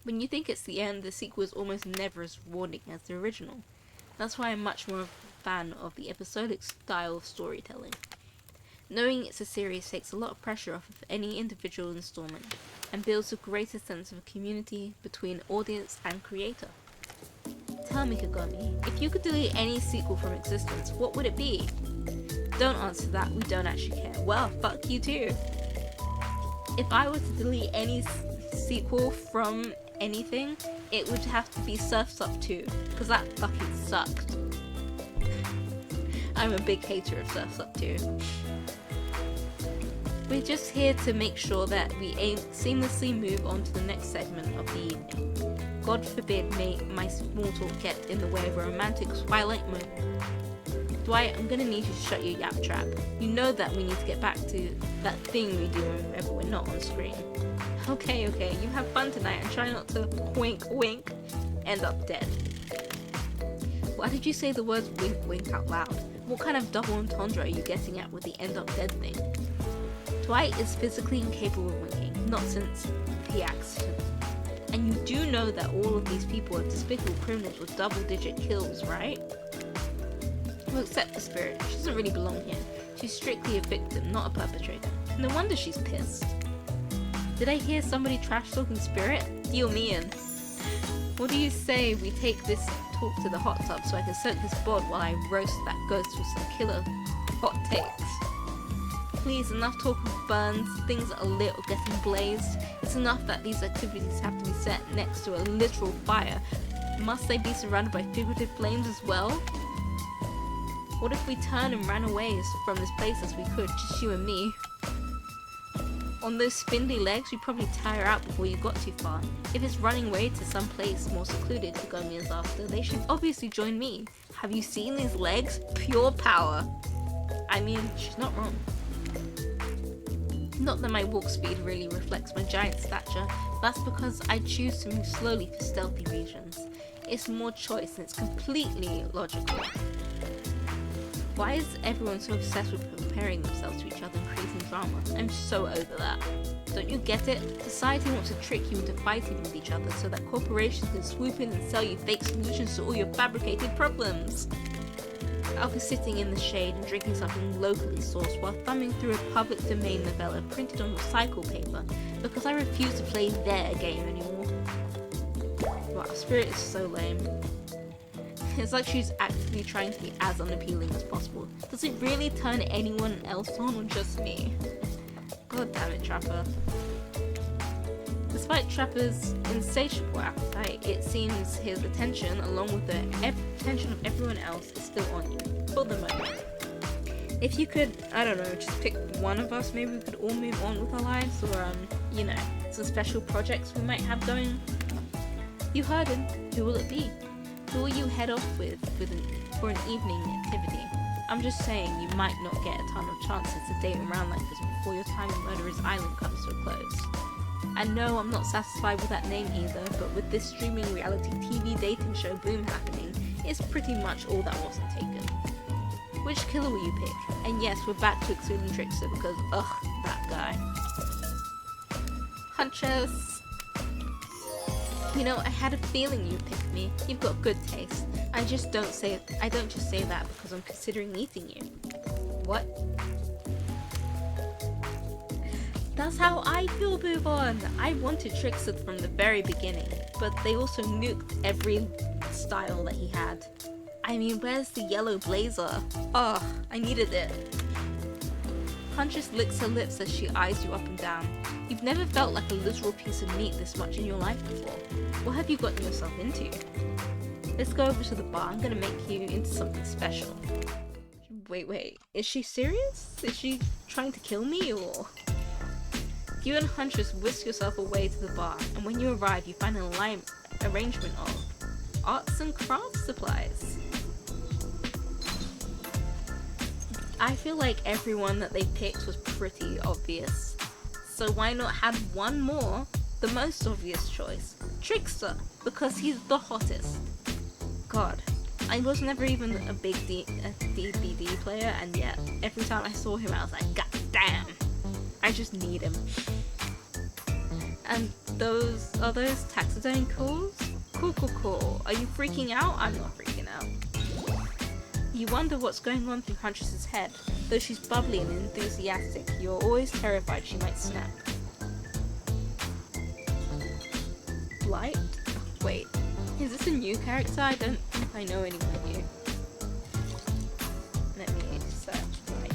When you think it's the end, the sequel is almost never as rewarding as the original. That's why I'm much more of a fan of the episodic style of storytelling. Knowing it's a series takes a lot of pressure off of any individual installment, and builds a greater sense of community between audience and creator. Tell me, Kagami, if you could delete any sequel from existence, what would it be? Don't answer that, we don't actually care. Well, fuck you too. If I were to delete any sequel from anything, it would have to be Surf's Up 2, because that fucking sucked. I'm a big hater of Surf's Up 2. We're just here to make sure that we seamlessly move on to the next segment of the evening. God forbid may my small talk get in the way of a romantic twilight moment. Dwight, I'm gonna need you to shut your yap trap. You know that we need to get back to that thing we do whenever we're not on screen. Okay, you have fun tonight and try not to wink, end up dead. Why did you say the words wink out loud? What kind of double entendre are you getting at with the end up dead thing? Dwight is physically incapable of winking, not since the accident. And you do know that all of these people are despicable criminals with double-digit kills, right? Well, except for Spirit, she doesn't really belong here. She's strictly a victim, not a perpetrator. No wonder she's pissed. Did I hear somebody trash-talking Spirit? Deal me in. What do you say we take this talk to the hot tub so I can soak this bod while I roast that ghost with some killer hot takes? Please, enough talk of burns, things that are lit or getting blazed. It's enough that these activities have to be set next to a literal fire. Must they be surrounded by figurative flames as well? What if we turned and ran away from this place as we could, just you and me? On those spindly legs, you'd probably tire out before you got too far. If it's running away to some place more secluded Kagami is after, they should obviously join me. Have you seen these legs? Pure power. I mean, she's not wrong. Not that my walk speed really reflects my giant stature, that's because I choose to move slowly for stealthy regions. It's more choice and it's completely logical. Why is everyone so obsessed with comparing themselves to each other and creating drama? I'm so over that. Don't you get it? Society wants to trick you into fighting with each other so that corporations can swoop in and sell you fake solutions to all your fabricated problems. I'll be sitting in the shade and drinking something locally sourced while thumbing through a public domain novella printed on recycled paper because I refuse to play their game anymore. Wow, Spirit is so lame. It's like she's actively trying to be as unappealing as possible. Does it really turn anyone else on or just me? God damn it, Trapper. Despite Trapper's insatiable appetite, it seems his attention, along with the attention of everyone else, is still on you, for the moment. If you could, I don't know, just pick one of us, maybe we could all move on with our lives, or, you know, some special projects we might have going. You heard him. Who will it be? Who will you head off with for an evening activity? I'm just saying, you might not get a ton of chances to date around like this before your time in Murderer's Island comes to a close. And no, I'm not satisfied with that name either, but with this streaming reality TV dating show boom happening, it's pretty much all that wasn't taken. Which killer will you pick? And yes, we're back to excluding Trickster because, ugh, that guy. Huntress. You know, I had a feeling you'd pick me. You've got good taste. I don't just say that because I'm considering meeting you. What? That's how I feel, Boobon! I wanted Trickster from the very beginning, but they also nuked every style that he had. I mean, where's the yellow blazer? Ugh, I needed it. Huntress licks her lips as she eyes you up and down. You've never felt like a literal piece of meat this much in your life before. What have you gotten yourself into? Let's go over to the bar. I'm gonna make you into something special. Wait. Is she serious? Is she trying to kill me, or...? You and Huntress whisk yourself away to the bar, and when you arrive, you find an arrangement of arts and crafts supplies. I feel like everyone that they picked was pretty obvious, so why not have one more, the most obvious choice, Trickster, because he's the hottest. God, I was never even a big DBD player, and yet every time I saw him I was like, god damn, I just need him. And are those taxidermy calls? Cool. Are you freaking out? I'm not freaking out. You wonder what's going on through Huntress's head. Though she's bubbly and enthusiastic, you're always terrified she might snap. Light? Wait, is this a new character? I don't think I know anyone new. Let me search Light.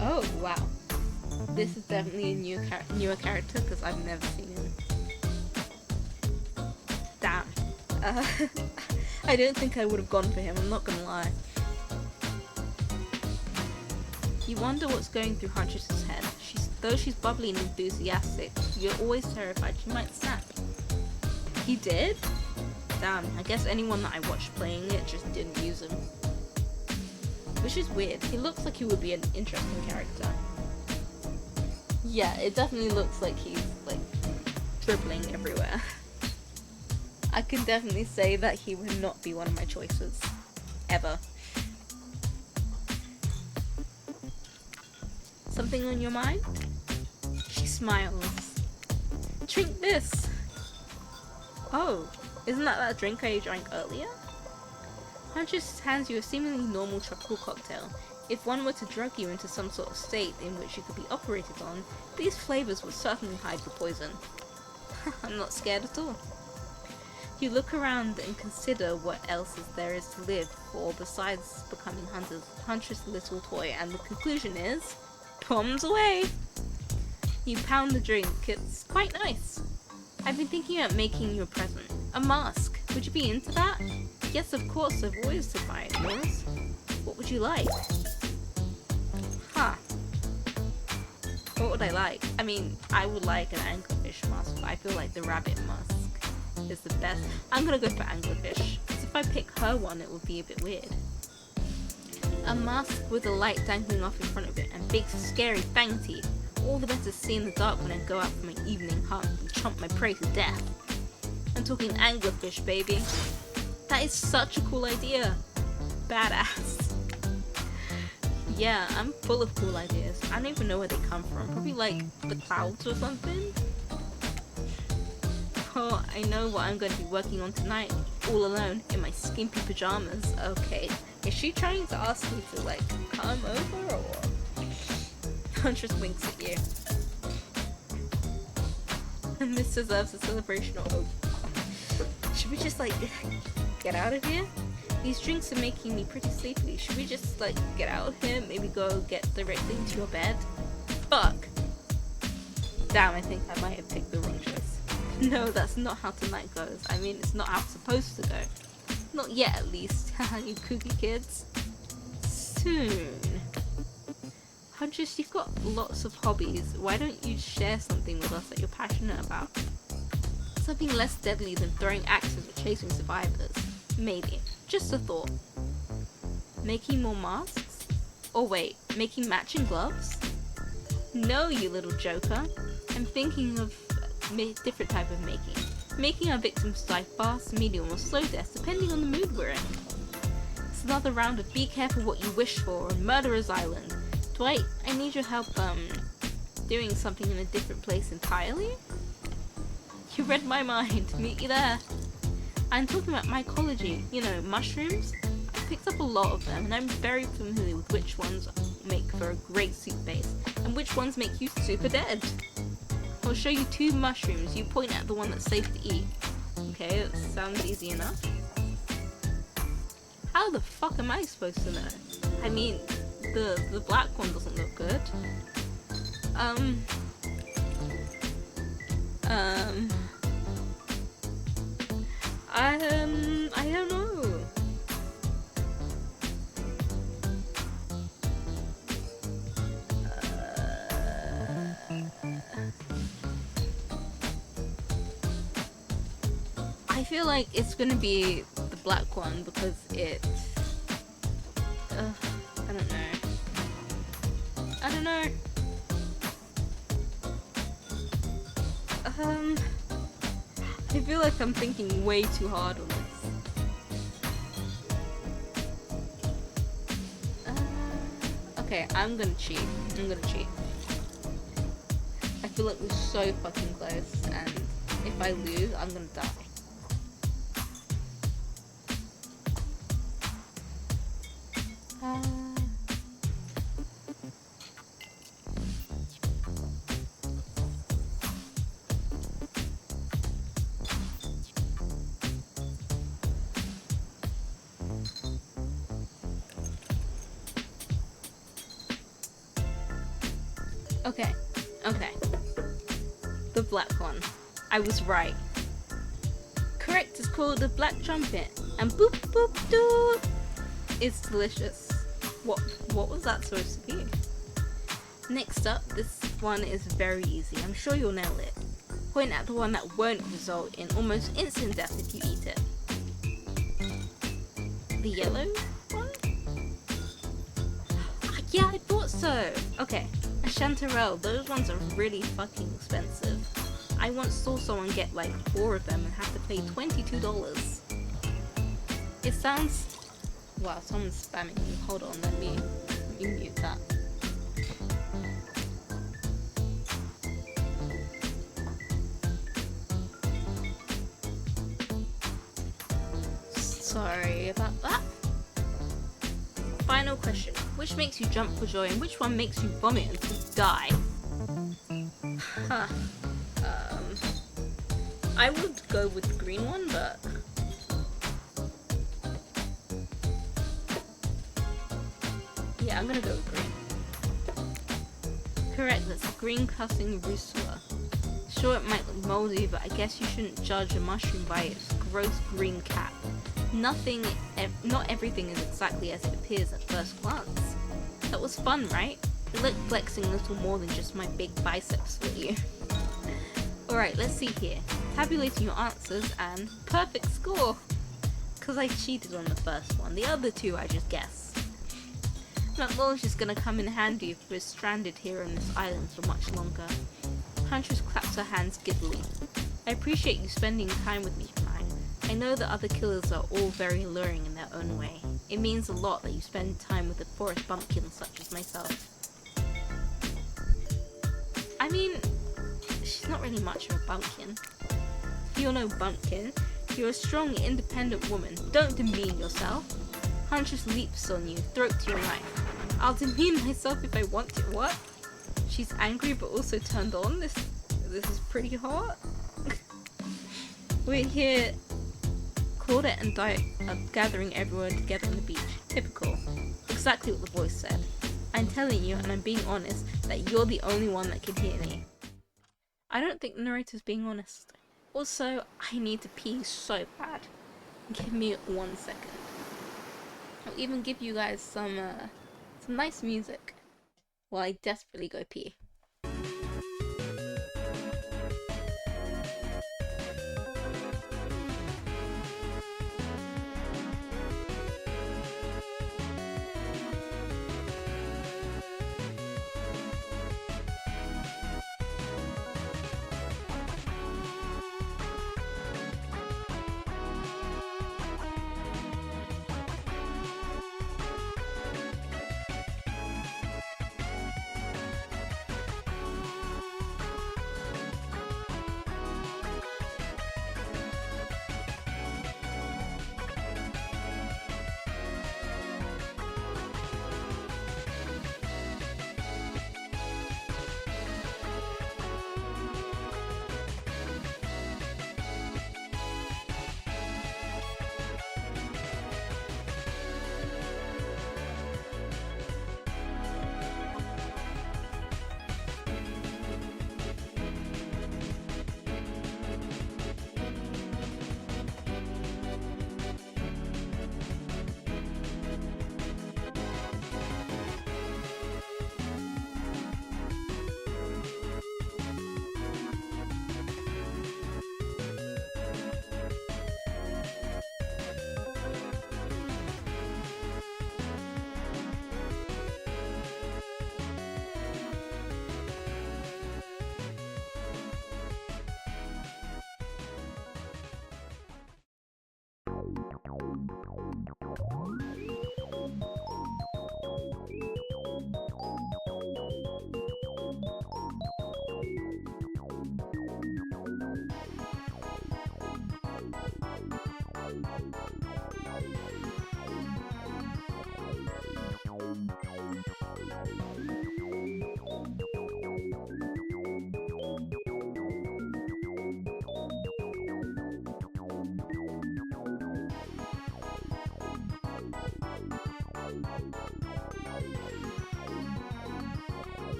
Oh, wow. This is definitely a newer character because I've never seen him. Damn. I don't think I would have gone for him, I'm not gonna lie. You wonder what's going through Huntress's head. Though she's bubbly and enthusiastic, you're always terrified she might snap. He did? Damn, I guess anyone that I watched playing it just didn't use him. Which is weird, he looks like he would be an interesting character. Yeah, it definitely looks like he's, like, dribbling everywhere. I can definitely say that he would not be one of my choices. Ever. Something on your mind? She smiles. Drink this! Oh, isn't that drink I drank earlier? Huntress hands you a seemingly normal tropical cocktail. If one were to drug you into some sort of state in which you could be operated on, these flavors would certainly hide the poison. I'm not scared at all. You look around and consider what else there is to live for besides becoming Huntress' little toy, and the conclusion is, bombs away! You pound the drink, it's quite nice. I've been thinking about making you a present. A mask. Would you be into that? Yes, of course, I've always admired yours. What would you like? Huh. What would I like? I mean, I would like an anglerfish mask, but I feel like the rabbit mask is the best. I'm gonna go for anglerfish, because if I pick her one, it would be a bit weird. A mask with a light dangling off in front of it, and big scary fang teeth. All the better to see in the dark when I go out for my evening hunt and chomp my prey to death. I'm talking anglerfish, baby. That is such a cool idea. Badass. Yeah, I'm full of cool ideas. I don't even know where they come from. Probably like the clouds or something. Oh, I know what I'm going to be working on tonight, all alone, in my skimpy pajamas. Okay, is she trying to ask me to, like, come over, or...? Huntress winks at you. And this deserves a celebration, or... Should we just, like, get out of here? These drinks are making me pretty sleepy. Should we just, like, get out of here? Maybe go get directly into your bed? Fuck! Damn, I think I might have picked the wrong choice. No, that's not how tonight goes. I mean, it's not how it's supposed to go. Not yet, at least. Haha, you kooky kids. Soon. Huntress, you've got lots of hobbies. Why don't you share something with us that you're passionate about? Something less deadly than throwing axes or chasing survivors. Maybe. Just a thought. Making more masks? Or wait, making matching gloves? No, you little joker. I'm thinking of a different type of making. Making our victims die fast, medium, or slow deaths, depending on the mood we're in. It's another round of Be Careful What You Wish For on Murderer's Island. Dwight, I need your help, doing something in a different place entirely? You read my mind. Meet you there. I'm talking about mycology, you know, mushrooms. I picked up a lot of them, and I'm very familiar with which ones make for a great soup base, and which ones make you super dead. I'll show you 2 mushrooms. You point at the one that's safe to eat. Okay, that sounds easy enough. How the fuck am I supposed to know? I mean, the black one doesn't look good. I don't know. I feel like it's gonna be the black one because it's... I don't know. I don't know. I feel like I'm thinking way too hard on this. Okay, I'm gonna cheat. I feel like we're so fucking close, and if I lose, I'm gonna die. Okay. The black one. I was right. Correct, it's called the black trumpet. And boop boop doo. It's delicious. What was that supposed to be? Next up, this one is very easy. I'm sure you'll nail it. Point at the one that won't result in almost instant death if you eat it. The yellow one? Yeah, I thought so. Okay. A chanterelle, those ones are really fucking expensive. I once saw someone get like 4 of them and have to pay $22. It sounds... Wow, someone's spamming me. Hold on, let me mute that. Sorry about that. Final question. Which makes you jump for joy and which one makes you vomit until you die? Huh. I would go with the green one, but... yeah, I'm gonna go with green. Correct, that's a green cussing rusula. Sure, it might look moldy, but I guess you shouldn't judge a mushroom by its gross green cap. Not everything is exactly as it appears at first glance. That was fun, right? It looked flexing a little more than just my big biceps for you. Alright, let's see here. Tabulating your answers and perfect score! Cause I cheated on the first one, the other 2 I just guessed. That knowledge is gonna come in handy if we're stranded here on this island for much longer. Huntress claps her hands giddily. I appreciate you spending time with me tonight. I know that other killers are all very alluring in their own way. It means a lot that you spend time with a forest bumpkin such as myself. I mean, she's not really much of a bumpkin. If you're no bumpkin, you're a strong, independent woman. Don't demean yourself. Huntress leaps on you, throat to your knife. I'll demean myself if I want to. What? She's angry but also turned on? This is pretty hot. We're here, Claudette and Diet are gathering everyone together on the beach. Typical. Exactly what the voice said. I'm telling you, and I'm being honest, that you're the only one that can hear me. I don't think the narrator's being honest. Also, I need to pee so bad. Give me 1 second. I'll even give you guys some nice music while I desperately go pee.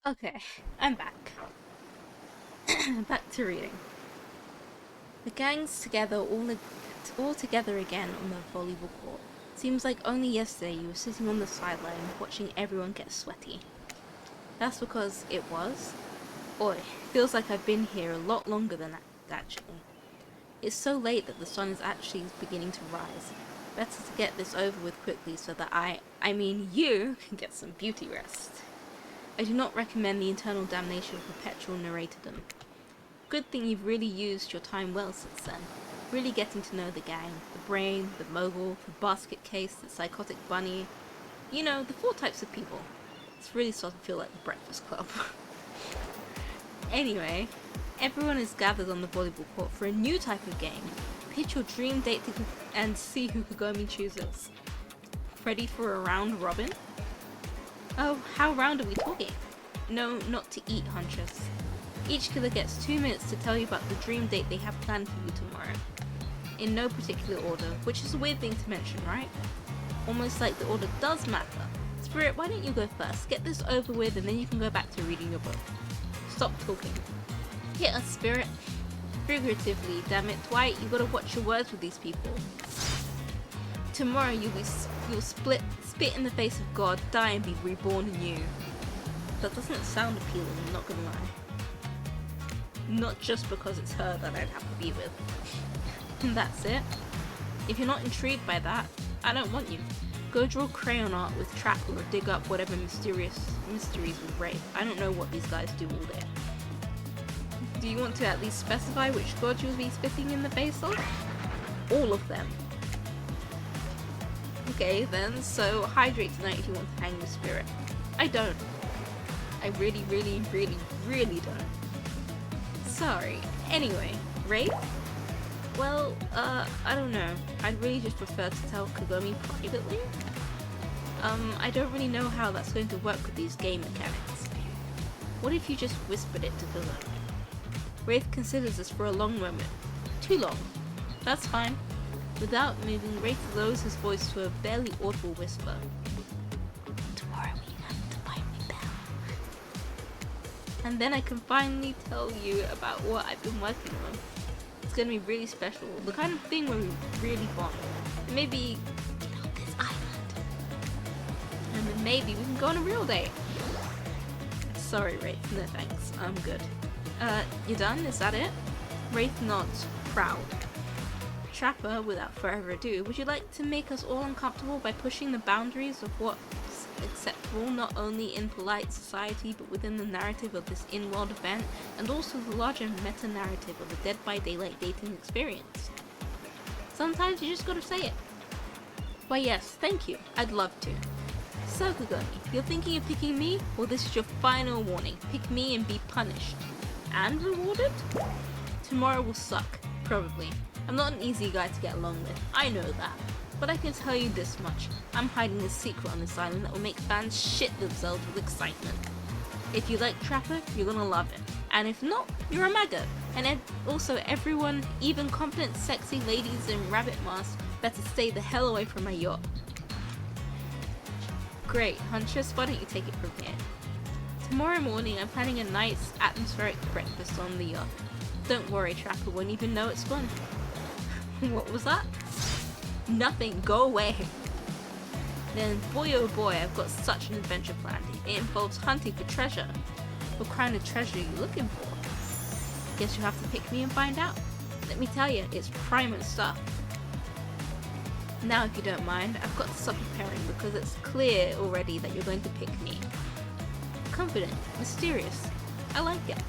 Okay, I'm back. Back to reading. The gang's together, all together again on the volleyball court. Seems like only yesterday you were sitting on the sideline watching everyone get sweaty. That's because it was. Oi, feels like I've been here a lot longer than that, actually. It's so late that the sun is actually beginning to rise. Better to get this over with quickly so that I mean you, can get some beauty rest. I do not recommend the eternal damnation of perpetual narratordom. Good thing you've really used your time well since then. Really getting to know the gang, the brain, the mogul, the basket case, the psychotic bunny. You know, the 4 types of people. It's really starting to feel like the Breakfast Club. Anyway, everyone is gathered on the volleyball court for a new type of game. Pitch your dream date and see who Kagami chooses. Ready for a round robin? Oh, how round are we talking? No, not to eat, Huntress. Each killer gets 2 minutes to tell you about the dream date they have planned for you tomorrow. In no particular order, which is a weird thing to mention, right? Almost like the order does matter. Spirit, why don't you go first? Get this over with and then you can go back to reading your book. Stop talking. Hit us, Spirit. Figuratively, damn it. Dwight, you gotta watch your words with these people. Tomorrow you'll spit in the face of God, die and be reborn anew. That doesn't sound appealing, I'm not gonna lie. Not just because it's her that I'd have to be with. And that's it. If you're not intrigued by that, I don't want you. Go draw crayon art with Trapper or dig up whatever mysteries with rape. I don't know what these guys do all day. Do you want to at least specify which god you'll be spitting in the face of? All of them. Okay then, so hydrate tonight if you want to hang the Spirit. I don't. I really don't. Sorry. Anyway, rape? Well, I don't know. I'd really just prefer to tell Kagami privately. I don't really know how that's going to work with these game mechanics. What if you just whispered it to Kagami? Wraith considers this for a long moment. Too long. That's fine. Without moving, Wraith lowers his voice to a barely audible whisper. Tomorrow we have to find me Bell. And then I can finally tell you about what I've been working on. It's gonna be really special. The kind of thing where we really bond. Maybe get on this island. And then maybe we can go on a real date. Sorry, Wraith. No thanks. I'm good. You done? Is that it? Wraith nods, proud. Trapper, without further ado, would you like to make us all uncomfortable by pushing the boundaries of what's acceptable not only in polite society but within the narrative of this in-world event and also the larger meta-narrative of the Dead by Daylight dating experience? Sometimes you just gotta say it. Why yes, thank you, I'd love to. So Kagami, you're thinking of picking me? Well, this is your final warning. Pick me and be punished. And rewarded? Tomorrow will suck, probably. I'm not an easy guy to get along with, I know that. But I can tell you this much, I'm hiding a secret on this island that will make fans shit themselves with excitement. If you like Trapper, you're gonna love it. And if not, you're a maggot. And also everyone, even confident sexy ladies in rabbit masks, better stay the hell away from my yacht. Great, Huntress, why don't you take it from here? Tomorrow morning I'm planning a nice atmospheric breakfast on the yacht. Don't worry, Trapper won't even know it's fun. What was that? Nothing, go away. Then boy oh boy, I've got such an adventure planned. It involves hunting for treasure. What kind of treasure are you looking for? Guess you'll have to pick me and find out. Let me tell you, it's primo stuff. Now if you don't mind, I've got to stop preparing because it's clear already that you're going to pick me. Confident, mysterious, I like it.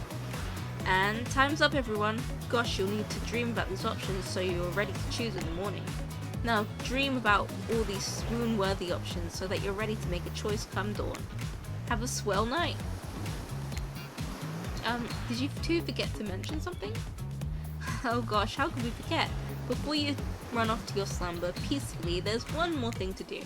And time's up everyone. Gosh, you'll need to dream about these options so you're ready to choose in the morning. Now dream about all these swoon-worthy options so that you're ready to make a choice come dawn. Have a swell night. Did you two forget to mention something? Oh gosh, how could we forget? Before you run off to your slumber peacefully, there's one more thing to do.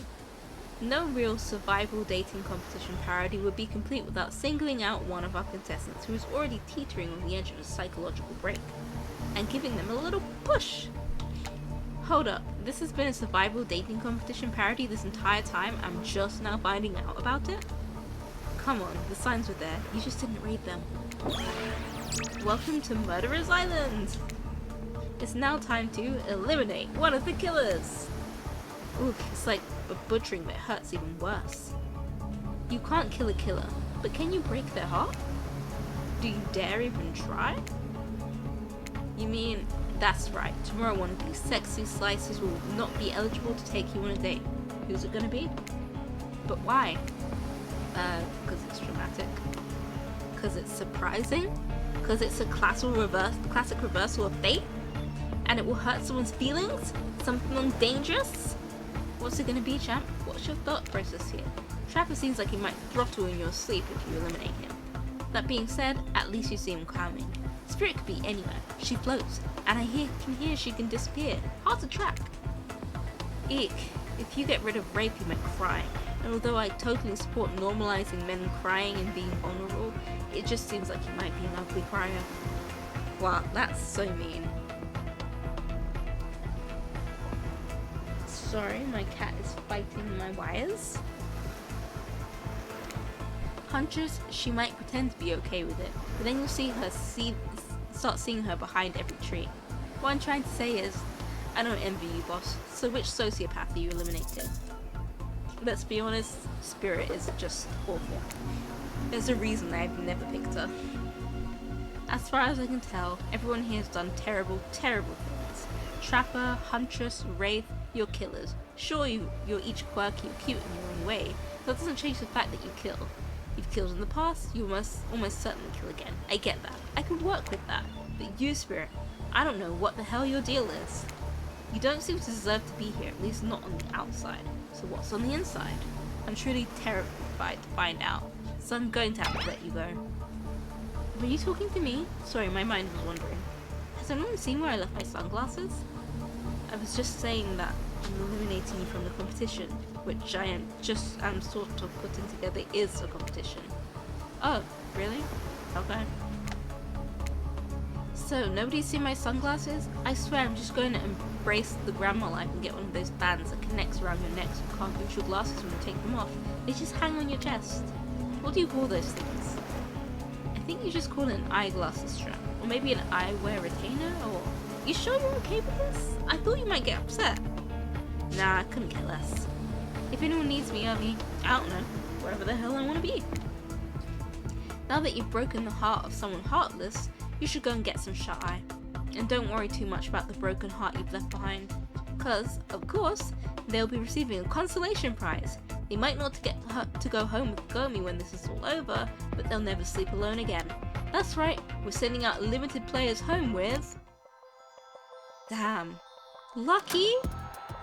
No real survival dating competition parody would be complete without singling out one of our contestants who is already teetering on the edge of a psychological break, and giving them a little push. Hold up, this has been a survival dating competition parody this entire time, I'm just now finding out about it? Come on, the signs were there. You just didn't read them. Welcome to Murderer's Island! It's now time to eliminate one of the killers! Ooh, it's like a butchering, but it hurts even worse. You can't kill a killer, but can you break their heart? Do you dare even try? You mean, that's right, tomorrow one of these sexy slices will not be eligible to take you on a date. Who's it gonna be? But why? Because it's dramatic. Because it's surprising? Because it's a classic reversal of fate? And it will hurt someone's feelings? Something dangerous? What's it gonna be, champ? What's your thought process here? Trapper seems like he might throttle in your sleep if you eliminate him. That being said, at least you seem calming. Spirit could be anywhere. She floats, and I can hear she can disappear. Hard to track. Eek. If you get rid of rape, you might cry. And although I totally support normalizing men crying and being vulnerable, it just seems like you might be an ugly crier. Wow, that's so mean. Sorry, my cat is fighting my wires. Huntress, she might pretend to be okay with it, but then you'll start seeing her behind every tree. What I'm trying to say is, I don't envy you, boss, so which sociopath are you eliminating? Let's be honest, Spirit is just awful. There's a reason I've never picked her. As far as I can tell, everyone here has done terrible, terrible things. Trapper, Huntress, Wraith, you're killers. Sure, you're each quirky or cute in your own way, but that doesn't change the fact that you kill. You've killed in the past, you must almost certainly kill again. I get that. I can work with that. But you, Spirit, I don't know what the hell your deal is. You don't seem to deserve to be here, at least not on the outside. So what's on the inside? I'm truly terrified to find out, so I'm going to have to let you go. Were you talking to me? Sorry, my mind was wandering. Has anyone seen where I left my sunglasses? I was just saying that I'm eliminating you from the competition, which I am sort of putting together is a competition. Oh, really? Okay. So, nobody's seen my sunglasses? I swear I'm just going to embrace the grandma life and get one of those bands that connects around your neck so you can't lose your glasses when you take them off. They just hang on your chest. What do you call those things? I think you just call it an eyeglasses strap. Or maybe an eyewear retainer, or... You sure you're okay with this? I thought you might get upset. Nah, I couldn't care less. If anyone needs me, I'll be, I don't know, wherever the hell I want to be. Now that you've broken the heart of someone heartless, you should go and get some shut-eye. And don't worry too much about the broken heart you've left behind. Cause, of course, they'll be receiving a consolation prize. They might not get to go home with Gomi when this is all over, but they'll never sleep alone again. That's right, we're sending out limited players home with... Damn. Lucky?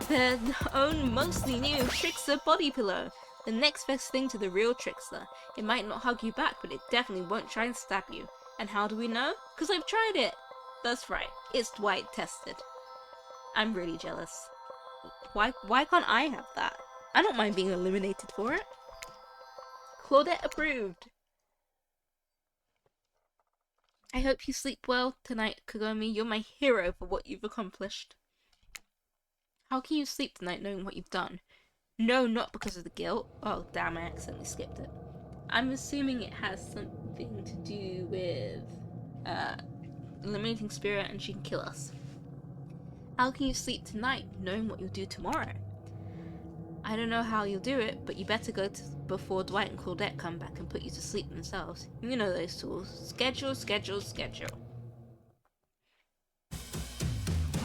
Their own mostly new Trickster body pillow. The next best thing to the real Trickster. It might not hug you back, but it definitely won't try and stab you. And how do we know? Because I've tried it! That's right, it's Dwight tested. I'm really jealous. Why can't I have that? I don't mind being eliminated for it. Claudette approved! I hope you sleep well tonight, Kagomi. You're my hero for what you've accomplished. How can you sleep tonight knowing what you've done? No, not because of the guilt. Oh, damn, I accidentally skipped it. I'm assuming it has something to do with eliminating Spirit and she can kill us. How can you sleep tonight knowing what you'll do tomorrow? I don't know how you'll do it, but you better go before Dwight and Claudette come back and put you to sleep themselves. You know those tools. Schedule, schedule, schedule.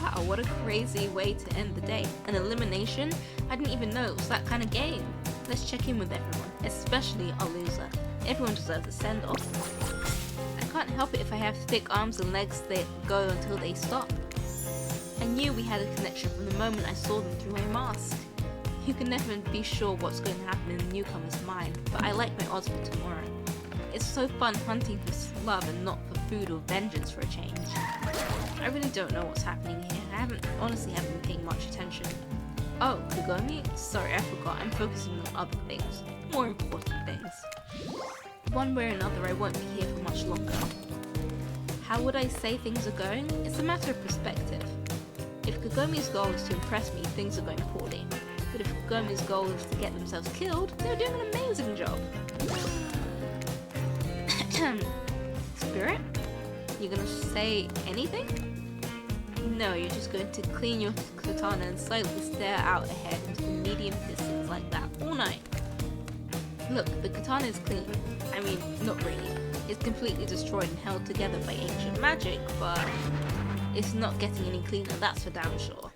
Wow, what a crazy way to end the day. An elimination? I didn't even know it was that kind of game. Let's check in with everyone, especially our loser. Everyone deserves a send-off. I can't help it if I have thick arms and legs that go until they stop. I knew we had a connection from the moment I saw them through my mask. You can never be sure what's going to happen in the newcomer's mind, but I like my odds for tomorrow. It's so fun hunting for love and not for food or vengeance for a change. I really don't know what's happening here. I honestly haven't been paying much attention. Oh, Kagomi? Sorry, I forgot. I'm focusing on other things. More important things. One way or another, I won't be here for much longer. How would I say things are going? It's a matter of perspective. If Kagomi's goal is to impress me, things are going poorly. But if Kagomi's goal is to get themselves killed, they're doing an amazing job. Spirit? You're gonna say anything? No, you're just going to clean your katana and slightly stare out ahead into the medium distance like that all night. Look, the katana is clean. I mean, not really. It's completely destroyed and held together by ancient magic, but it's not getting any cleaner, that's for damn sure.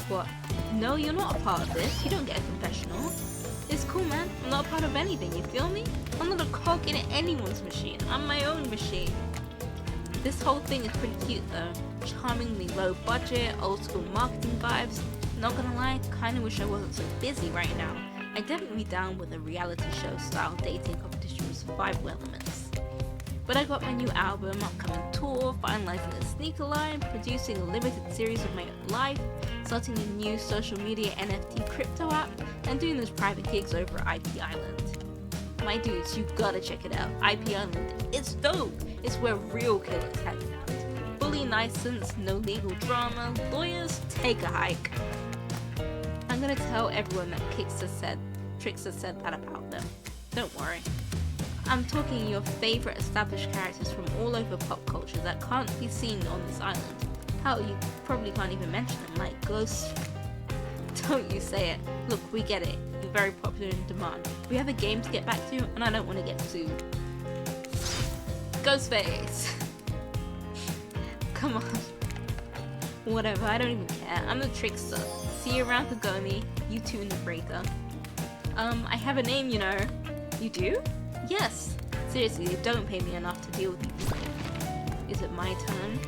What? No, you're not a part of this. You don't get a confessional. It's cool, man. I'm not a part of anything, you feel me? I'm not a cog in anyone's machine. I'm my own machine. This whole thing is pretty cute though. Charmingly low budget, old school marketing vibes. Not gonna lie, kinda wish I wasn't so busy right now. I'd definitely be down with a reality show style dating competition with survival elements. But I got my new album, upcoming tour, finalizing a sneaker line, producing a limited series of my life, starting a new social media NFT crypto app, and doing those private gigs over at IP Island. My dudes, you gotta check it out. IP Island, it's dope! It's where real killers hang out. Fully licensed, no legal drama, lawyers, take a hike. I'm gonna tell everyone that Trix has said that about them. Don't worry. I'm talking your favourite established characters from all over pop culture that can't be seen on this island. Hell, you probably can't even mention them, like Ghost. Don't you say it. Look, we get it. You're very popular in demand. We have a game to get back to, and I don't want to get sued. Ghostface! Come on. Whatever, I don't even care. I'm the trickster. See you around Kagomi, you two in the breaker. I have a name, you know. You do? Yes. Seriously, you don't pay me enough to deal with you. Is it my turn?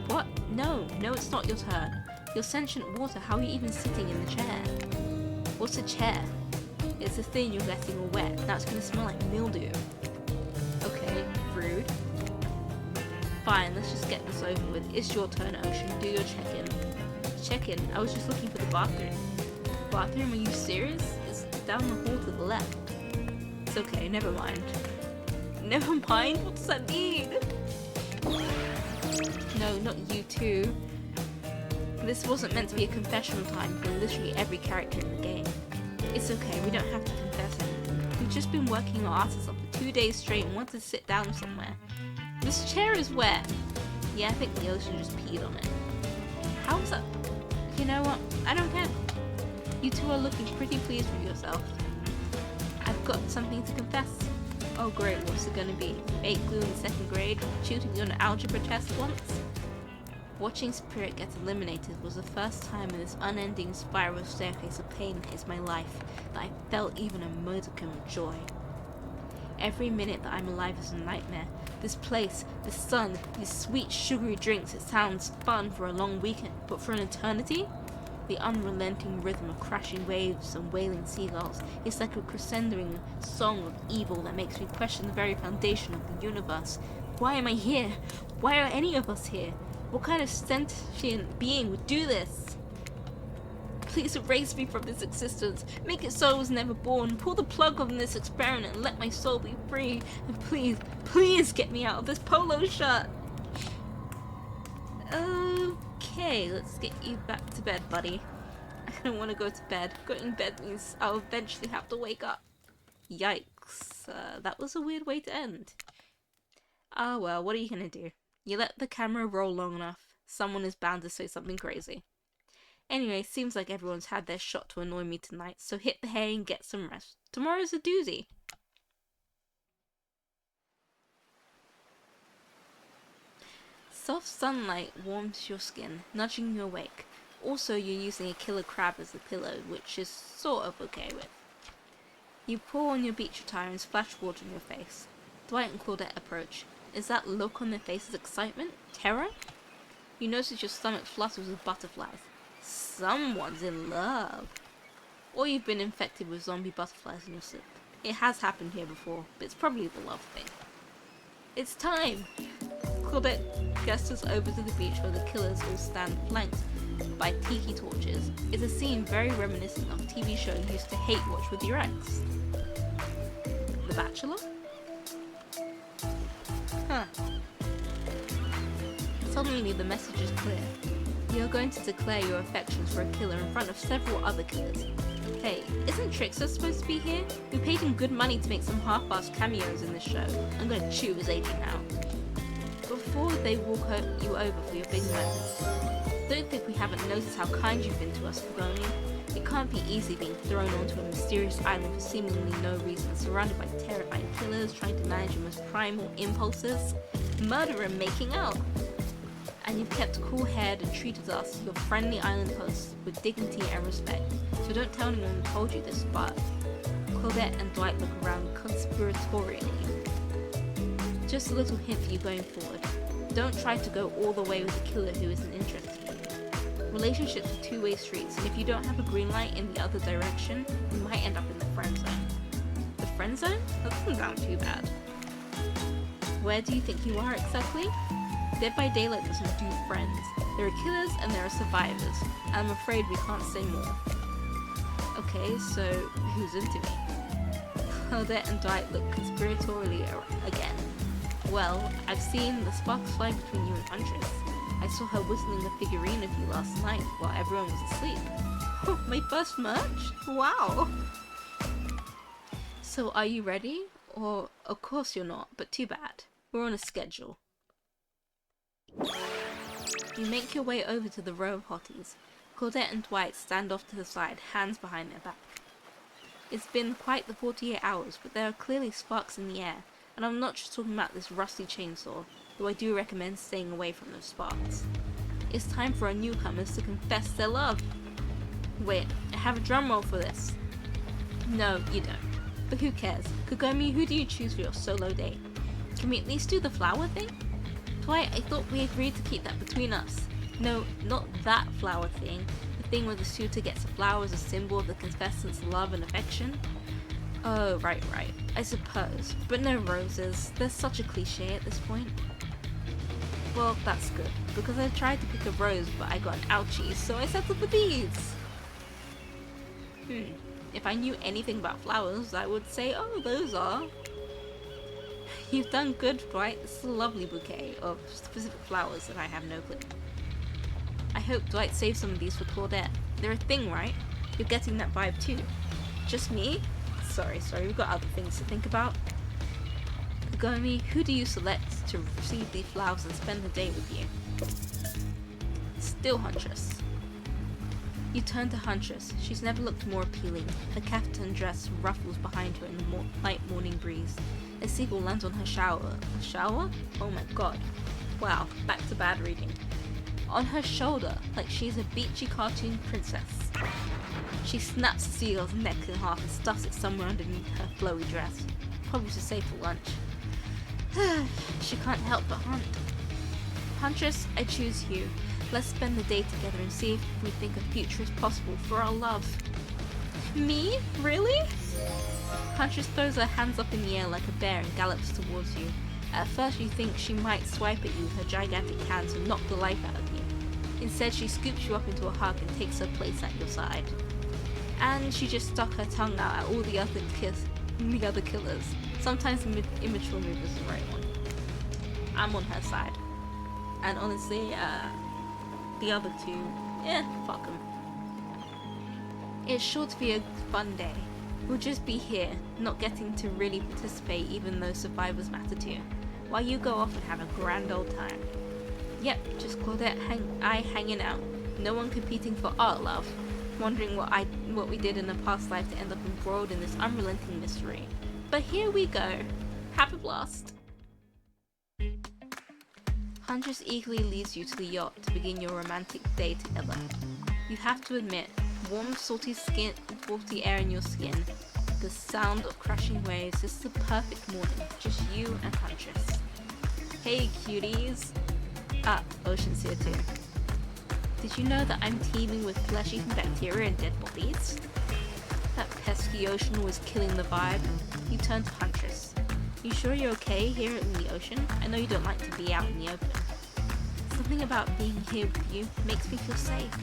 What? No, it's not your turn. You're sentient water, how are you even sitting in the chair? What's a chair? It's a thing you're getting all wet. Now it's gonna smell like mildew. Okay, rude. Fine, let's just get this over with. It's your turn, Ocean. Do your check-in. Check-in? I was just looking for the bathroom. Bathroom? Are you serious? It's down the hall to the left. It's okay, never mind. Never mind? What does that mean? No, not you two. This wasn't meant to be a confessional time for literally every character in the game. It's okay, we don't have to confess anything. We've just been working our asses off for 2 days straight and want to sit down somewhere. This chair is wet. Yeah, I think the ocean just peed on it. How is that? You know what? I don't care. You two are looking pretty pleased with yourself. I've got something to confess. Oh great, what's it gonna be? You ate glue in 2nd grade, shooting you on an algebra test once? Watching Spirit get eliminated was the first time in this unending spiral staircase of pain hit my life that I felt even a modicum of joy. Every minute that I'm alive is a nightmare. This place, the sun, these sweet sugary drinks, it sounds fun for a long weekend, but for an eternity? The unrelenting rhythm of crashing waves and wailing seagulls is like a crescendoing song of evil that makes me question the very foundation of the universe. Why am I here? Why are any of us here? What kind of sentient being would do this? Please erase me from this existence. Make it so I was never born. Pull the plug on this experiment and let my soul be free. And please, please get me out of this polo shirt. Okay, let's get you back to bed, buddy. I don't want to go to bed. Going to bed means I'll eventually have to wake up. Yikes. That was a weird way to end. Ah well, what are you gonna do? You let the camera roll long enough, someone is bound to say something crazy. Anyway, seems like everyone's had their shot to annoy me tonight, so hit the hay and get some rest. Tomorrow's a doozy. Soft sunlight warms your skin, nudging you awake. Also, you're using a killer crab as a pillow, which is sort of okay with. You pull on your beach attire and splash water in your face. Dwight and Claudette approach. Is that look on their faces excitement? Terror? You notice your stomach flutters with butterflies. Someone's in love. Or you've been infected with zombie butterflies in your sleep. It has happened here before, but it's probably the love thing. It's time! Claudette gestures over to the beach where the killers all stand flanked by tiki torches. It's a scene very reminiscent of a TV show you used to hate watch with your ex. The Bachelor? Huh. Suddenly the message is clear. You're going to declare your affections for a killer in front of several other killers. Hey, isn't Trickster supposed to be here? We paid him good money to make some half-assed cameos in this show. I'm gonna chew his agent out. Before they walk you over for your big moment, don't think we haven't noticed how kind you've been to us, Kagami. It can't be easy being thrown onto a mysterious island for seemingly no reason, surrounded by terrifying killers trying to manage your most primal impulses, murder and making out. And you've kept cool-headed and treated us, your friendly island hosts, with dignity and respect. So don't tell anyone who told you this, but Claudette and Dwight look around conspiratorially. Just a little hint for you going forward. Don't try to go all the way with a killer who isn't interested in you. Relationships are two-way streets, and if you don't have a green light in the other direction, you might end up in the friend zone. The friend zone? That doesn't sound too bad. Where do you think you are exactly? Dead by Daylight doesn't do friends. There are killers and there are survivors. I'm afraid we can't say more. Okay, so who's into me? Claudette and Dwight look conspiratorially again. Well, I've seen the sparks fly between you and Huntress. I saw her whistling a figurine of you last night while everyone was asleep. Oh, my first merch? Wow! So are you ready? Or, of course you're not, but too bad. We're on a schedule. You make your way over to the row of hotties. Claudette and Dwight stand off to the side, hands behind their back. It's been quite the 48 hours, but there are clearly sparks in the air, and I'm not just talking about this rusty chainsaw, though I do recommend staying away from those sparks. It's time for our newcomers to confess their love. Wait, I have a drum roll for this. No, you don't. But who cares? Kagomi, who do you choose for your solo date? Can we at least do the flower thing? Dwight, I thought we agreed to keep that between us. No, not that flower thing. The thing where the suitor gets a flower as a symbol of the contestant's love and affection. Oh, right. I suppose. But no roses. They're such a cliche at this point. Well, that's good, because I tried to pick a rose, but I got an ouchie, so I settled for these. If I knew anything about flowers, I would say, oh, those are. You've done good, Dwight. This is a lovely bouquet of specific flowers that I have no clue. I hope Dwight saved some of these for Claudette. They're a thing, right? You're getting that vibe too. Just me? Sorry, we've got other things to think about. Kagomi, who do you select to receive these flowers and spend the day with you? Still Huntress. You turn to Huntress. She's never looked more appealing. Her caftan dress ruffles behind her in the light morning breeze. A seagull lands on her shower. A shower? Oh my god. Wow, back to bad reading. On her shoulder, like she's a beachy cartoon princess. She snaps the seagull's neck in half and stuffs it somewhere underneath her flowy dress. Probably to save for lunch. She can't help but hunt. Huntress, I choose you. Let's spend the day together and see if we think a future is possible for our love. Me? Really? Huntress throws her hands up in the air like a bear and gallops towards you. At first you think she might swipe at you with her gigantic hands and knock the life out of you. Instead she scoops you up into a hug and takes her place at your side. And she just stuck her tongue out at all the other killers. Sometimes the immature move is the right one. I'm on her side. And honestly, the other two, fuck them. It's sure to be a fun day. We'll just be here, not getting to really participate even though survivors matter too, while you go off and have a grand old time. Yep, just Claudette I hanging out. No one competing for our love, wondering what we did in a past life to end up embroiled in this unrelenting mystery. But here we go. Have a blast. Huntress eagerly leads you to the yacht to begin your romantic day together. You have to admit, warm, salty air in your skin, the sound of crashing waves, this is the perfect morning, just you and Huntress. Hey cuties! Ocean's here too. Did you know that I'm teeming with flesh-eating bacteria and dead bodies? That pesky ocean was killing the vibe. You turn to Huntress. You sure you're okay here in the ocean? I know you don't like to be out in the open. Something about being here with you makes me feel safe.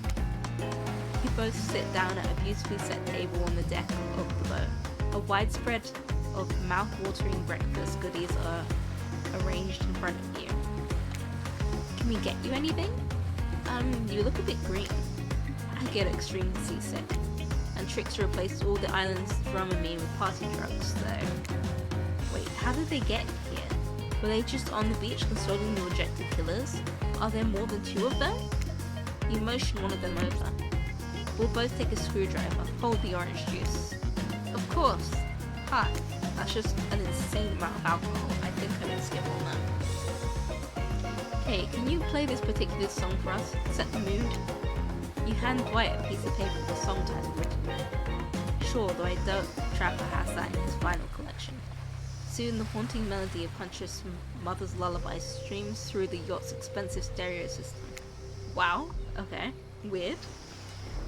You both sit down at a beautifully set table on the deck of the boat. A widespread of mouth-watering breakfast goodies are arranged in front of you. Can we get you anything? You look a bit green. I get extremely seasick. And Trix replaced all the island's Dramamine with party drugs, so... Wait, how did they get here? Were they just on the beach consoling the rejected killers? Are there more than 2 of them? You motion one of them over. We'll both take a screwdriver. Hold the orange juice. Of course. Hi. That's just an insane amount of alcohol. I think I'm gonna skip on that. Hey, can you play this particular song for us? Set the mood? You hand Dwight a piece of paper with a song title written on it. Sure, though I doubt Trapper has that in his vinyl collection. Soon the haunting melody of Huntress' mother's lullaby streams through the yacht's expensive stereo system. Wow, okay, weird.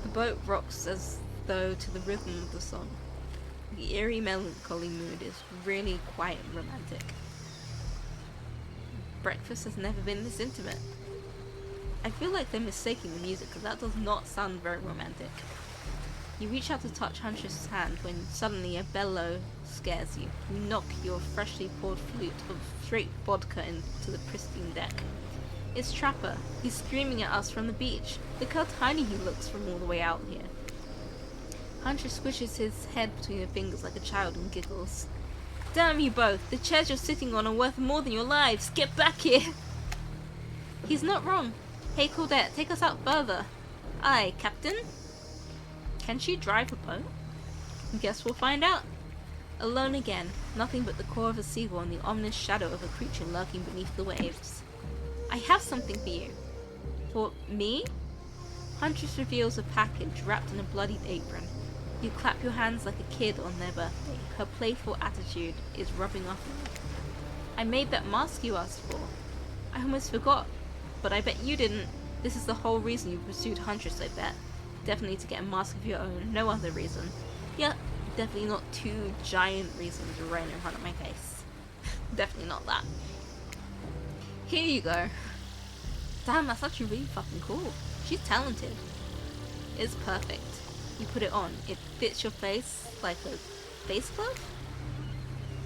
The boat rocks as though to the rhythm of the song. The eerie melancholy mood is really quite romantic. Breakfast has never been this intimate. I feel like they're mistaking the music because that does not sound very romantic. You reach out to touch Huntress' hand when suddenly a bellow scares you. You knock your freshly poured flute of straight vodka into the pristine deck. It's Trapper. He's screaming at us from the beach. Look how tiny he looks from all the way out here. Huntress squishes his head between her fingers like a child and giggles. Damn you both! The chairs you're sitting on are worth more than your lives! Get back here! He's not wrong. Hey Claudette, take us out further. Aye, Captain? Can she drive a boat? Guess we'll find out. Alone again, nothing but the core of a seagull and the ominous shadow of a creature lurking beneath the waves. I have something for you. For me? Huntress reveals a package wrapped in a bloodied apron. You clap your hands like a kid on their birthday. Her playful attitude is rubbing off on you. I made that mask you asked for. I almost forgot, but I bet you didn't. This is the whole reason you pursued Huntress, I bet. Definitely to get a mask of your own, no other reason. Yeah, definitely not 2 giant reasons right in front of my face. Definitely not that. Here you go. Damn, that's actually really fucking cool. She's talented. It's perfect. You put it on. It fits your face like a face glove?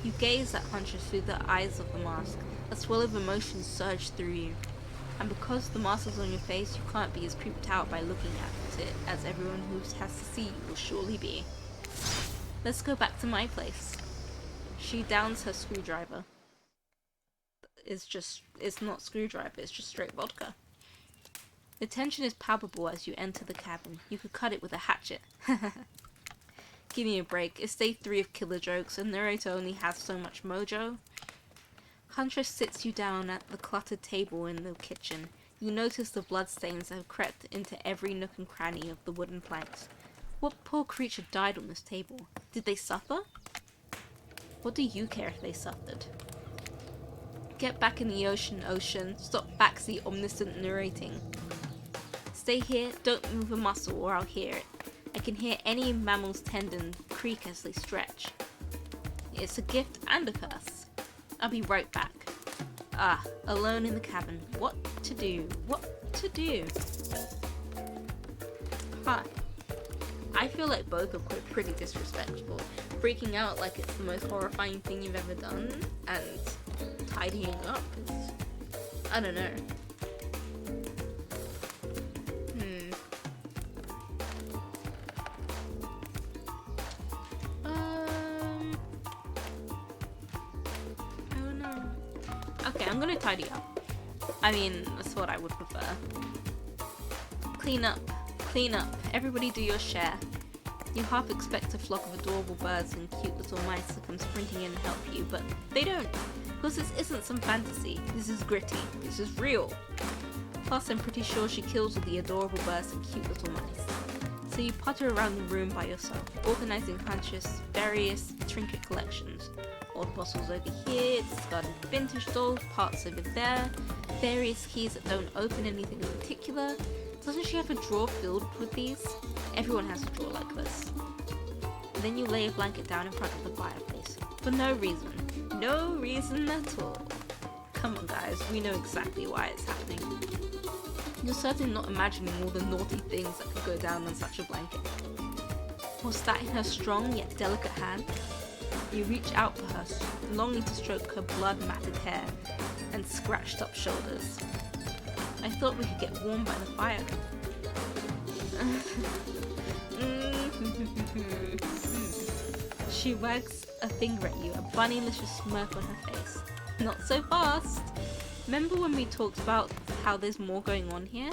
You gaze at Huntress through the eyes of the mask. A swell of emotion surged through you. And because the mask is on your face, you can't be as creeped out by looking at it as everyone who has to see you will surely be. Let's go back to my place. She downs her screwdriver. It's not screwdriver, it's just straight vodka. The tension is palpable as you enter the cabin. You could cut it with a hatchet. Give me a break. It's day 3 of killer jokes, and narrator only has so much mojo. Huntress sits you down at the cluttered table in the kitchen. You notice the bloodstains have crept into every nook and cranny of the wooden planks. What poor creature died on this table? Did they suffer? What do you care if they suffered? Get back in the ocean. Stop backseat omniscient narrating. Stay here, don't move a muscle or I'll hear it. I can hear any mammal's tendon creak as they stretch. It's a gift and a curse. I'll be right back. Alone in the cabin. What to do? Hi. I feel like both are pretty disrespectful. Freaking out like it's the most horrifying thing you've ever done, and tidying up is... I don't know. Okay, I'm gonna tidy up. I mean, that's what I would prefer. Clean up. Everybody do your share. You half expect a flock of adorable birds and cute little mice to come sprinting in and help you, but they don't. Because this isn't some fantasy. This is gritty. This is real. Plus, I'm pretty sure she kills all the adorable birds and cute little mice. So you potter around the room by yourself, organizing Huntress' various trinket collections. Old bottles over here, discarded vintage dolls, parts over there, various keys that don't open anything in particular. Doesn't she have a drawer filled with these? Everyone has a drawer like this. And then you lay a blanket down in front of the fireplace. For no reason. No reason at all. Come on guys, we know exactly why it's happening. You're certainly not imagining all the naughty things that could go down on such a blanket. Was that in her strong yet delicate hand? You reach out for her, longing to stroke her blood-matted hair and scratched up shoulders. I thought we could get warm by the fire. She wags a finger at you, a bunnylicious smirk on her face. Not so fast! Remember when we talked about how there's more going on here?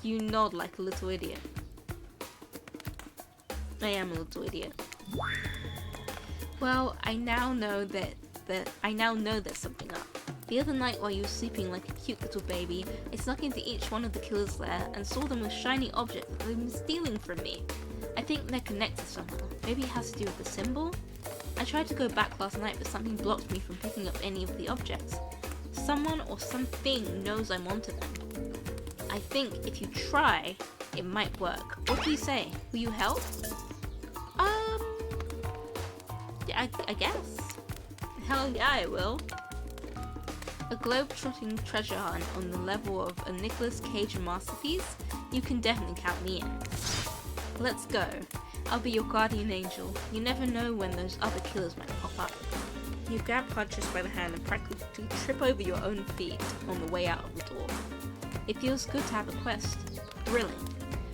You nod like a little idiot. I am a little idiot. Well, I now know there's something up. The other night while you were sleeping like a cute little baby, I snuck into each one of the killer's lair and saw them with shiny objects that they've been stealing from me. I think they're connected somehow. Maybe it has to do with the symbol? I tried to go back last night but something blocked me from picking up any of the objects. Someone or something knows I'm onto them. I think if you try, it might work. What do you say? Will you help? Yeah, I guess. Hell yeah, I will. A globe-trotting treasure hunt on the level of a Nicolas Cage masterpiece? You can definitely count me in. Let's go. I'll be your guardian angel. You never know when those other killers might pop up. You grab Huntress by the hand and practically trip over your own feet on the way out of the door. It feels good to have a quest. Thrilling.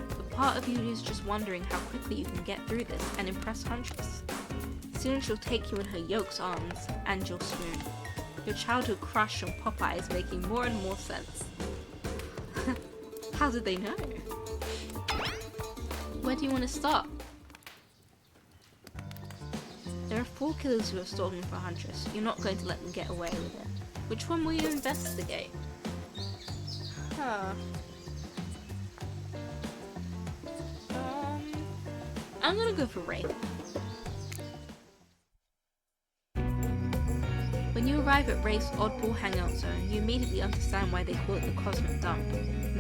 But part of you is just wondering how quickly you can get through this and impress Huntress. Soon she'll take you in her yolk's arms, and you'll swoon. Your childhood crush on Popeye is making more and more sense. How did they know? Where do you want to start? There are 4 killers who are stalking for Huntress. You're not going to let them get away with it. Which one will you investigate? I'm gonna go for Wraith. When you arrive at Wraith's oddball hangout zone, you immediately understand why they call it the Cosmic Dump.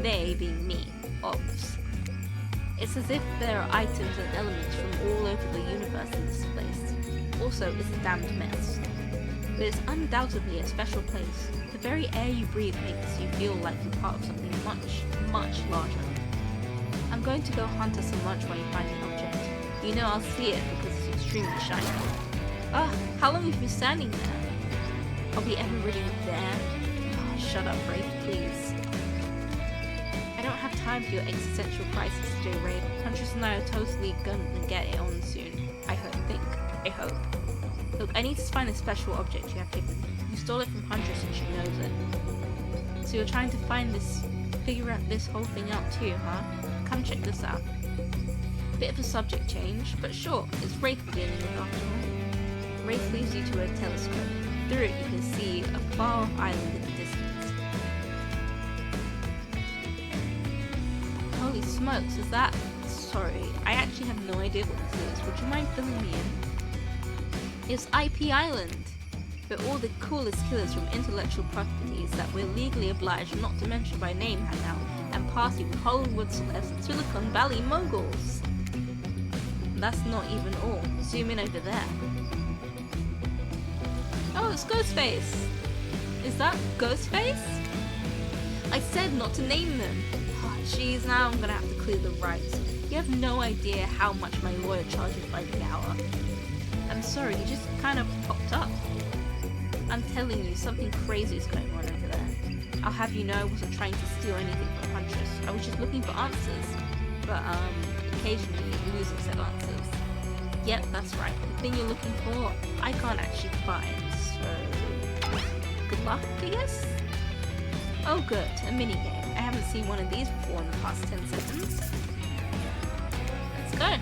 They being me, Obs. It's as if there are items and elements from all over the universe in this place. Also, it's a damned mess. But it's undoubtedly a special place. The very air you breathe makes you feel like you're part of something much, much larger. I'm going to go hunt us some lunch while you find an object. You know I'll see it because it's extremely shiny. Ugh, how long have you been standing there? Are we ever really there? Oh, shut up, Wraith, please. I don't have time for your existential crisis, J-Raid. Huntress and I are totally gonna get it on soon. I hope. Look, I need to find a special object you have hidden. You stole it from Huntress and she knows it. So you're trying to figure out this whole thing out too, huh? Come check this out. Bit of a subject change, but sure, it's Wraith we're dealing with after all. Wraith leads you to a telescope. Through it you can see a far-off island in the distance. Holy smokes, is that... Sorry, I actually have no idea what this is. Would you mind filling me in? It's IP Island! Where all the coolest killers from intellectual properties that we're legally obliged not to mention by name hang out and party with Hollywood celebs and Silicon Valley moguls. That's not even all. Zoom in over there. Oh, it's Ghostface! Is that Ghostface? I said not to name them! Oh jeez, now I'm gonna have to clear the rights. You have no idea how much my lawyer charges by the hour. I'm sorry, you just kind of popped up. I'm telling you, something crazy is going on over there. I'll have you know I wasn't trying to steal anything from Huntress. I was just looking for answers. But, occasionally losing said answers. Yep, that's right. The thing you're looking for, I can't actually find, so... Good luck, I guess? Oh good, a minigame. I haven't seen one of these before in the past 10 seconds. Let's go!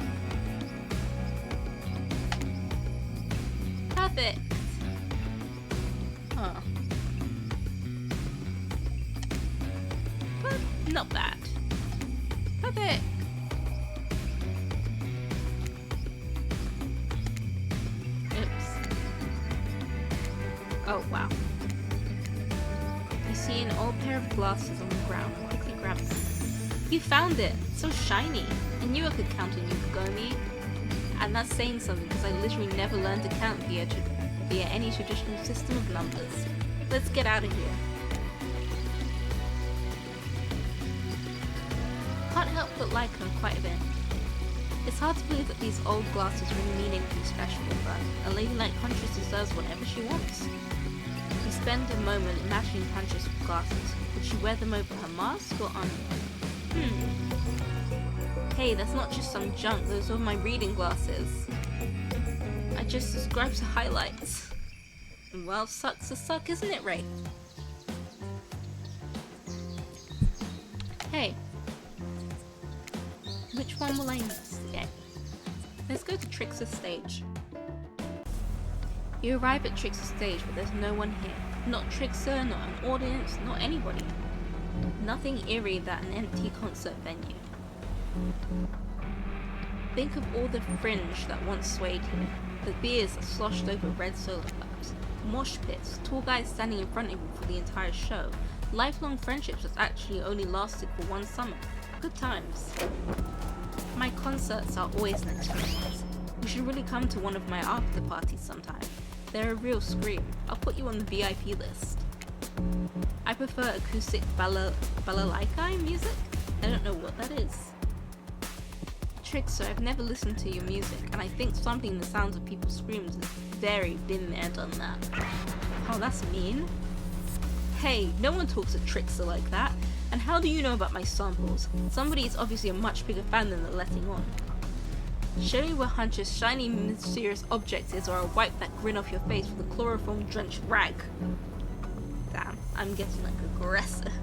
Perfect! Huh. But not bad. Perfect! Oh wow. You see an old pair of glasses on the ground. Quickly grab them. You found it! So shiny! I knew I could count on you, Kagome. And that's saying something because I literally never learned to count via any traditional system of numbers. Let's get out of here. Can't help but like them quite a bit. It's hard to believe that these old glasses really mean anything special, but a lady like Huntress deserves whatever she wants. You spend a moment imagining Huntress with glasses. Would she wear them over her mask or on? Hey, that's not just some junk, those are my reading glasses. I just subscribed to highlights. Well, sucks to suck, isn't it, Ray? Hey. Which one will I investigate? Let's go to Trix's stage. You arrive at Trix's stage, but there's no one here. Not Trixer, not an audience, not anybody. Nothing eerie than an empty concert venue. Think of all the fringe that once swayed here. The beers that sloshed over red soda cups. Mosh pits, tall guys standing in front of you for the entire show. Lifelong friendships that actually only lasted for one summer. Good times. My concerts are always an experience. You should really come to one of my after parties sometime. They're a real scream. I'll put you on the VIP list. I prefer acoustic balalaika music. I don't know what that is. Trixer, I've never listened to your music, and I think sampling the sounds of people's screams is very been there, done that. Oh, that's mean. Hey, no one talks to Trixer like that. And how do you know about my samples? Somebody is obviously a much bigger fan than they're letting on. Show me where Huntress' shiny mysterious object is, or I'll wipe that grin off your face with a chloroform-drenched rag. Damn, I'm getting like aggressive.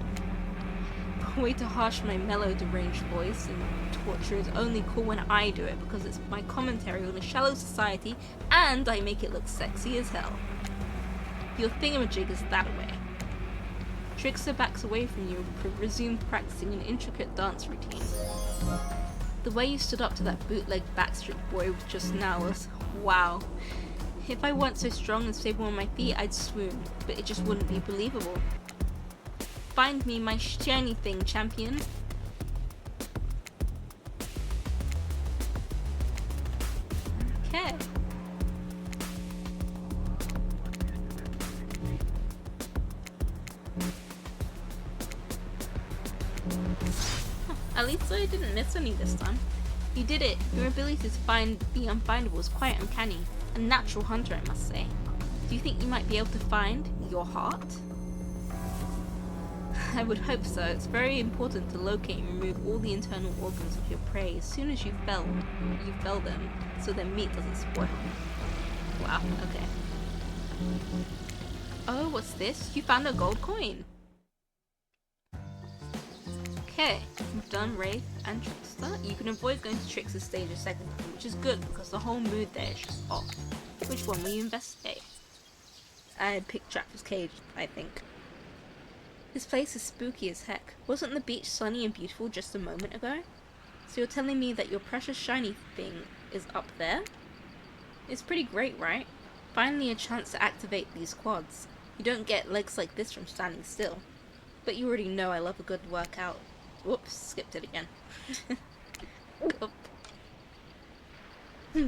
Way to harsh my mellow deranged voice, and torture is only cool when I do it because it's my commentary on a shallow society and I make it look sexy as hell. Your thingamajig is that way. Trixer backs away from you and resumes practicing an intricate dance routine. The way you stood up to that bootleg Backstreet Boy just now was wow. If I weren't so strong and stable on my feet, I'd swoon, but it just wouldn't be believable. Find me my shiny thing, champion. Okay. At least I didn't miss any this time. You did it. Your ability to find the unfindable is quite uncanny. A natural hunter, I must say. Do you think you might be able to find your heart? I would hope so. It's very important to locate and remove all the internal organs of your prey as soon as you fell them, so their meat doesn't spoil. Wow, okay. Oh, what's this? You found a gold coin! Okay, we've done Wraith and Trickster. You can avoid going to Trickster's stage a second time, which is good because the whole mood there is just off. Which one will you investigate? I'd pick Trapper's Cage, I think. This place is spooky as heck. Wasn't the beach sunny and beautiful just a moment ago? So you're telling me that your precious shiny thing is up there? It's pretty great, right? Finally a chance to activate these quads. You don't get legs like this from standing still. But you already know I love a good workout. Whoops, skipped it again.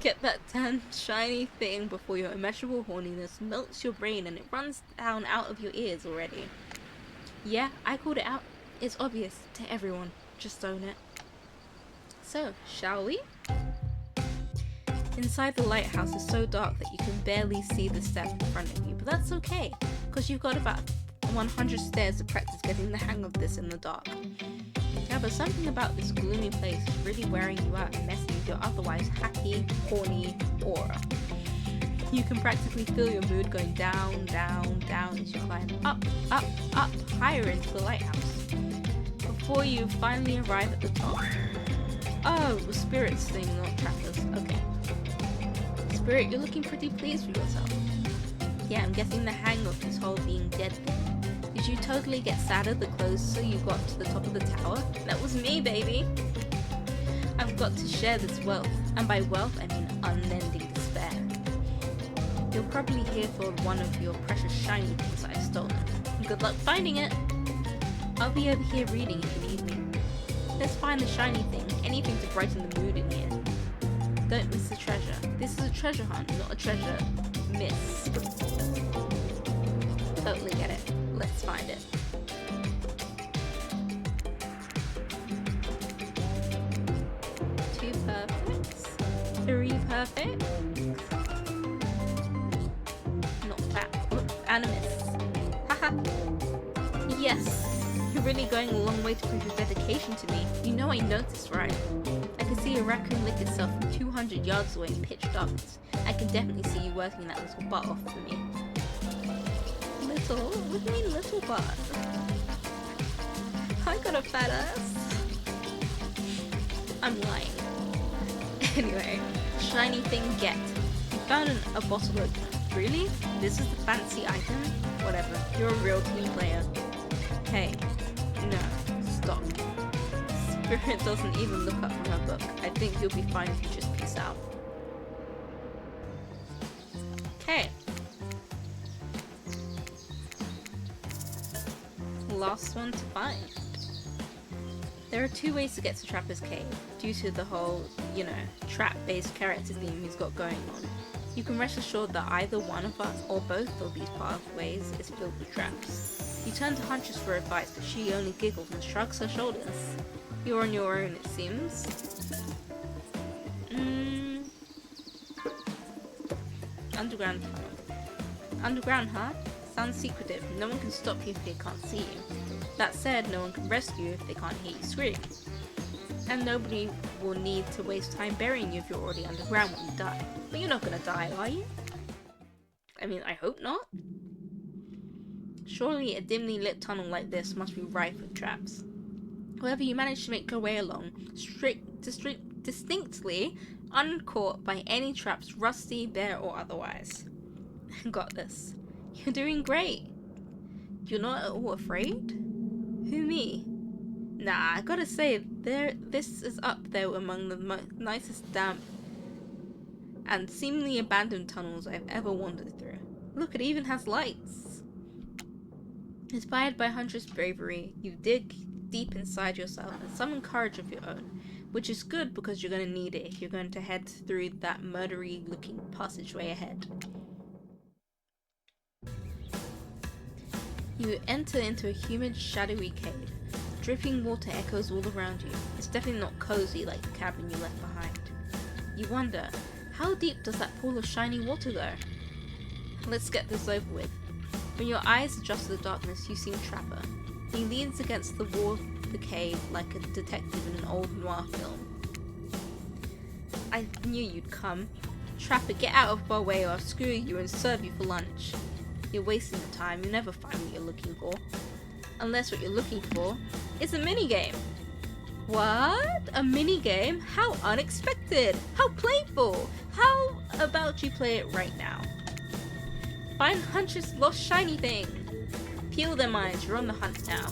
Get that tan, shiny thing before your immeasurable horniness melts your brain and it runs down out of your ears already. Yeah, I called it out. It's obvious to everyone. Just own it. So, shall we? Inside the lighthouse is so dark that you can barely see the step in front of you, but that's okay, because you've got about 100 stairs to practice getting the hang of this in the dark. Yeah, but something about this gloomy place is really wearing you out and messing with your otherwise happy, horny aura. You can practically feel your mood going down, down, down as you climb up, up, up, higher into the lighthouse. Before you finally arrive at the top. Oh, the Spirit's thing, not Trappers. Okay. Spirit, you're looking pretty pleased with yourself. Yeah, I'm getting the hang of this whole being dead thing. Did you totally get sadder the closer you got to the top of the tower? That was me, baby! I've got to share this wealth, and by wealth I mean unending despair. You're probably here for one of your precious shiny things that I've stolen. Good luck finding it! I'll be over here reading if you need me. Let's find the shiny thing, anything to brighten the mood in here. Don't miss the treasure. This is a treasure hunt, not a treasure miss. Totally get it. Let's find it. Two perfects. Three perfects. Not bad. Oops, and a miss. Yes, you're really going a long way to prove your dedication to me. You know I noticed, right? I can see a raccoon lick itself from 200 yards away in pitch darkness. I can definitely see you working that little butt off for me. Little? What do you mean little butt? I got a fat ass. I'm lying. Anyway, shiny thing get. You found a bottle opener. Really? This is the fancy item? Whatever, you're a real team player. Hey, no, stop. Spirit doesn't even look up from her book. I think you'll be fine if you just peace out. Okay. Last one to find. There are two ways to get to Trapper's Cave, due to the whole, you know, trap-based character theme he's got going on. You can rest assured that either one of us, or both of these pathways, is filled with traps. You turn to Huntress for advice, but she only giggles and shrugs her shoulders. You're on your own, it seems. Underground tunnel. Underground, huh? Sounds secretive. No one can stop you if they can't see you. That said, no one can rescue you if they can't hear you scream. And nobody will need to waste time burying you if you're already underground when you die. But you're not gonna die, are you? I mean, I hope not. Surely a dimly lit tunnel like this must be rife with traps. However, you manage to make your way along, distinctly uncaught by any traps, rusty, bare, or otherwise. Got this. You're doing great. You're not at all afraid? Who, me? Nah, I gotta say, this is up there among the nicest damp and seemingly abandoned tunnels I've ever wandered through. Look, it even has lights. Inspired by Huntress' bravery, you dig deep inside yourself and summon courage of your own, which is good because you're going to need it if you're going to head through that murdery looking passageway ahead. You enter into a humid, shadowy cave. Dripping water echoes all around you. It's definitely not cozy like the cabin you left behind. You wonder, how deep does that pool of shiny water go? Let's get this over with. When your eyes adjust to the darkness, you see Trapper. He leans against the wall of the cave like a detective in an old noir film. I knew you'd come. Trapper, get out of our way or I'll screw you and serve you for lunch. You're wasting the time, you never find what you're looking for. Unless what you're looking for is a minigame. What? A minigame? How unexpected! How playful! How about you play it right now? Find Huntress' lost shiny thing! Peel their minds, you're on the hunt now.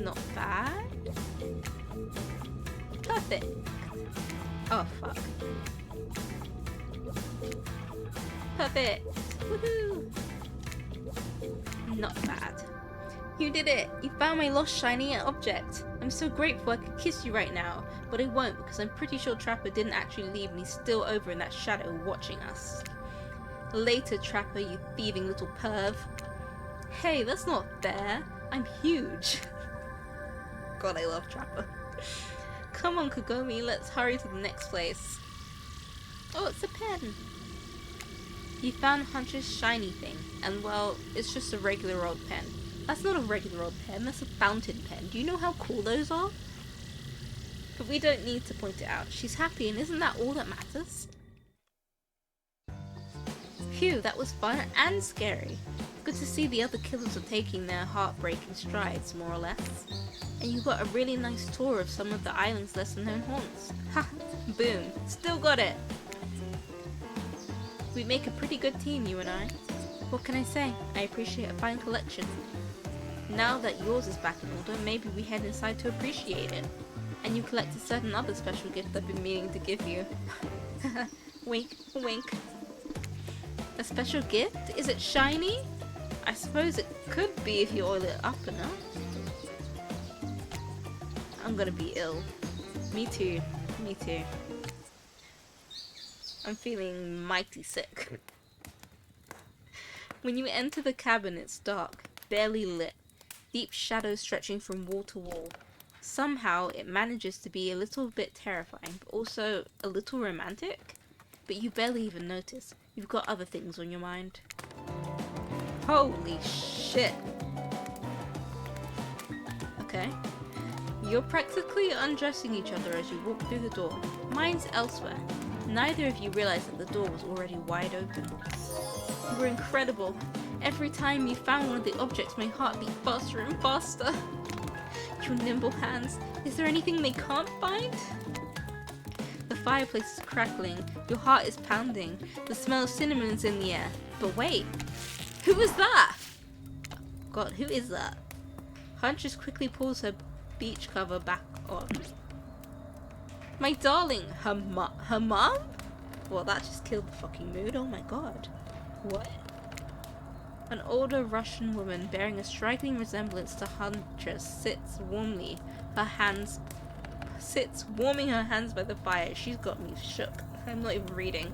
Not bad. Perfect. Oh fuck. Perfect. Woohoo! Not bad. You did it! You found my lost shiny object. I'm so grateful I could kiss you right now, but I won't because I'm pretty sure Trapper didn't actually leave and he's still over in that shadow watching us. Later, Trapper, you thieving little perv. Hey, that's not fair. I'm huge. God, I love Trapper. Come on, Kagome, let's hurry to the next place. Oh, it's a pen. You found Huntress' shiny thing, and well, it's just a regular old pen. That's not a regular old pen, that's a fountain pen. Do you know how cool those are? But we don't need to point it out. She's happy, and isn't that all that matters? Phew, that was fun and scary. Good to see the other killers are taking their heartbreaking strides, more or less. And you got a really nice tour of some of the island's lesser known haunts. Ha! Boom. Still got it! We make a pretty good team, you and I. What can I say? I appreciate a fine collection. Now that yours is back in order, maybe we head inside to appreciate it. And you collect a certain other special gift I've been meaning to give you. Wink, wink. A special gift? Is it shiny? I suppose it could be if you oil it up enough. I'm gonna be ill. Me too. Me too. I'm feeling mighty sick. When you enter the cabin, it's dark, barely lit, deep shadows stretching from wall to wall. Somehow, it manages to be a little bit terrifying, but also a little romantic. But you barely even notice. You've got other things on your mind. Holy shit. Okay. You're practically undressing each other as you walk through the door. Mine's elsewhere. Neither of you realized that the door was already wide open. You were incredible. Every time you found one of the objects, my heart beat faster and faster. Your nimble hands. Is there anything they can't find? The fireplace is crackling. Your heart is pounding. The smell of cinnamon is in the air. But wait. Who is that? God, who is that? Huntress quickly pulls her beach cover back on. My darling, her mom? Well, that just killed the fucking mood. Oh my god. What? An older Russian woman bearing a striking resemblance to Huntress sits warming her hands by the fire. She's got me shook. I'm not even reading.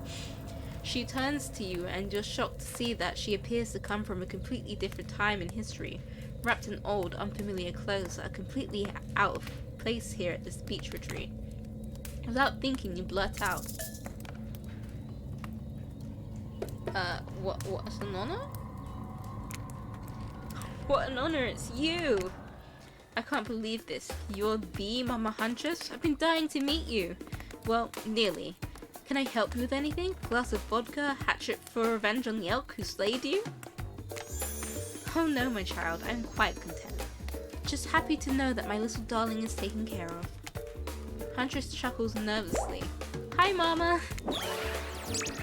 She turns to you and you're shocked to see that she appears to come from a completely different time in history, wrapped in old, unfamiliar clothes that are completely out of place here at this beach retreat. Without thinking, you blurt out, what's an honor? What an honor, it's you! I can't believe this. You're the Mama Huntress? I've been dying to meet you. Well, nearly. Can I help you with anything? Glass of vodka? Hatchet for revenge on the elk who slayed you? Oh no, my child, I'm quite content. Just happy to know that my little darling is taken care of. Huntress chuckles nervously. Hi, Mama!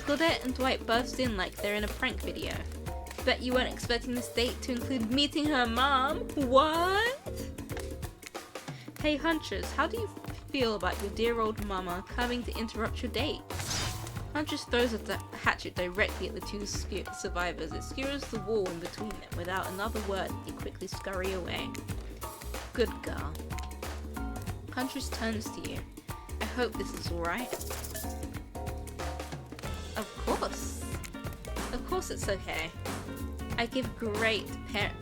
Claudette and Dwight burst in like they're in a prank video. Bet you weren't expecting this date to include meeting her mom? What? Hey Huntress, how do you feel about your dear old mama coming to interrupt your date? Huntress throws a hatchet directly at the two survivors. It skewers the wall in between them. Without another word, they quickly scurry away. Good girl. Huntress turns to you. I hope this is alright. Of course. Of course it's okay. I give great parent.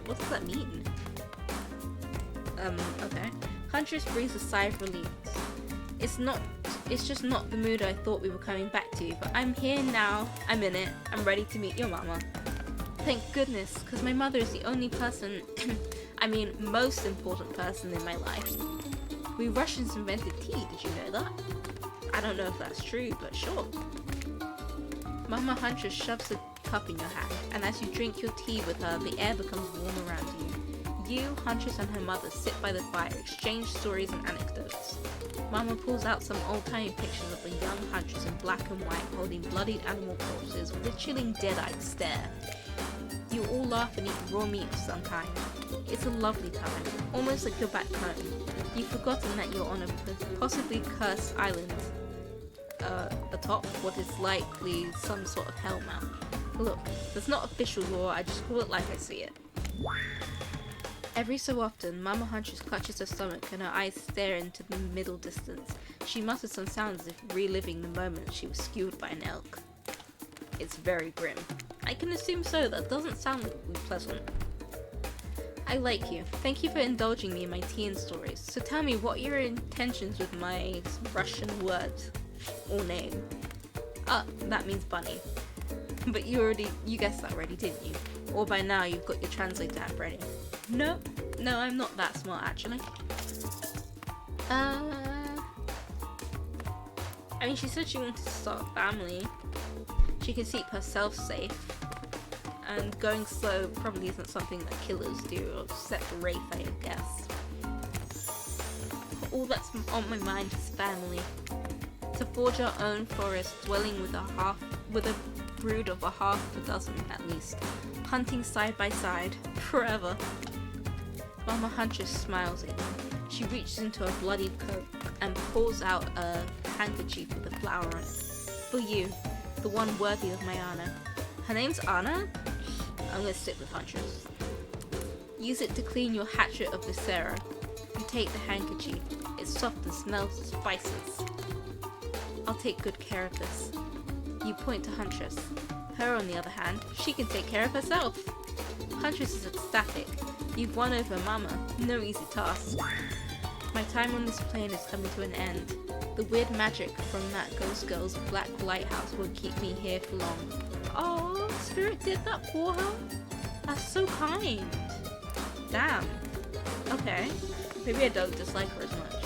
What does that mean? Okay. Huntress breathes a sigh of relief. It's just not the mood I thought we were coming back to, but I'm here now, I'm in it, I'm ready to meet your mama. Thank goodness, because my mother is the only person, most important person in my life. We Russians invented tea, did you know that? I don't know if that's true, but sure. Mama Huntress shoves a cup in your hand, and as you drink your tea with her, the air becomes warm around you. You, Huntress, and her mother sit by the fire, exchange stories and anecdotes. Mama pulls out some old-timey pictures of a young Huntress in black and white holding bloodied animal corpses with a chilling dead-eyed stare. You all laugh and eat raw meat of some kind. It's a lovely time, almost like you're back home. You've forgotten that you're on a possibly cursed island atop what is likely some sort of hellmouth. Look, there's not official law, I just call it like I see it. Every so often, Mama Huntress clutches her stomach and her eyes stare into the middle distance. She mutters some sounds as if reliving the moment she was skewered by an elk. It's very grim. I can assume so, that doesn't sound pleasant. I like you. Thank you for indulging me in my tea and stories. So tell me, what are your intentions with my Russian word or name? That means bunny. But you guessed that already, didn't you? Or by now you've got your translator app ready. No, I'm not that smart actually. She said she wanted to start a family. She can keep herself safe. And going slow probably isn't something that killers do, except Wraith, I guess. All that's on my mind is family. To forge our own forest, dwelling with a brood of a half a dozen at least, hunting side by side, forever. Mama Huntress smiles at you. She reaches into a bloodied coat and pulls out a handkerchief with a flower on it. For you, the one worthy of my Anna. Her name's Anna? I'm gonna stick with Huntress. Use it to clean your hatchet of viscera. You take the handkerchief. It's soft and smells of spices. I'll take good care of this. You point to Huntress. Her, on the other hand, she can take care of herself. Huntress is ecstatic. You've won over Mama. No easy task. My time on this plane is coming to an end. The weird magic from that ghost girl's black lighthouse won't keep me here for long. Oh, Spirit did that for her? That's so kind. Damn. Okay. Maybe I don't dislike her as much.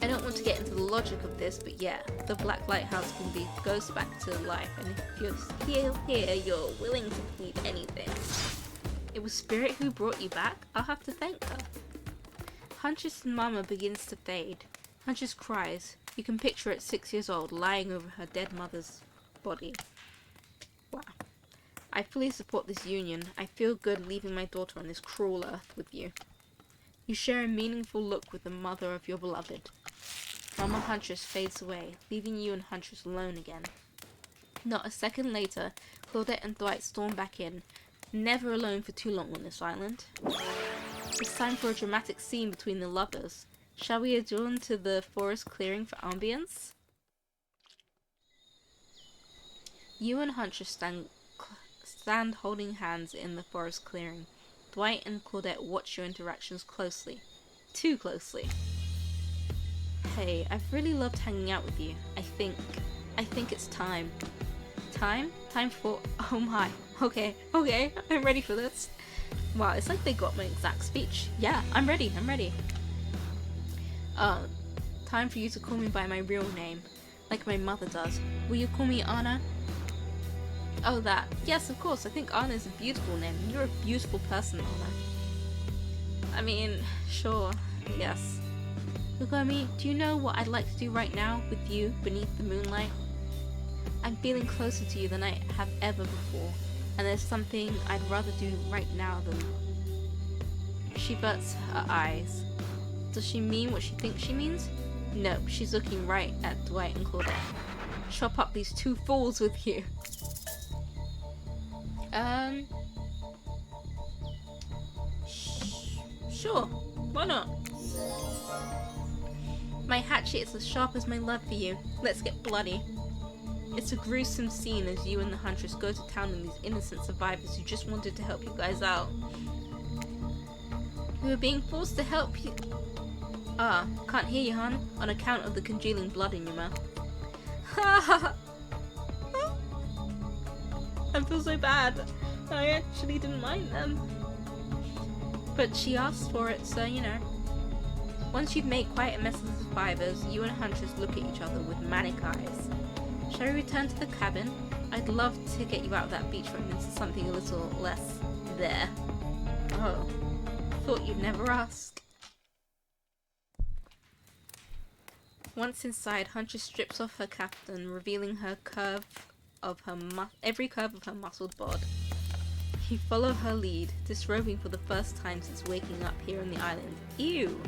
I don't want to get into the logic of this, but yeah, the black lighthouse can be ghost back to life, and if you're still here, you're willing to believe anything. It was Spirit who brought you back? I'll have to thank her. Huntress' mama begins to fade. Huntress cries. You can picture it 6 years old, lying over her dead mother's body. Wow. I fully support this union. I feel good leaving my daughter on this cruel earth with you. You share a meaningful look with the mother of your beloved. Mama Huntress fades away, leaving you and Huntress alone again. Not a second later, Claudette and Dwight storm back in, never alone for too long on this island. It's time for a dramatic scene between the lovers. Shall we adjourn to the forest clearing for ambience? You and Huntress stand holding hands in the forest clearing. Dwight and Claudette watch your interactions closely. Too closely. Hey, I've really loved hanging out with you. I think it's time. Time? Time for... Oh my. Okay, I'm ready for this. Wow, it's like they got my exact speech. Yeah, I'm ready. Time for you to call me by my real name, like my mother does. Will you call me Anna? Oh, that. Yes, of course. I think Anna is a beautiful name. You're a beautiful person, Anna. I mean, sure. Yes. Kagome, do you know what I'd like to do right now with you beneath the moonlight? I'm feeling closer to you than I have ever before, and there's something I'd rather do right now than... She verts her eyes. Does she mean what she thinks she means? No, she's looking right at Dwight and Claudette. Chop up these two fools with you. Sure, why not? My hatchet is as sharp as my love for you. Let's get bloody. It's a gruesome scene as you and the Huntress go to town on these innocent survivors who just wanted to help you guys out. We were being forced to help you. Ah, can't hear you, hon, on account of the congealing blood in your mouth. Ha ha ha! I feel so bad. I actually didn't mind them. But she asked for it, so you know. Once you've made quite a mess of the survivors, you and Huntress look at each other with manic eyes. Shall we return to the cabin? I'd love to get you out of that beach room into something a little less there. Oh, thought you'd never ask. Once inside, Huntress strips off her kaftan, revealing every curve of her muscled bod. You follow her lead, disrobing for the first time since waking up here on the island. Ew!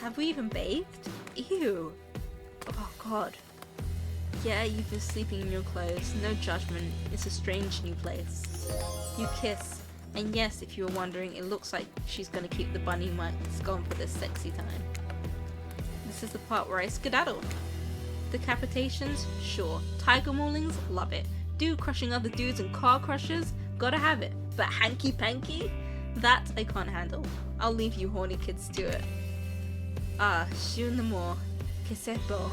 Have we even bathed? Ew! Oh god. Yeah, you've been sleeping in your clothes, no judgment, it's a strange new place. You kiss, and yes, if you were wondering, it looks like she's gonna keep the bunny mics gone for this sexy time. This is the part where I skedaddle. Decapitations? Sure. Tiger maulings? Love it. Dude crushing other dudes and car crushes? Gotta have it. But hanky-panky? That I can't handle. I'll leave you horny kids to it. Ah, je n'amour. Que c'est beau.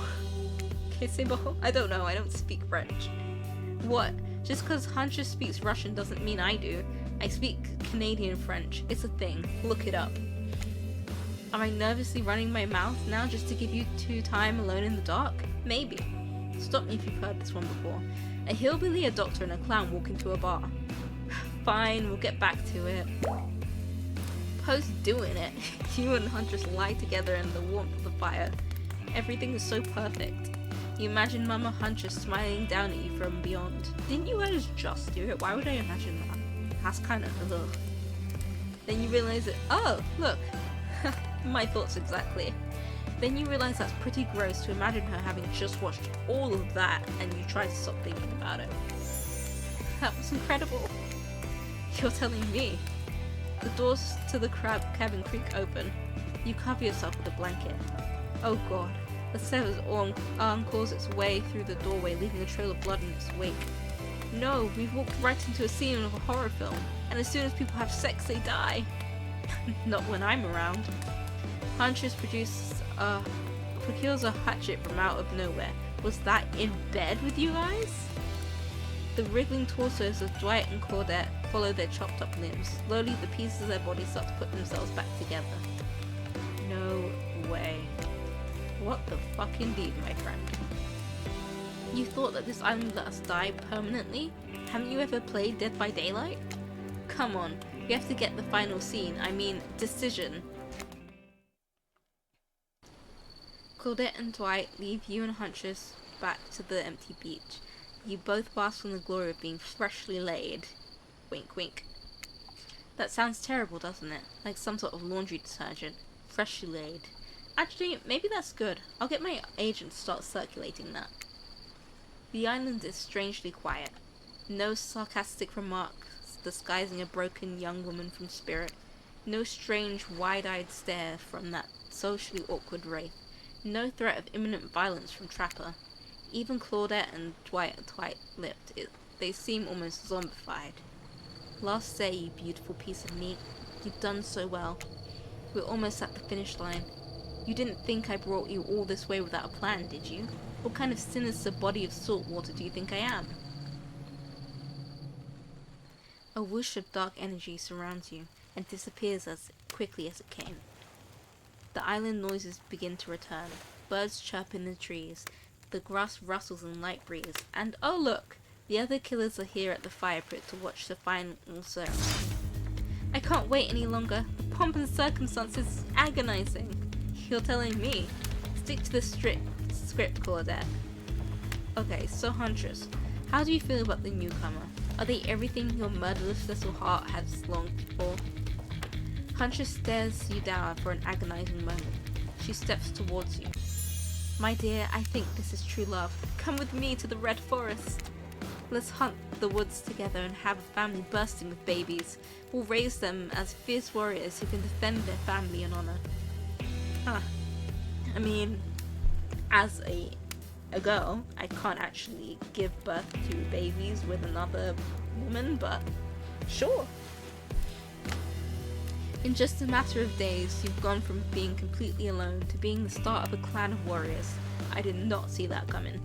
Que c'est beau? I don't know, I don't speak French. What? Just cause Huntress speaks Russian doesn't mean I do. I speak Canadian French. It's a thing. Look it up. Am I nervously running my mouth now just to give you two time alone in the dark? Maybe. Stop me if you've heard this one before. A hillbilly, a doctor, and a clown walk into a bar. Fine, we'll get back to it. Post doing it. You and Huntress lie together in the warmth of the fire. Everything is so perfect. You imagine Mama Huntress smiling down at you from beyond. Didn't you guys just do it? Why would I imagine that? That's kind of ugh. Then you realize that, oh, look. My thoughts exactly. Then you realize that's pretty gross to imagine her having just watched all of that and you try to stop thinking about it. That was incredible. You're telling me. The doors to the cabin creak open. You cover yourself with a blanket. Oh god. The sever's arm claws its way through the doorway, leaving a trail of blood in its wake. No, we've walked right into a scene of a horror film, and as soon as people have sex, they die. Not when I'm around. Huntress procures a hatchet from out of nowhere. Was that in bed with you guys? The wriggling torsos of Dwight and Claudette follow their chopped up limbs. Slowly the pieces of their bodies start to put themselves back together. No way. What the fuck indeed, my friend. You thought that this island let us die permanently? Haven't you ever played Dead by Daylight? Come on, we have to get the final scene, I mean, decision. Claudette and Dwight leave you and Huntress back to the empty beach. You both bask in the glory of being freshly laid. Wink wink. That sounds terrible, doesn't it? Like some sort of laundry detergent. Freshly laid. Actually, maybe that's good. I'll get my agent to start circulating that. The island is strangely quiet. No sarcastic remarks disguising a broken young woman from spirit. No strange, wide-eyed stare from that socially awkward wraith. No threat of imminent violence from Trapper. Even Claudette and Dwight are tight-lipped. They seem almost zombified. Last say, you beautiful piece of meat. You've done so well. We're almost at the finish line. You didn't think I brought you all this way without a plan, did you? What kind of sinister body of salt water do you think I am? A whoosh of dark energy surrounds you, and disappears as quickly as it came. The island noises begin to return. Birds chirp in the trees. The grass rustles in light breeze. And oh look! The other killers are here at the fire pit to watch the final ceremony. I can't wait any longer. The pomp and circumstance is agonizing. You're telling me. Stick to the script, Claudette. Okay, so Huntress, how do you feel about the newcomer? Are they everything your murderous little heart has longed for? Huntress stares you down for an agonizing moment. She steps towards you. My dear, I think this is true love. Come with me to the Red Forest. Let's hunt the woods together and have a family bursting with babies. We'll raise them as fierce warriors who can defend their family and honor. I mean, as a girl, I can't actually give birth to babies with another woman, but sure. In just a matter of days, you've gone from being completely alone to being the start of a clan of warriors. I did not see that coming.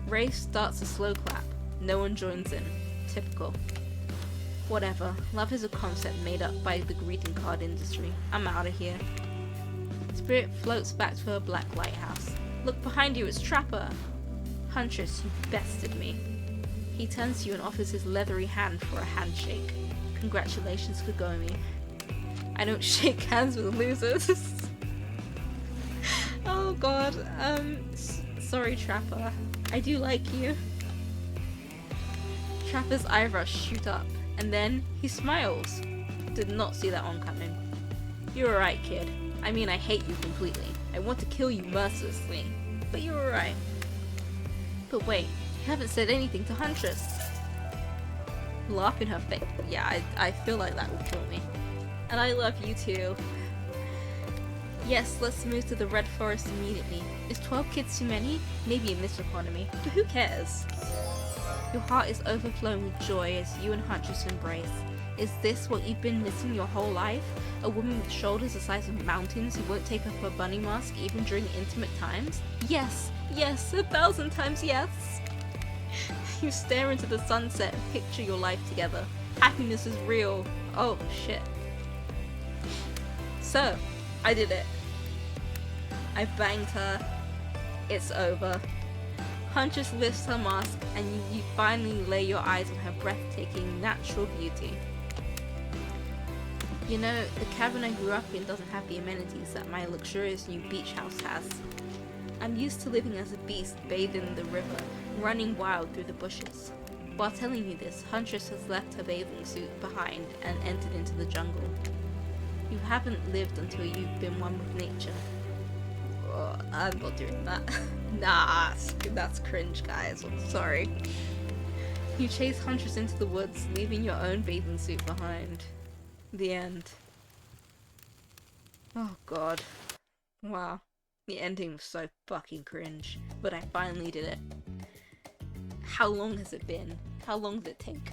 Ray starts a slow clap. No one joins in. Typical. Whatever. Love is a concept made up by the greeting card industry. I'm out of here. Spirit floats back to her black lighthouse. Look behind you, it's Trapper! Huntress, you bested me. He turns to you and offers his leathery hand for a handshake. Congratulations, Kagomi. I don't shake hands with losers. Oh god, sorry Trapper. I do like you. Trapper's eyebrows shoot up, and then he smiles. Did not see that one coming. You're alright, kid. I mean, I hate you completely. I want to kill you mercilessly. But you're alright. But wait, you haven't said anything to Huntress. Laugh in her face. Yeah, I feel like that would kill me. And I love you too. Yes, let's move to the Red Forest immediately. Is 12 kids too many? Maybe in this economy. But who cares? Your heart is overflowing with joy as you and Huntress embrace. Is this what you've been missing your whole life? A woman with shoulders the size of mountains who won't take off her bunny mask even during intimate times? Yes, yes, 1,000 times yes! You stare into the sunset and picture your life together. Happiness is real. Oh shit. So, I did it. I banged her. It's over. Huntress lifts her mask and you finally lay your eyes on her breathtaking natural beauty. You know, the cabin I grew up in doesn't have the amenities that my luxurious new beach house has. I'm used to living as a beast bathed in the river, running wild through the bushes. While telling you this, Huntress has left her bathing suit behind and entered into the jungle. You haven't lived until you've been one with nature. Oh, I'm not doing that. Nah, that's cringe, guys. I'm sorry. You chase Huntress into the woods, leaving your own bathing suit behind. The end. Oh god. Wow. The ending was so fucking cringe. But I finally did it. How long has it been? How long did it take?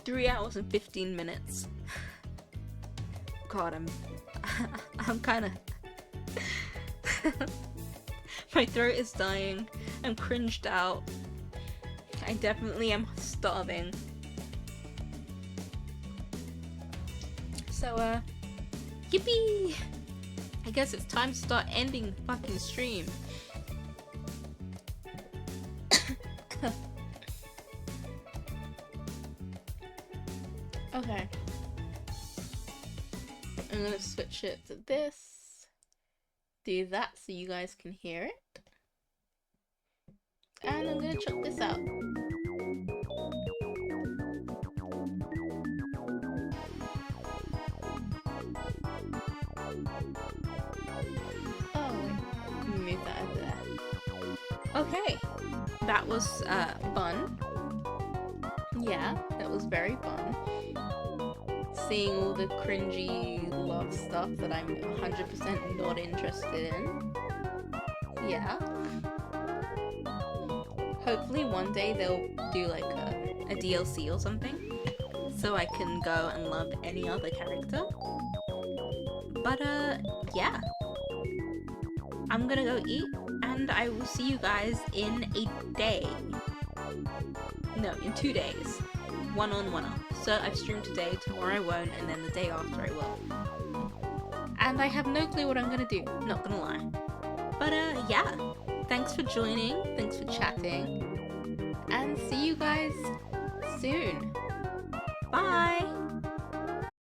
3 hours and 15 minutes. God, I'm kinda My throat is dying. I'm cringed out. I definitely am starving. So, yippee! I guess it's time to start ending the fucking stream. Okay. I'm gonna switch it to this. Do that so you guys can hear it. And I'm gonna check this out. Oh, wait. Let me move that over there. Okay. That was, fun. Yeah, that was very fun. Seeing all the cringy love stuff that I'm 100% not interested in. Yeah. Hopefully one day they'll do like a DLC or something, so I can go and love any other character. But yeah. I'm gonna go eat, and I will see you guys in a day. No, in 2 days. One on, one off. So I've streamed today, tomorrow I won't, and then the day after I will. And I have no clue what I'm gonna do, not gonna lie. But yeah, thanks for joining, thanks for chatting, and see you guys soon. Bye!